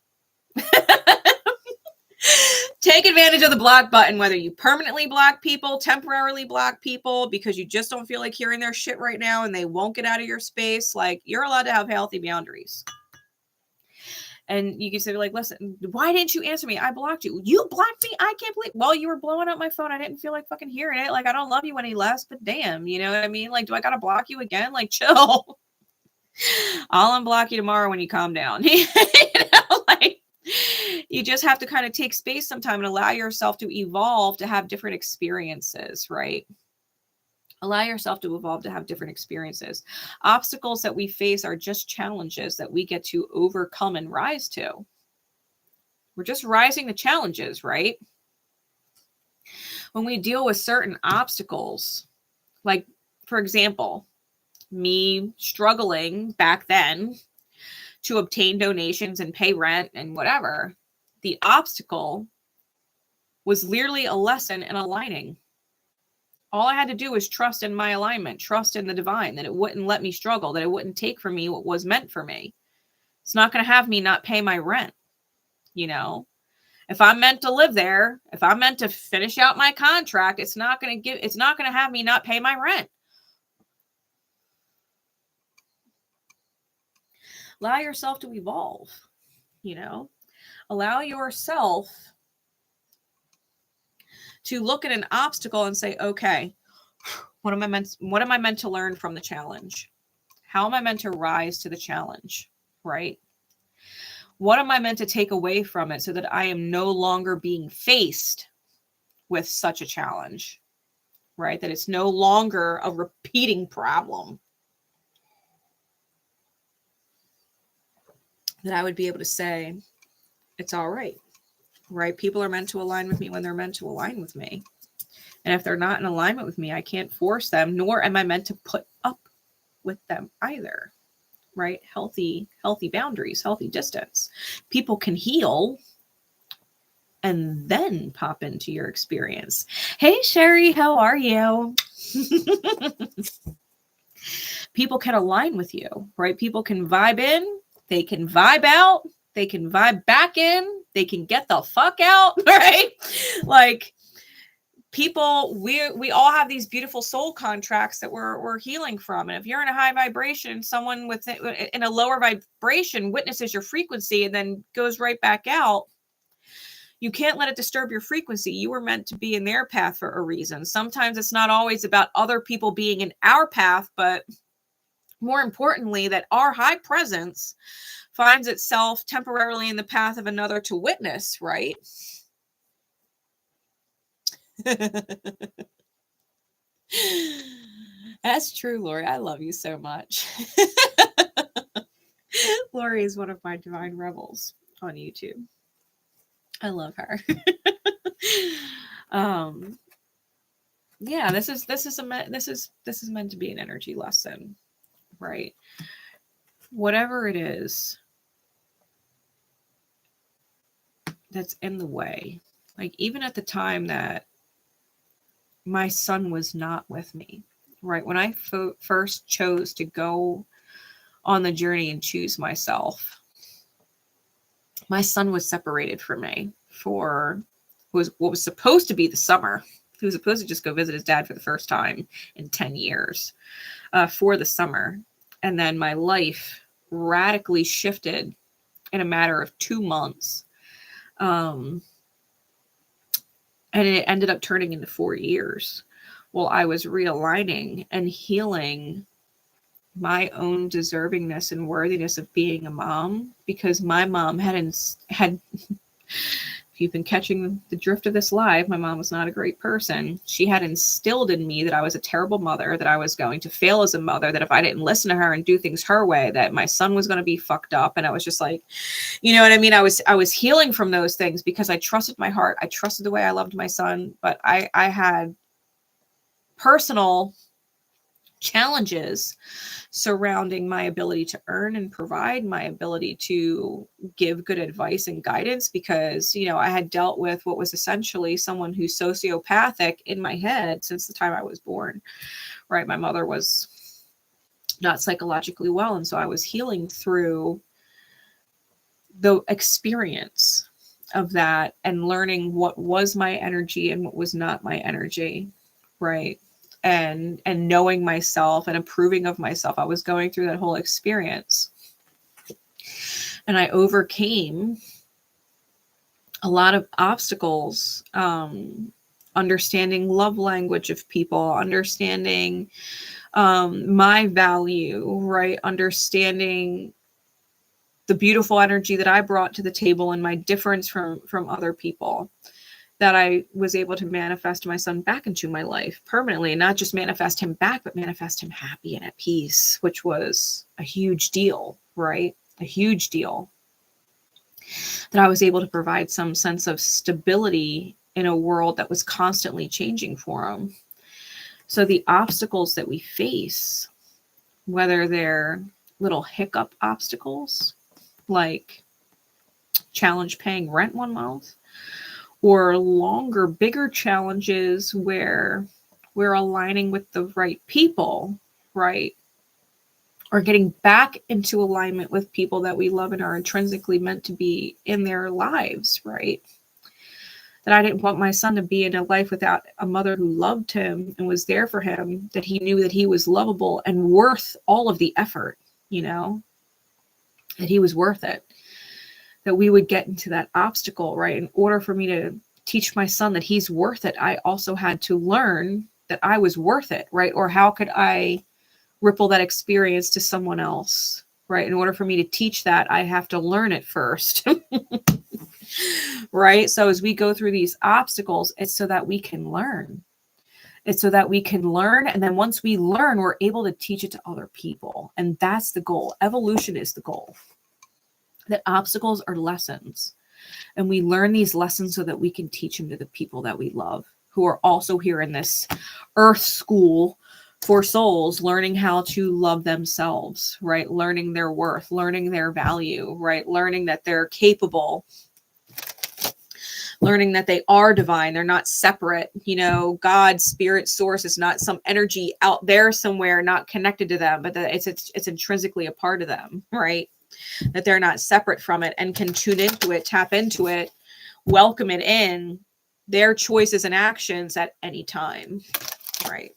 Take advantage of the block button, whether you permanently block people, temporarily block people, because you just don't feel like hearing their shit right now and they won't get out of your space. Like, you're allowed to have healthy boundaries. And you can say, like, listen, why didn't you answer me? I blocked you. You blocked me? I can't believe. Well, you were blowing up my phone. I didn't feel like fucking hearing it. Like, I don't love you any less, but damn, you know what I mean? Like, do I gotta block you again? Like, chill. I'll unblock you tomorrow when you calm down. You know, like, you just have to kind of take space sometime and allow yourself to evolve, to have different experiences, right? Allow yourself to evolve, to have different experiences. Obstacles that we face are just challenges that we get to overcome and rise to. We're just rising the challenges, right? When we deal with certain obstacles, like, for example, me struggling back then to obtain donations and pay rent and whatever, the obstacle was literally a lesson in aligning. All I had to do was trust in my alignment, trust in the divine, that it wouldn't let me struggle, that it wouldn't take from me what was meant for me. It's not going to have me not pay my rent. You know, if I'm meant to live there, if I'm meant to finish out my contract, it's not going to have me not pay my rent. Allow yourself to evolve, you know, allow yourself to look at an obstacle and say, okay, what am I meant to learn from the challenge? How am I meant to rise to the challenge, right? What am I meant to take away from it so that I am no longer being faced with such a challenge, right? That it's no longer a repeating problem. That I would be able to say, it's all right, right? People are meant to align with me when they're meant to align with me. And if they're not in alignment with me, I can't force them, nor am I meant to put up with them either, right? Healthy boundaries, healthy distance. People can heal and then pop into your experience. Hey, Sherry, how are you? People can align with you, right? People can vibe in, they can vibe out, they can vibe back in, they can get the fuck out, right? Like, people, we all have these beautiful soul contracts that we're healing from. And if you're in a high vibration, someone in a lower vibration witnesses your frequency and then goes right back out, you can't let it disturb your frequency. You were meant to be in their path for a reason. Sometimes it's not always about other people being in our path, but more importantly, that our high presence finds itself temporarily in the path of another to witness, right? That's true, Lori. I love you so much. Lori is one of my divine rebels on YouTube. I love her. Yeah, this is meant to be an energy lesson, right? Whatever it is that's in the way, like, even at the time that my son was not with me, right? When I first chose to go on the journey and choose myself, my son was separated from me for what was supposed to be the summer. He was supposed to just go visit his dad for the first time in 10 years for the summer. And then my life radically shifted in a matter of 2 months. And it ended up turning into 4 years while I was realigning and healing my own deservingness and worthiness of being a mom, because my mom had if you've been catching the drift of this live, my mom was not a great person. She had instilled in me that I was a terrible mother, that I was going to fail as a mother, that if I didn't listen to her and do things her way, that my son was going to be fucked up. And I was just like, you know what I mean? I was healing from those things because I trusted my heart. I trusted the way I loved my son, but I had personal challenges surrounding my ability to earn and provide, my ability to give good advice and guidance, because, you know, I had dealt with what was essentially someone who's sociopathic in my head since the time I was born, right? My mother was not psychologically well. And so I was healing through the experience of that and learning what was my energy and what was not my energy, right? And knowing myself and approving of myself. I was going through that whole experience. And I overcame a lot of obstacles, understanding love language of people, understanding my value, right? Understanding the beautiful energy that I brought to the table and my difference from other people, that I was able to manifest my son back into my life permanently, and not just manifest him back, but manifest him happy and at peace, which was a huge deal, right? A huge deal. That I was able to provide some sense of stability in a world that was constantly changing for him. So the obstacles that we face, whether they're little hiccup obstacles, like challenge paying rent 1 month, or longer, bigger challenges where we're aligning with the right people, right? Or getting back into alignment with people that we love and are intrinsically meant to be in their lives, right? That I didn't want my son to be in a life without a mother who loved him and was there for him, that he knew that he was lovable and worth all of the effort, you know, that he was worth it. That we would get into that obstacle, right? In order for me to teach my son that he's worth it, I also had to learn that I was worth it, right? Or how could I ripple that experience to someone else, right? In order for me to teach that, I have to learn it first, right? So as we go through these obstacles, it's so that we can learn. It's so that we can learn. And then once we learn, we're able to teach it to other people. And that's the goal. Evolution is the goal. That obstacles are lessons, and we learn these lessons so that we can teach them to the people that we love, who are also here in this earth school for souls, learning how to love themselves, right? Learning their worth, learning their value, right? Learning that they're capable, learning that they are divine. They're not separate. You know, God, spirit, source is not some energy out there somewhere, not connected to them, but that it's intrinsically a part of them, right? That they're not separate from it and can tune into it, tap into it, welcome it in, their choices and actions at any time, right?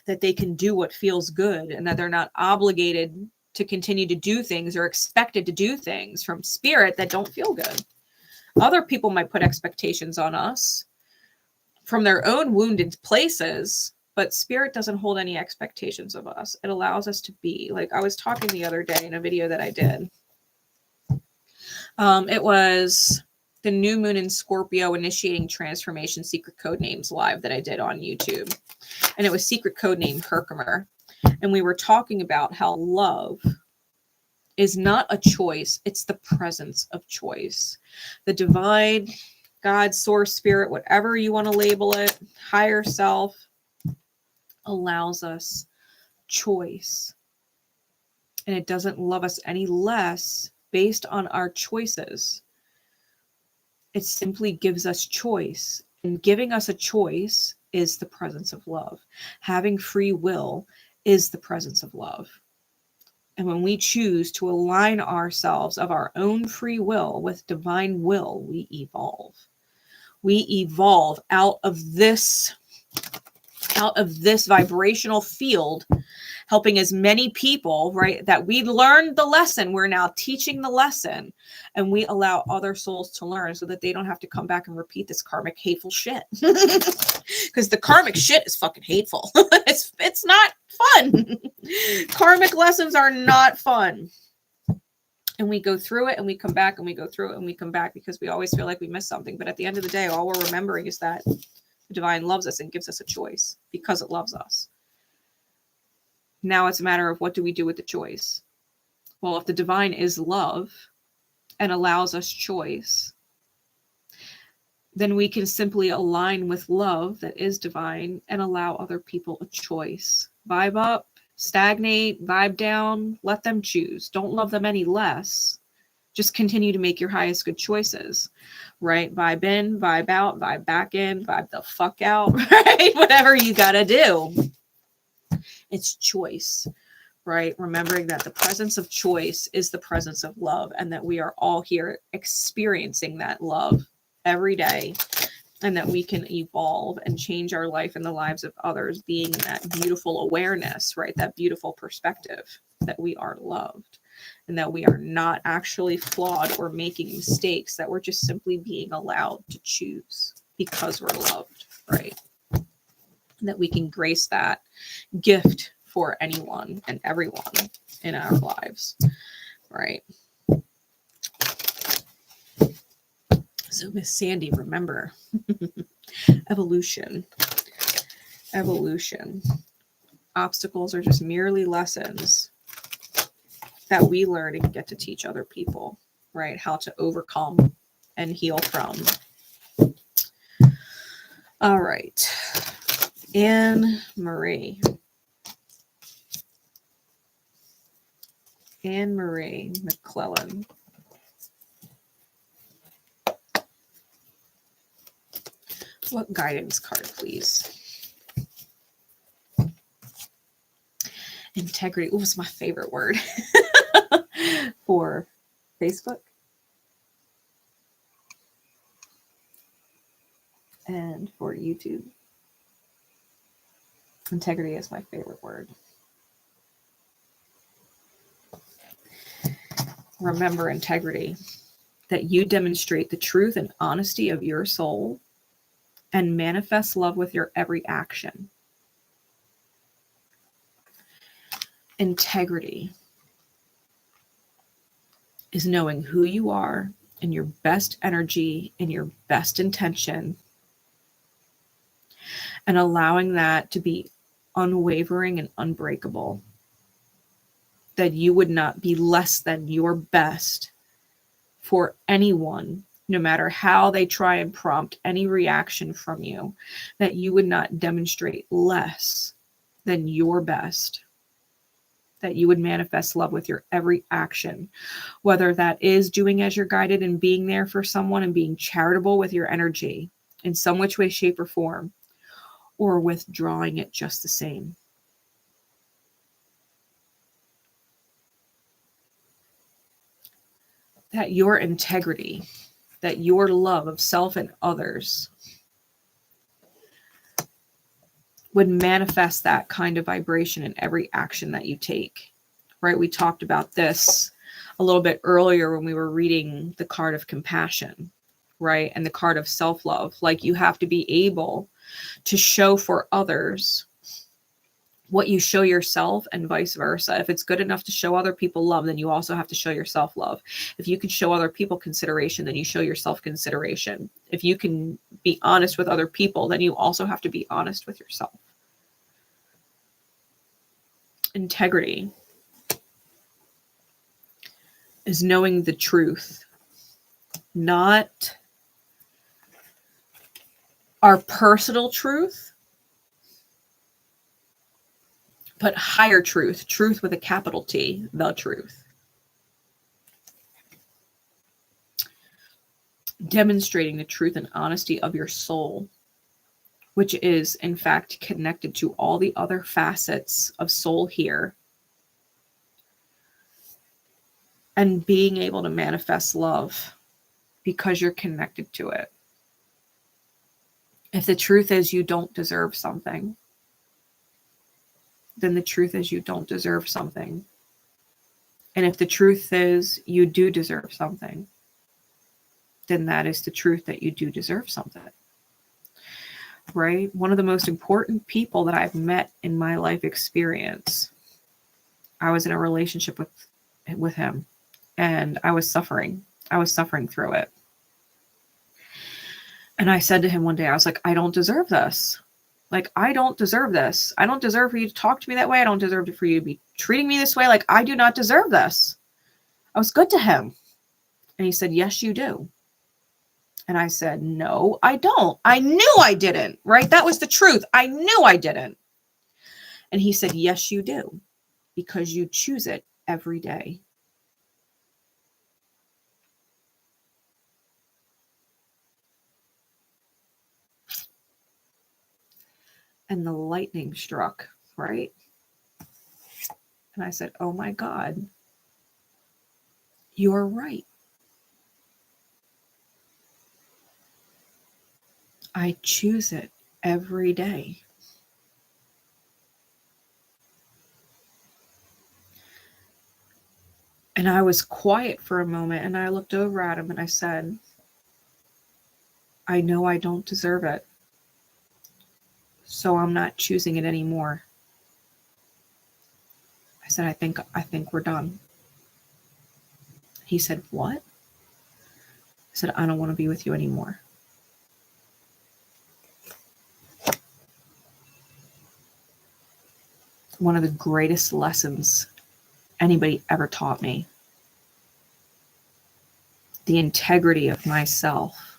That they can do what feels good, and that they're not obligated to continue to do things or expected to do things from spirit that don't feel good. Other people might put expectations on us from their own wounded places, but spirit doesn't hold any expectations of us. It allows us to be. Like I was talking the other day in a video that I did. It was the new moon in Scorpio initiating transformation secret code names live that I did on YouTube. And it was secret code name 𝘗𝘐𝘕𝘌. And we were talking about how love is not a choice. It's the presence of choice. The divine, God, source, spirit, whatever you want to label it, higher self, allows us choice. And it doesn't love us any less based on our choices. It simply gives us choice. And giving us a choice is the presence of love. Having free will is the presence of love. And when we choose to align ourselves of our own free will with divine will, we evolve. We evolve out of this vibrational field, helping as many people, right, that we learned the lesson. We're now teaching the lesson, and we allow other souls to learn so that they don't have to come back and repeat this karmic hateful shit. Because the karmic shit is fucking hateful. It's not fun. Karmic lessons are not fun. And we go through it and we come back and we go through it and we come back because we always feel like we missed something. But at the end of the day, all we're remembering is that the divine loves us and gives us a choice because it loves us. Now it's a matter of what do we do with the choice? Well, if the divine is love and allows us choice, then we can simply align with love that is divine and allow other people a choice. Vibe up, stagnate, vibe down, let them choose. Don't love them any less. Just continue to make your highest good choices, right? Vibe in, vibe out, vibe back in, vibe the fuck out, right? Whatever you gotta do. It's choice, right? Remembering that the presence of choice is the presence of love and that we are all here experiencing that love every day and that we can evolve and change our life and the lives of others, being in that beautiful awareness, right? That beautiful perspective that we are loved and that we are not actually flawed or making mistakes, that we're just simply being allowed to choose because we're loved, right? And that we can grace that gift for anyone and everyone in our lives, right? So Miss Sandy, remember, evolution. Obstacles are just merely lessons that we learn and get to teach other people, right? How to overcome and heal from. All right. Anne-Marie McClellan. What guidance card, please? Integrity. Oh, it's my favorite word for Facebook. And for YouTube. Integrity is my favorite word. Remember integrity, that you demonstrate the truth and honesty of your soul and manifest love with your every action. Integrity is knowing who you are in your best energy, in your best intention, and allowing that to be unwavering and unbreakable. That you would not be less than your best for anyone, no matter how they try and prompt any reaction from you, that you would not demonstrate less than your best, that you would manifest love with your every action, whether that is doing as you're guided and being there for someone and being charitable with your energy in some which way, shape, or form, or withdrawing it just the same. That your integrity, that your love of self and others would manifest that kind of vibration in every action that you take, right? We talked about this a little bit earlier when we were reading the card of compassion, right? And the card of self-love. Like, you have to be able to show for others what you show yourself and vice versa. If it's good enough to show other people love, then you also have to show yourself love. If you can show other people consideration, then you show yourself consideration. If you can be honest with other people, then you also have to be honest with yourself. Integrity is knowing the truth, not our personal truth, but higher truth, truth with a capital T, the truth. Demonstrating the truth and honesty of your soul, which is in fact connected to all the other facets of soul here. And being able to manifest love because you're connected to it. If the truth is you don't deserve something, then the truth is you don't deserve something. And if the truth is you do deserve something, then that is the truth that you do deserve something. right? One of the most important people that I've met in my life experience. I was in a relationship with him, and I was suffering. I was suffering through it. And I said to him one day, I was like, I don't deserve this. Like, I don't deserve this. I don't deserve for you to talk to me that way. I don't deserve for you to be treating me this way. Like, I do not deserve this. I was good to him. And he said, yes, you do. And I said, no, I don't. I knew I didn't, right? That was the truth. I knew I didn't. And he said, yes, you do, because you choose it every day. And the lightning struck, right? And I said, oh my God, you're right. I choose it every day. And I was quiet for a moment, and I looked over at him and I said, I know I don't deserve it, so I'm not choosing it anymore. I said, I think we're done. He said, what? I said, I don't want to be with you anymore. One of the greatest lessons anybody ever taught me. The integrity of myself.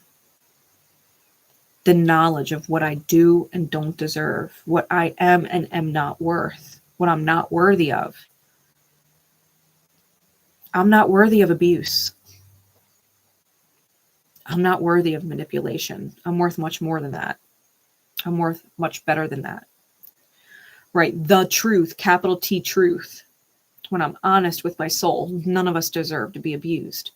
The knowledge of what I do and don't deserve. What I am and am not worth. What I'm not worthy of. I'm not worthy of abuse. I'm not worthy of manipulation. I'm worth much more than that. I'm worth much better than that. Right? The truth, capital T truth. When I'm honest with my soul, none of us deserve to be abused.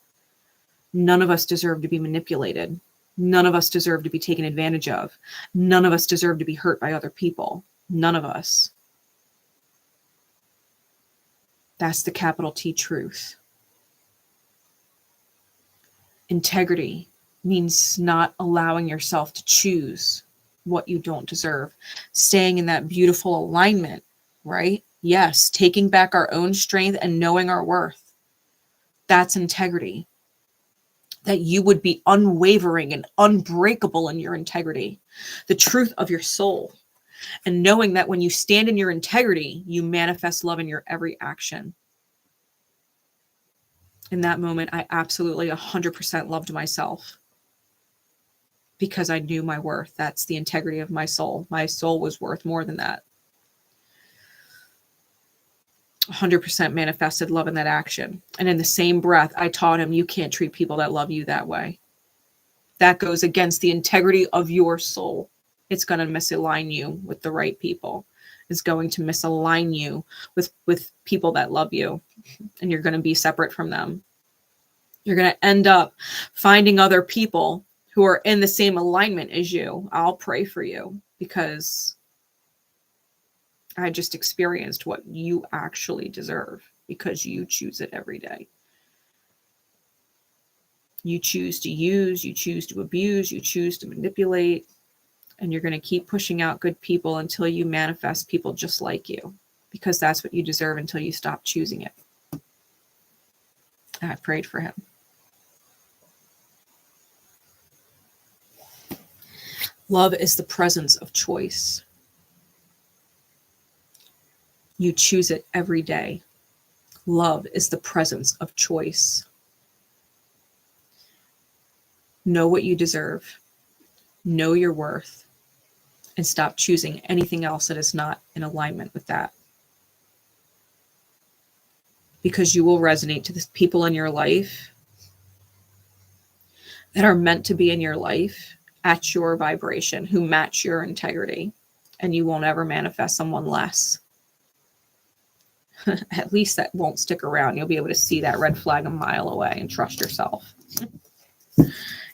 None of us deserve to be manipulated. None of us deserve to be taken advantage of. None of us deserve to be hurt by other people. None of us. That's the capital T truth. Integrity means not allowing yourself to choose what you don't deserve. Staying in that beautiful alignment, right? Yes, taking back our own strength and knowing our worth. That's integrity. That you would be unwavering and unbreakable in your integrity. The truth of your soul. And knowing that when you stand in your integrity, you manifest love in your every action. In that moment, I absolutely 100% loved myself. Because I knew my worth. That's the integrity of my soul. My soul was worth more than that. 100% manifested love in that action. And in the same breath, I taught him, you can't treat people that love you that way. That goes against the integrity of your soul. It's going to misalign you with the right people. It's going to misalign you with people that love you. And you're going to be separate from them. You're going to end up finding other people who are in the same alignment as you. I'll pray for you because I just experienced what you actually deserve because you choose it every day. You choose to use, you choose to abuse, you choose to manipulate, and you're going to keep pushing out good people until you manifest people just like you because that's what you deserve until you stop choosing it. And I prayed for him. Love is the presence of choice. You choose it every day. Love is the presence of choice. Know what you deserve. Know your worth. And stop choosing anything else that is not in alignment with that. Because you will resonate to the people in your life that are meant to be in your life at your vibration, who match your integrity, and you won't ever manifest someone less. At least that won't stick around. You'll be able to see that red flag a mile away and trust yourself.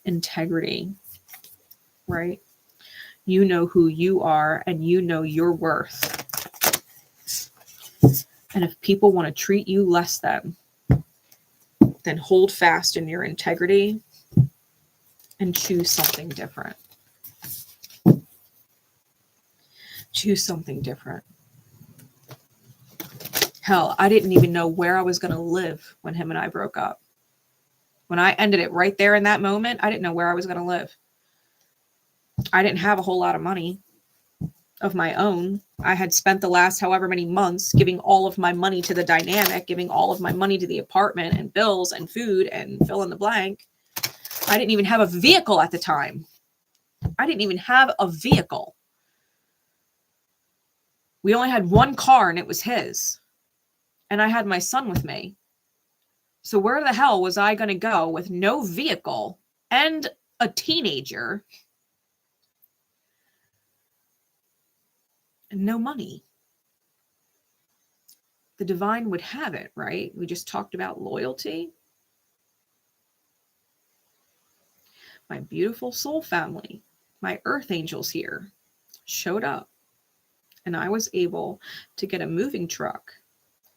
Integrity, right? You know who you are and you know your worth. And if people want to treat you less than, then hold fast in your integrity and choose something different. Choose something different. Hell, I didn't even know where I was going to live when him and I broke up. When I ended it right there in that moment, I didn't know where I was going to live. I didn't have a whole lot of money of my own. I had spent the last however many months giving all of my money to the dynamic, giving all of my money to the apartment and bills and food and fill in the blank. I didn't even have a vehicle at the time. I didn't even have a vehicle. We only had one car and it was his. And I had my son with me. So where the hell was I going to go with no vehicle and a teenager and no money? The divine would have it, right? We just talked about loyalty. My beautiful soul family, my earth angels here showed up. And I was able to get a moving truck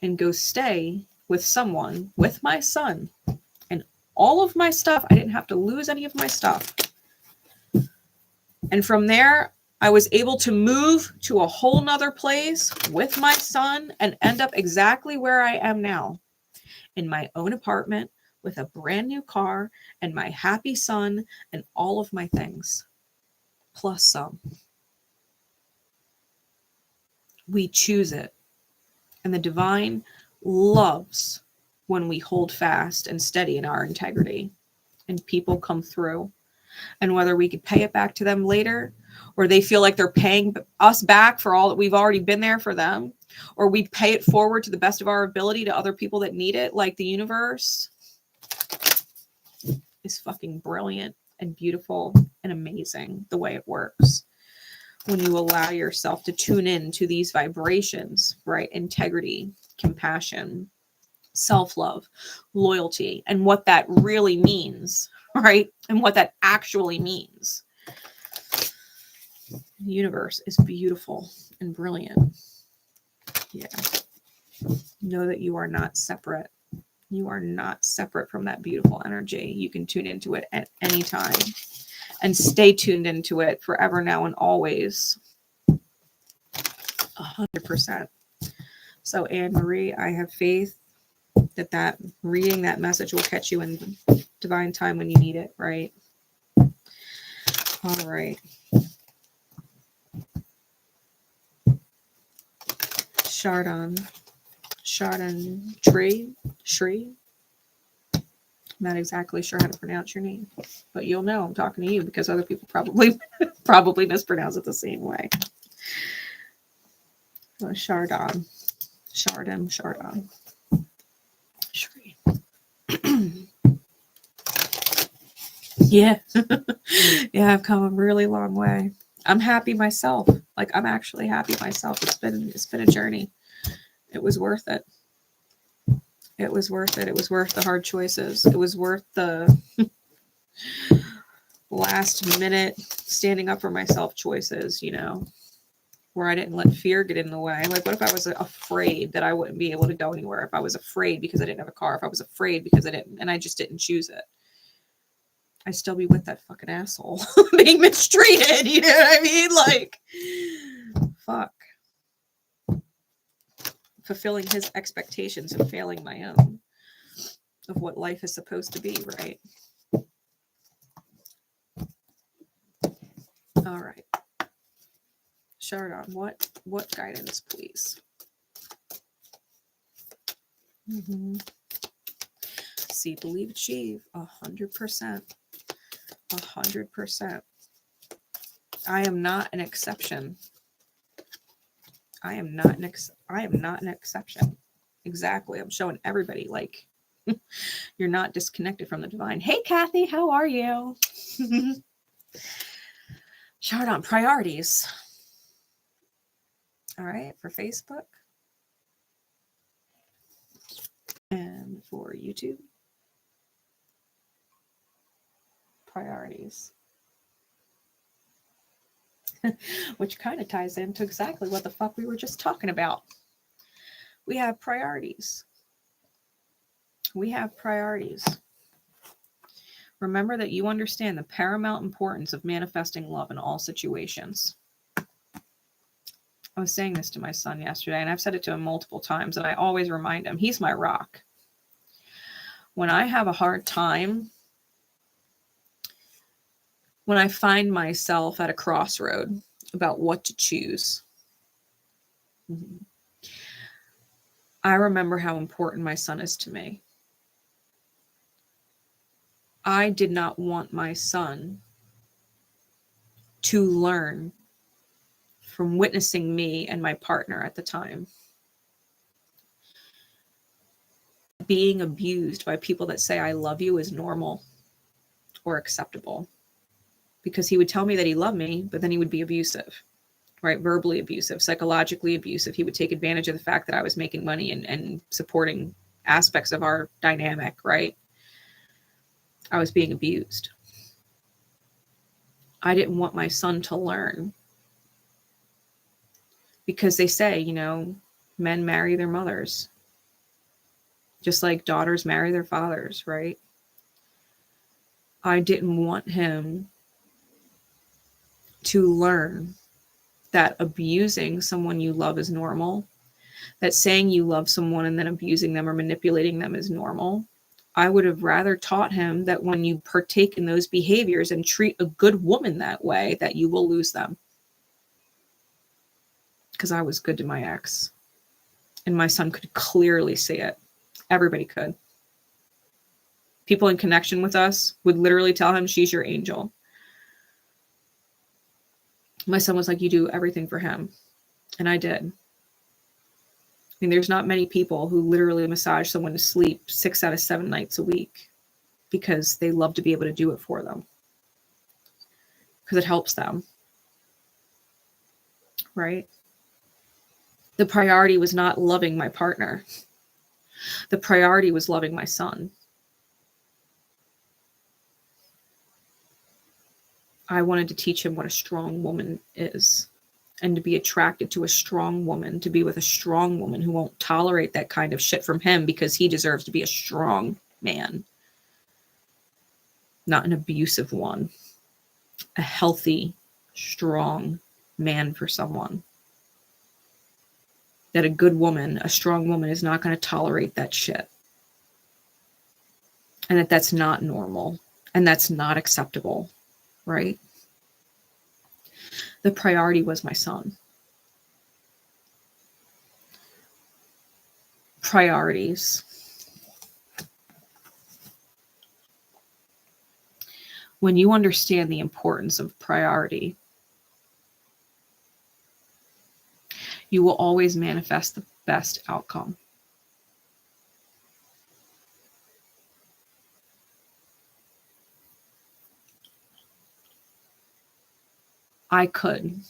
and go stay with someone, with my son, and all of my stuff. I didn't have to lose any of my stuff. And from there, I was able to move to a whole nother place with my son and end up exactly where I am now, in my own apartment with a brand new car and my happy son and all of my things, plus some. We choose it. And the divine loves when we hold fast and steady in our integrity and people come through. And whether we could pay it back to them later, or they feel like they're paying us back for all that we've already been there for them, or we pay it forward to the best of our ability to other people that need it, like the universe is fucking brilliant and beautiful and amazing the way it works. When you allow yourself to tune in to these vibrations, right? Integrity, compassion, self-love, loyalty, and what that really means, right? And what that actually means. The universe is beautiful and brilliant. Yeah. Know that you are not separate. You are not separate from that beautiful energy. You can tune into it at any time. And stay tuned into it forever now and always. 100%. So Anne-Marie, I have faith that reading that message will catch you in divine time when you need it, right? All right. 𝘗𝘗𝗕𝗏𝘗𝘕𝘌. I'm not exactly sure how to pronounce your name, but you'll know I'm talking to you because other people probably mispronounce it the same way. 𝘗𝘗𝗕𝗏𝘗𝘗𝗕𝗏. Yeah. Yeah, I've come a really long way. I'm happy myself. Like, I'm actually happy myself. It's been a journey. It was worth it. It was worth it. It was worth the hard choices. It was worth the last minute standing up for myself choices, you know, where I didn't let fear get in the way. Like, what if I was afraid that I wouldn't be able to go anywhere? If I was afraid because I didn't have a car, if I was afraid because I just didn't choose it, I'd still be with that fucking asshole being mistreated. You know what I mean? Like, fuck. Fulfilling his expectations and failing my own of what life is supposed to be, right? All right. 𝘗𝘗𝗕𝗏, what guidance, please? See, believe, achieve. 100%. 100%. I am not an exception. I am not an exception. Exactly. I'm showing everybody, like, you're not disconnected from the divine. Hey, Kathy, how are you? 𝘗𝘗𝗕𝗏, priorities. All right, for Facebook and for YouTube. Priorities. Which kind of ties into exactly what the fuck we were just talking about. We have priorities. We have priorities. Remember that you understand the paramount importance of manifesting love in all situations. I was saying this to my son yesterday, and I've said it to him multiple times, and I always remind him, he's my rock. When I have a hard time, when I find myself at a crossroad about what to choose, I remember how important my son is to me. I did not want my son to learn from witnessing me and my partner at the time being abused by people that say I love you is normal or acceptable. Because he would tell me that he loved me, but then he would be abusive, right? Verbally abusive, psychologically abusive. He would take advantage of the fact that I was making money and supporting aspects of our dynamic, right? I was being abused. I didn't want my son to learn, because they say, you know, men marry their mothers, just like daughters marry their fathers, right? I didn't want him to learn that abusing someone you love is normal, that saying you love someone and then abusing them or manipulating them is normal. I would have rather taught him that when you partake in those behaviors and treat a good woman that way, that you will lose them. Because I was good to my ex. And my son could clearly see it. Everybody could. People in connection with us would literally tell him, she's your angel. My son was like, you do everything for him. And I did. I mean, there's not many people who literally massage someone to sleep 6 out of 7 nights a week because they love to be able to do it for them. Because it helps them. Right? The priority was not loving my partner. The priority was loving my son. I wanted to teach him what a strong woman is, and to be attracted to a strong woman, to be with a strong woman who won't tolerate that kind of shit from him because he deserves to be a strong man, not an abusive one, a healthy, strong man for someone. That a good woman, a strong woman, is not going to tolerate that shit. And that that's not normal, and that's not acceptable. Right? The priority was my son. Priorities. When you understand the importance of priority, you will always manifest the best outcome. I could,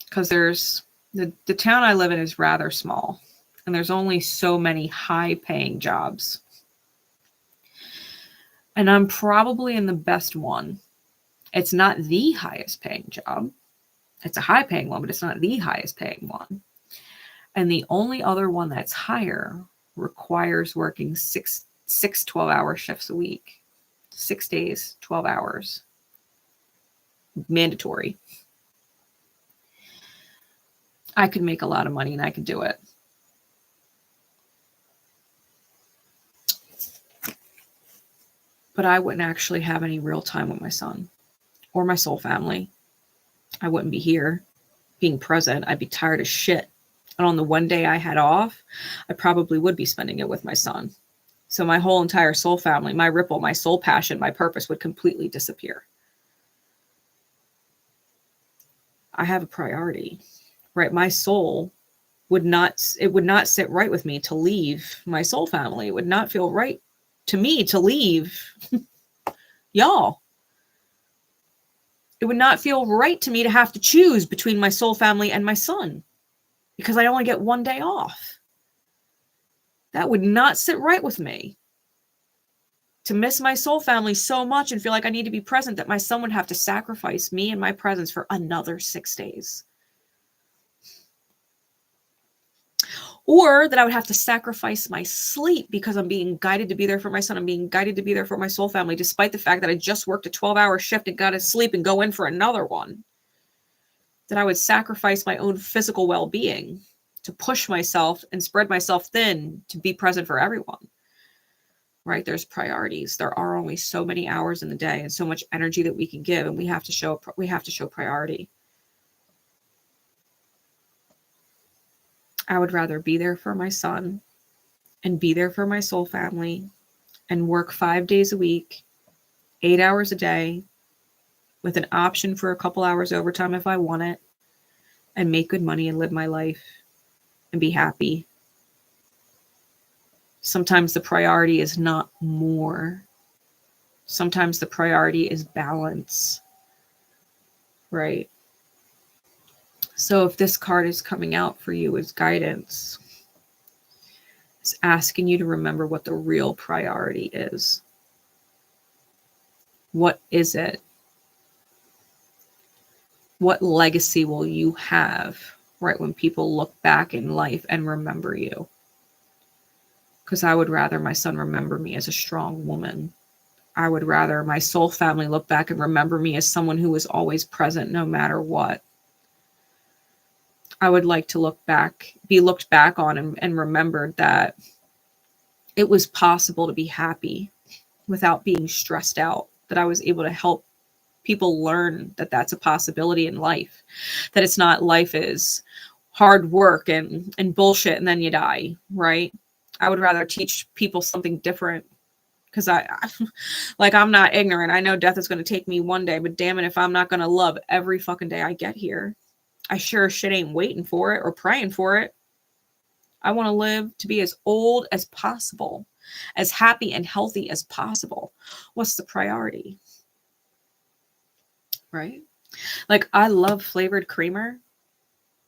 because there's the town I live in is rather small, and there's only so many high-paying jobs. And I'm probably in the best one. It's not the highest paying job. It's a high paying one, but it's not the highest paying one. And the only other one that's higher requires working six 12-hour shifts a week. 6 days, 12 hours. Mandatory. I could make a lot of money and I could do it. But I wouldn't actually have any real time with my son or my soul family. I wouldn't be here being present. I'd be tired as shit. And on the one day I had off, I probably would be spending it with my son. So my whole entire soul family, my ripple, my soul passion, my purpose would completely disappear. I have a priority, right? My soul would not sit right with me to leave my soul family. It would not feel right to me to leave y'all. It would not feel right to me to have to choose between my soul family and my son because I only get 1 day off. That would not sit right with me. To miss my soul family so much and feel like I need to be present that my son would have to sacrifice me and my presence for another 6 days. Or that I would have to sacrifice my sleep because I'm being guided to be there for my son. I'm being guided to be there for my soul family, despite the fact that I just worked a 12-hour shift and got to sleep and go in for another one. that I would sacrifice my own physical well-being to push myself and spread myself thin to be present for everyone. Right? There's priorities. There are only so many hours in the day and so much energy that we can give, and we have to show priority. I would rather be there for my son and be there for my soul family and work 5 days a week, 8 hours a day, with an option for a couple hours overtime if I want it, and make good money and live my life and be happy. Sometimes the priority is not more. Sometimes the priority is balance, right? So if this card is coming out for you as guidance, it's asking you to remember what the real priority is. What is it? What legacy will you have, right, when people look back in life and remember you? Because I would rather my son remember me as a strong woman. I would rather my soul family look back and remember me as someone who was always present no matter what. I would like to be looked back on and remembered that it was possible to be happy without being stressed out, that I was able to help people learn that that's a possibility in life, that it's not life is hard work and bullshit and then you die, right? I would rather teach people something different, because I'm not ignorant. I know death is going to take me one day, but damn it, if I'm not going to love every fucking day I get here, I sure as shit ain't waiting for it or praying for it. I want to live to be as old as possible, as happy and healthy as possible. What's the priority? Right? Like, I love flavored creamer,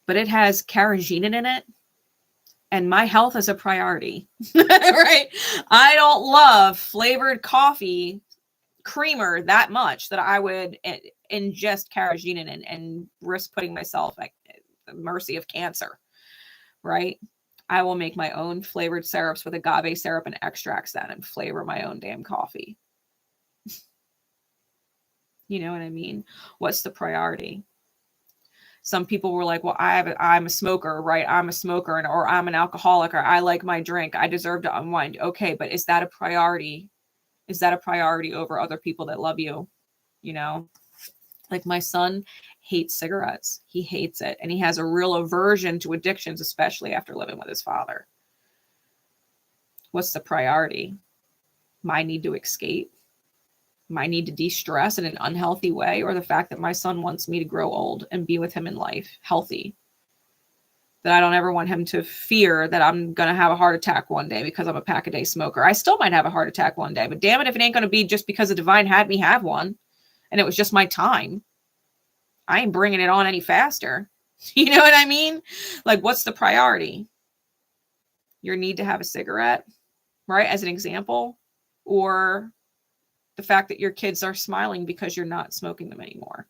but it has carrageenan in it, and my health is a priority. Right? I don't love flavored coffee creamer that much that I would ingest carrageenan and risk putting myself at the mercy of cancer. Right? I will make my own flavored syrups with agave syrup and extracts then and flavor my own damn coffee. You know what I mean? What's the priority? Some people were like, well, I'm a smoker, right? I'm a smoker, or I'm an alcoholic, or I like my drink. I deserve to unwind. Okay, but is that a priority? Is that a priority over other people that love you? You know, like my son hates cigarettes. He hates it. And he has a real aversion to addictions, especially after living with his father. What's the priority? My need to escape? My need to de-stress in an unhealthy way, or the fact that my son wants me to grow old and be with him in life, healthy? That I don't ever want him to fear that I'm going to have a heart attack one day because I'm a pack-a-day smoker. I still might have a heart attack one day, but damn it if it ain't going to be just because the divine had me have one and it was just my time. I ain't bringing it on any faster. You know what I mean? Like, what's the priority? Your need to have a cigarette, right? As an example, or the fact that your kids are smiling because you're not smoking them anymore.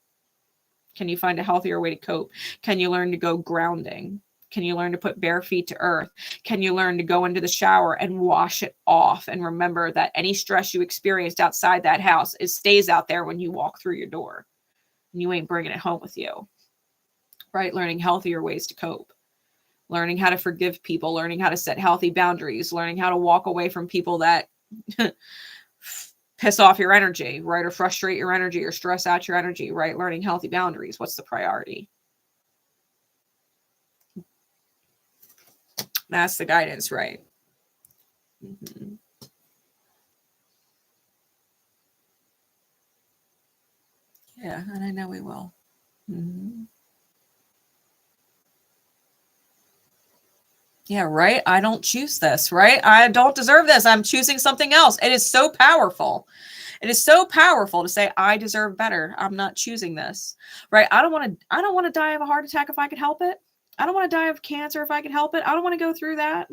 Can you find a healthier way to cope? Can you learn to go grounding? Can you learn to put bare feet to earth? Can you learn to go into the shower and wash it off and remember that any stress you experienced outside that house, it stays out there when you walk through your door and you ain't bringing it home with you, right? Learning healthier ways to cope, learning how to forgive people, learning how to set healthy boundaries, learning how to walk away from people that piss off your energy, right? Or frustrate your energy or stress out your energy, right? Learning healthy boundaries. What's the priority? That's the guidance, right? Mm-hmm. Yeah, and I know we will. Mm-hmm. Yeah, right? I don't choose this, right? I don't deserve this. I'm choosing something else. It is so powerful. It is so powerful to say, I deserve better. I'm not choosing this, right? I don't want to die of a heart attack if I could help it. I don't want to die of cancer if I could help it. I don't want to go through that.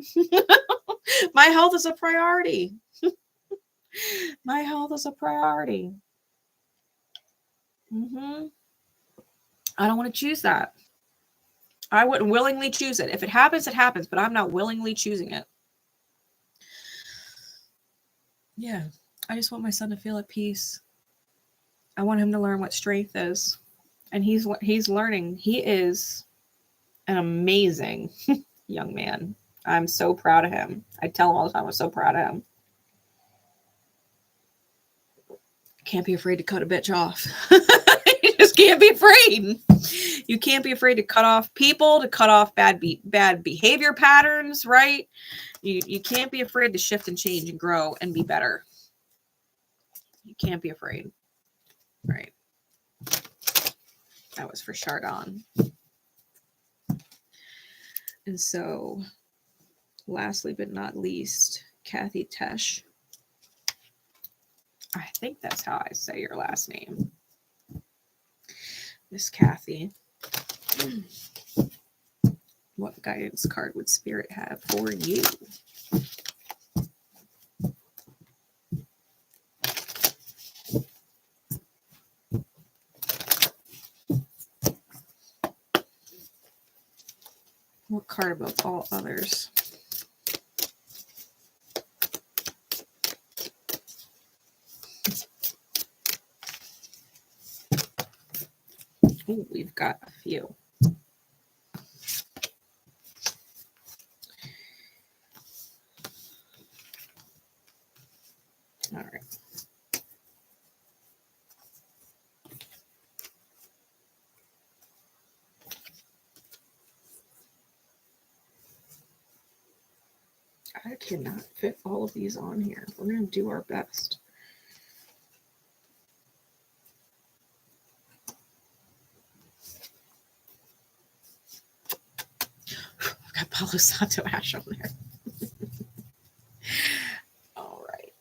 My health is a priority. My health is a priority. Mm-hmm. I don't want to choose that. I wouldn't willingly choose it. If it happens, it happens, but I'm not willingly choosing it. Yeah. I just want my son to feel at peace. I want him to learn what strength is. And he's learning. He is an amazing young man. I'm so proud of him. I tell him all the time, I'm so proud of him. Can't be afraid to cut a bitch off. You just can't be afraid. You can't be afraid to cut off people, to cut off bad behavior patterns, right? You can't be afraid to shift and change and grow and be better. You can't be afraid, right? That was for Chardon. And so, lastly but not least, Kathy Tesh. I think that's how I say your last name. Miss Kathy. What guidance card would Spirit have for you? What card above all others? Ooh, we've got a few. All right. I cannot fit all of these on here. We're going to do our best. I've got Palo Santo Ash on there. All right.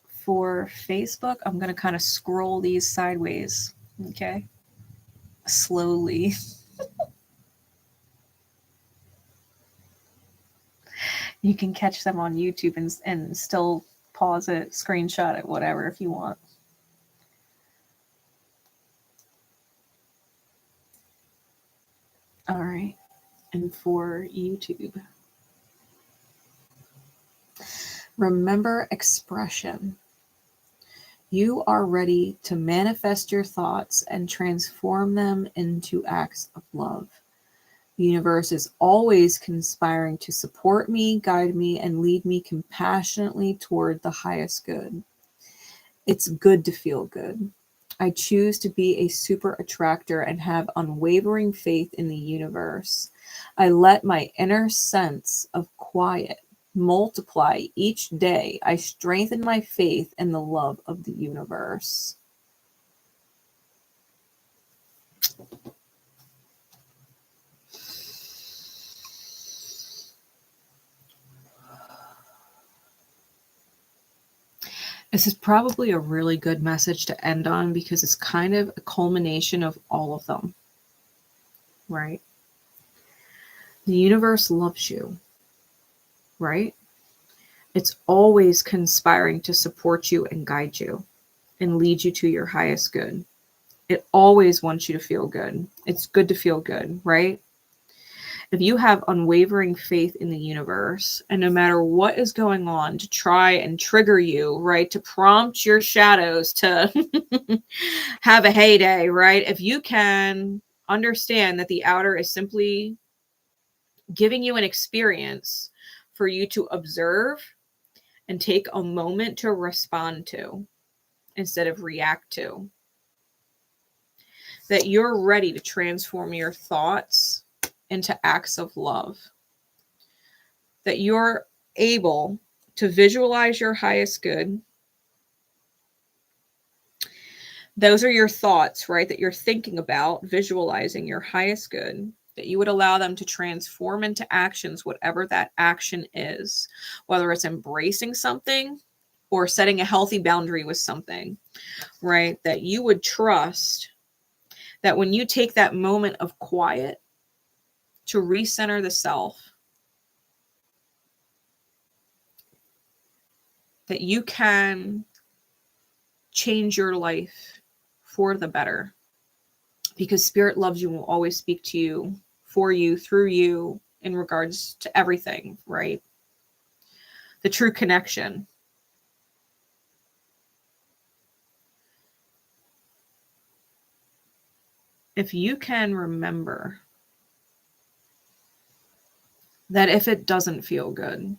For Facebook, I'm going to kind of scroll these sideways. Okay. Slowly. You can catch them on YouTube and still pause it, screenshot it, whatever, if you want. All right. And for YouTube, remember expression. You are ready to manifest your thoughts and transform them into acts of love. The universe is always conspiring to support me, guide me, and lead me compassionately toward the highest good. It's good to feel good. I choose to be a super attractor and have unwavering faith in the universe. I let my inner sense of quiet multiply each day. I strengthen my faith in the love of the universe. This is probably a really good message to end on because it's kind of a culmination of all of them, right? The universe loves you, right? It's always conspiring to support you and guide you and lead you to your highest good. It always wants you to feel good. It's good to feel good, right? If you have unwavering faith in the universe, and no matter what is going on to try and trigger you, right, to prompt your shadows to have a heyday, right? If you can understand that the outer is simply giving you an experience for you to observe and take a moment to respond to instead of react to, that you're ready to transform your thoughts into acts of love, that you're able to visualize your highest good. Those are your thoughts, right? That you're thinking about, visualizing your highest good, that you would allow them to transform into actions, whatever that action is, whether it's embracing something or setting a healthy boundary with something, right? That you would trust that when you take that moment of quiet to recenter the self, that you can change your life for the better, because Spirit loves you and will always speak to you, for you, through you, in regards to everything, right? The true connection. if you can remember that if it doesn't feel good,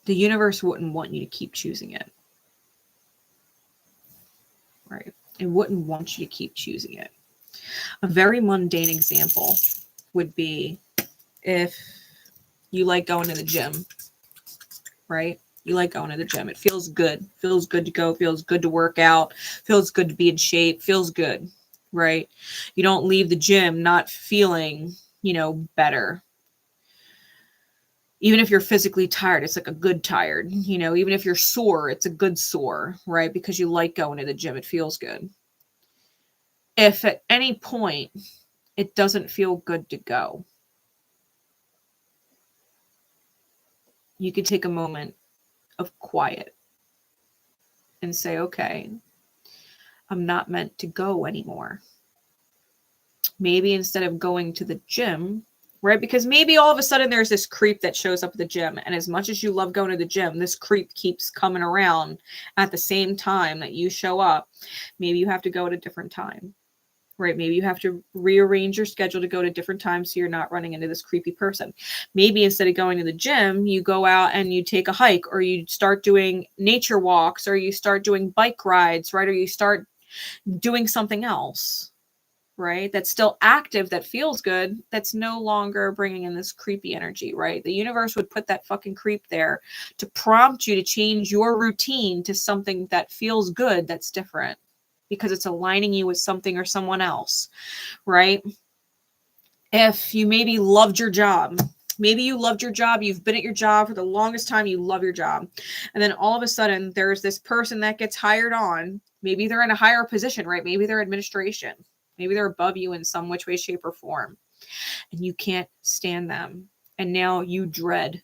the universe wouldn't want you to keep choosing it, right? It wouldn't want you to keep choosing it. A very mundane example would be if you like going to the gym, right? You like going to the gym. It feels good. Feels good to go. Feels good to work out. Feels good to be in shape. Feels good, right? You don't leave the gym not feeling, better. Even if you're physically tired, it's like a good tired. Even if you're sore, it's a good sore, right? Because you like going to the gym. It feels good. If at any point it doesn't feel good to go, you could take a moment of quiet and say, okay, I'm not meant to go anymore. Maybe instead of going to the gym, right? Because maybe all of a sudden there's this creep that shows up at the gym. And as much as you love going to the gym, this creep keeps coming around at the same time that you show up. Maybe you have to go at a different time, right? Maybe you have to rearrange your schedule to go to different times so you're not running into this creepy person. Maybe instead of going to the gym, you go out and you take a hike, or you start doing nature walks, or you start doing bike rides, right? Or you start doing something else, right? That's still active, that feels good, that's no longer bringing in this creepy energy, right? The universe would put that fucking creep there to prompt you to change your routine to something that feels good, that's different, because it's aligning you with something or someone else, right? If you maybe loved your job, you've been at your job for the longest time, you love your job, and then all of a sudden there's this person that gets hired on, maybe they're in a higher position, right? Maybe they're administration, maybe they're above you in some which way, shape, or form, and you can't stand them, and now you dread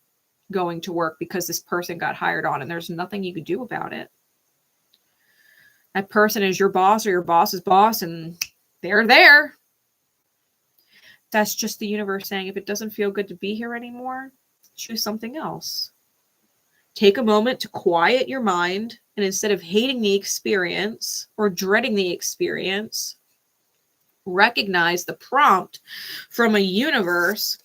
going to work because this person got hired on, and there's nothing you could do about it. That person is your boss or your boss's boss, and they're there. That's just the universe saying, if it doesn't feel good to be here anymore, choose something else. Take a moment to quiet your mind, and instead of hating the experience or dreading the experience, recognize the prompt from a universe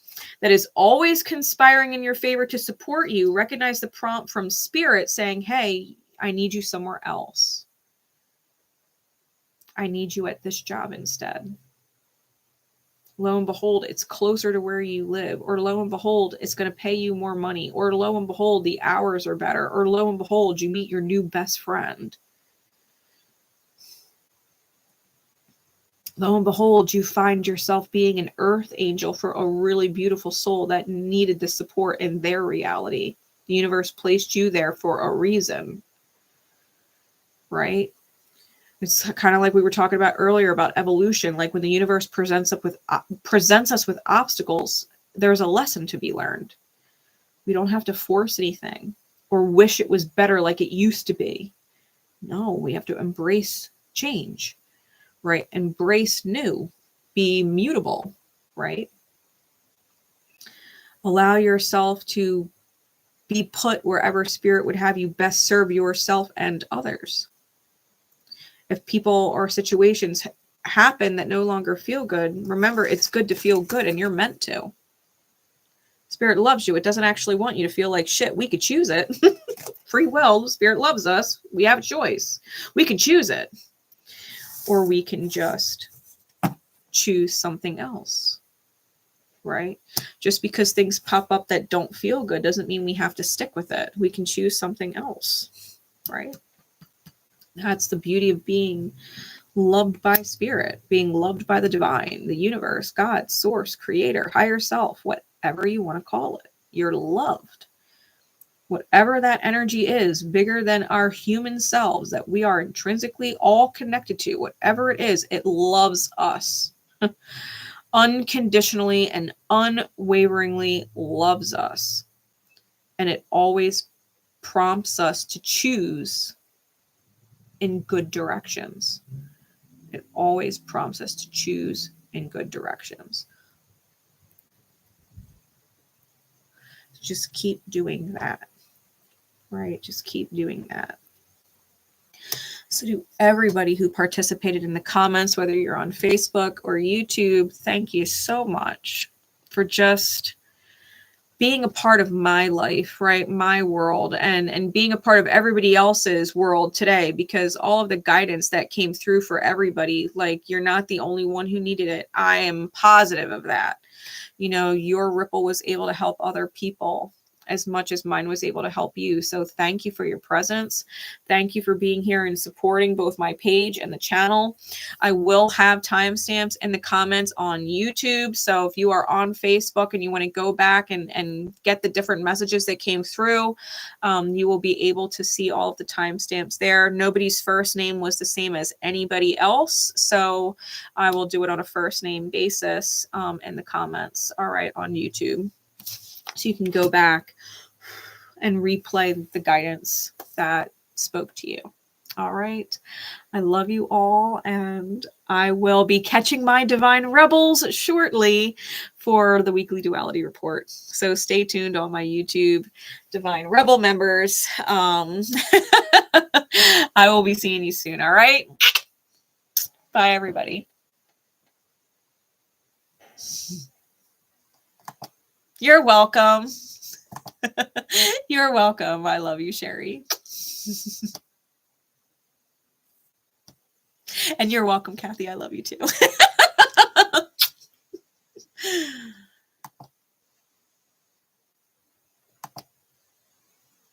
that is always conspiring in your favor to support you. Recognize the prompt from spirit saying, hey, I need you somewhere else. I need you at this job instead. Lo and behold, it's closer to where you live, or lo and behold, it's going to pay you more money, or lo and behold, the hours are better, or lo and behold, you meet your new best friend. Lo and behold, you find yourself being an earth angel for a really beautiful soul that needed the support in their reality. The universe placed you there for a reason, right? It's kind of like we were talking about earlier about evolution. Like when the universe presents us with obstacles, there's a lesson to be learned. We don't have to force anything or wish it was better like it used to be. No, we have to embrace change, right? Embrace new, be mutable, right? Allow yourself to be put wherever spirit would have you best serve yourself and others. If people or situations happen that no longer feel good, remember, it's good to feel good, and you're meant to. Spirit loves you. It doesn't actually want you to feel like shit. We could choose it. Free will. Spirit loves us. We have a choice. We can choose it. Or we can just choose something else, right? Just because things pop up that don't feel good doesn't mean we have to stick with it. We can choose something else, right? That's the beauty of being loved by spirit, being loved by the divine, the universe, God, source, creator, higher self, whatever you want to call it. You're loved. Whatever that energy is, bigger than our human selves that we are intrinsically all connected to, whatever it is, it loves us. Unconditionally and unwaveringly loves us. And it always prompts us to choose in good directions. It always prompts us to choose in good directions. Just keep doing that, right? Just keep doing that. So to everybody who participated in the comments, whether you're on Facebook or YouTube, thank you so much for just being a part of my life, right? My world, and being a part of everybody else's world today, because all of the guidance that came through for everybody, like, you're not the only one who needed it. I am positive of that. You know, your ripple was able to help other people as much as mine was able to help you. So thank you for your presence. Thank you for being here and supporting both my page and the channel. I will have timestamps in the comments on YouTube. So if you are on Facebook and you want to go back and get the different messages that came through, you will be able to see all of the timestamps there. Nobody's first name was the same as anybody else. So I will do it on a first name basis in the comments, all right, on YouTube. So you can go back and replay the guidance that spoke to you. All right. I love you all, and I will be catching my divine rebels shortly for the weekly duality report. So stay tuned on my YouTube divine rebel members. I will be seeing you soon. All right. Bye, everybody. You're welcome. You're welcome. I love you, Sherry. And you're welcome, Kathy. I love you too.